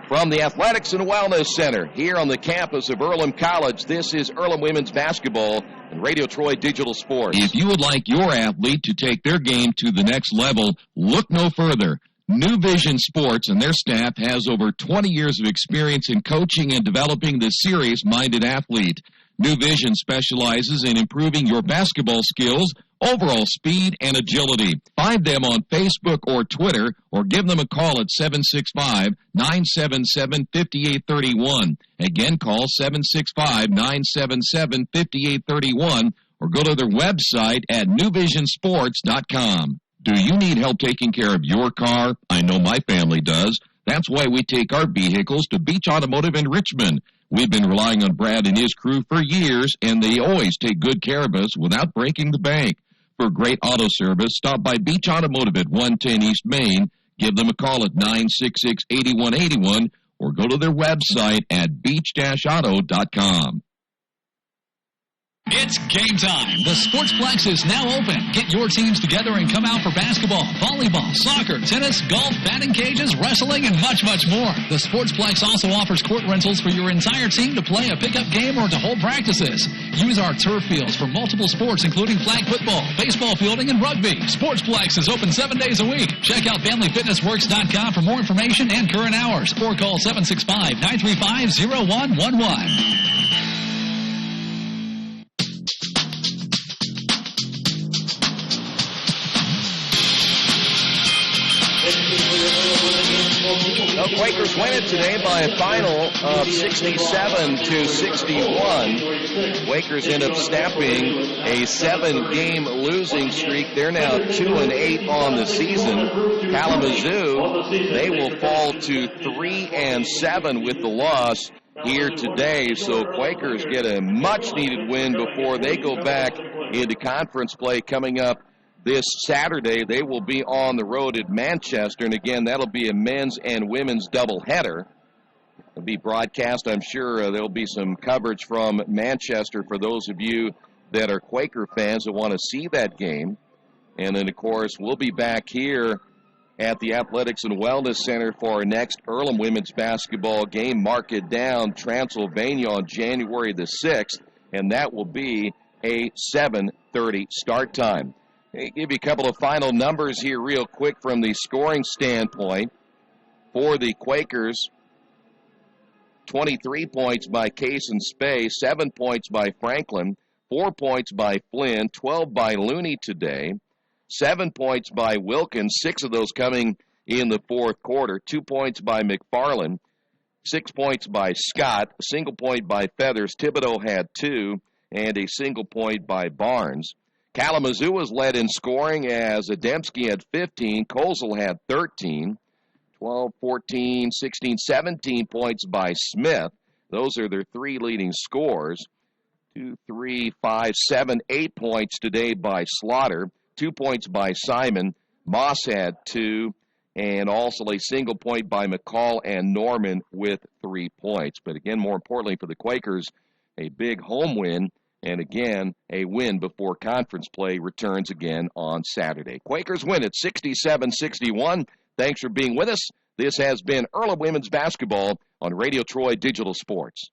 Speaker 1: From the Athletics and Wellness Center here on the campus of Earlham College, this is Earlham Women's Basketball and Radio Troy Digital Sports.
Speaker 2: If you would like your athlete to take their game to the next level, look no further. New Vision Sports and their staff has over 20 years of experience in coaching and developing the serious-minded athlete. New Vision specializes in improving your basketball skills, overall speed, and agility. Find them on Facebook or Twitter, or give them a call at 765-977-5831. Again, call 765-977-5831, or go to their website at newvisionsports.com. Do you need help taking care of your car? I know my family does. That's why we take our vehicles to Beach Automotive in Richmond. We've been relying on Brad and his crew for years, and they always take good care of us without breaking the bank. For great auto service, stop by Beach Automotive at 110 East Main. Give them a call at 966-8181, or go to their website at beach-auto.com.
Speaker 9: It's game time. The Sportsplex is now open. Get your teams together and come out for basketball, volleyball, soccer, tennis, golf, batting cages, wrestling, and much, much more. The Sportsplex also offers court rentals for your entire team to play a pickup game or to hold practices. Use our turf fields for multiple sports, including flag football, baseball fielding, and rugby. Sportsplex is open 7 days a week. Check out FamilyFitnessWorks.com for more information and current hours, or call 765-935-0111.
Speaker 1: The Quakers win it today by a final of 67-61. Quakers end up snapping a 7-game losing streak. They're now 2-8 on the season. Kalamazoo, they will fall to 3-7 with the loss here today. So Quakers get a much-needed win before they go back into conference play coming up this Saturday. They will be on the road at Manchester, and again, that'll be a men's and women's doubleheader. It'll be broadcast. I'm sure there'll be some coverage from Manchester for those of you that are Quaker fans that want to see that game. And then, of course, we'll be back here at the Athletics and Wellness Center for our next Earlham women's basketball game. Mark it down, Transylvania on January the 6th, and that will be a 7:30 start time. I'll give you a couple of final numbers here real quick from the scoring standpoint. For the Quakers, 23 points by Case and Spay, 7 points by Franklin, 4 points by Flynn, 12 by Looney today, 7 points by Wilkins, 6 of those coming in the fourth quarter, 2 points by McFarland, 6 points by Scott, a single point by Feathers, Thibodeau had 2, and a single point by Barnes. Kalamazoo was led in scoring as Adamski had 15, Kozel had 13, 12, 14, 16, 17 points by Smith. Those are their 3 leading scores. 2, 3, 5, 7, 8 points today by Slaughter. 2 points by Simon. Moss had 2. And also a single point by McCall and Norman with 3 points. But again, more importantly for the Quakers, a big home win. And again, a win before conference play returns again on Saturday. Quakers win at 67-61. Thanks for being with us. This has been Earlham Women's Basketball on Radio Troy Digital Sports.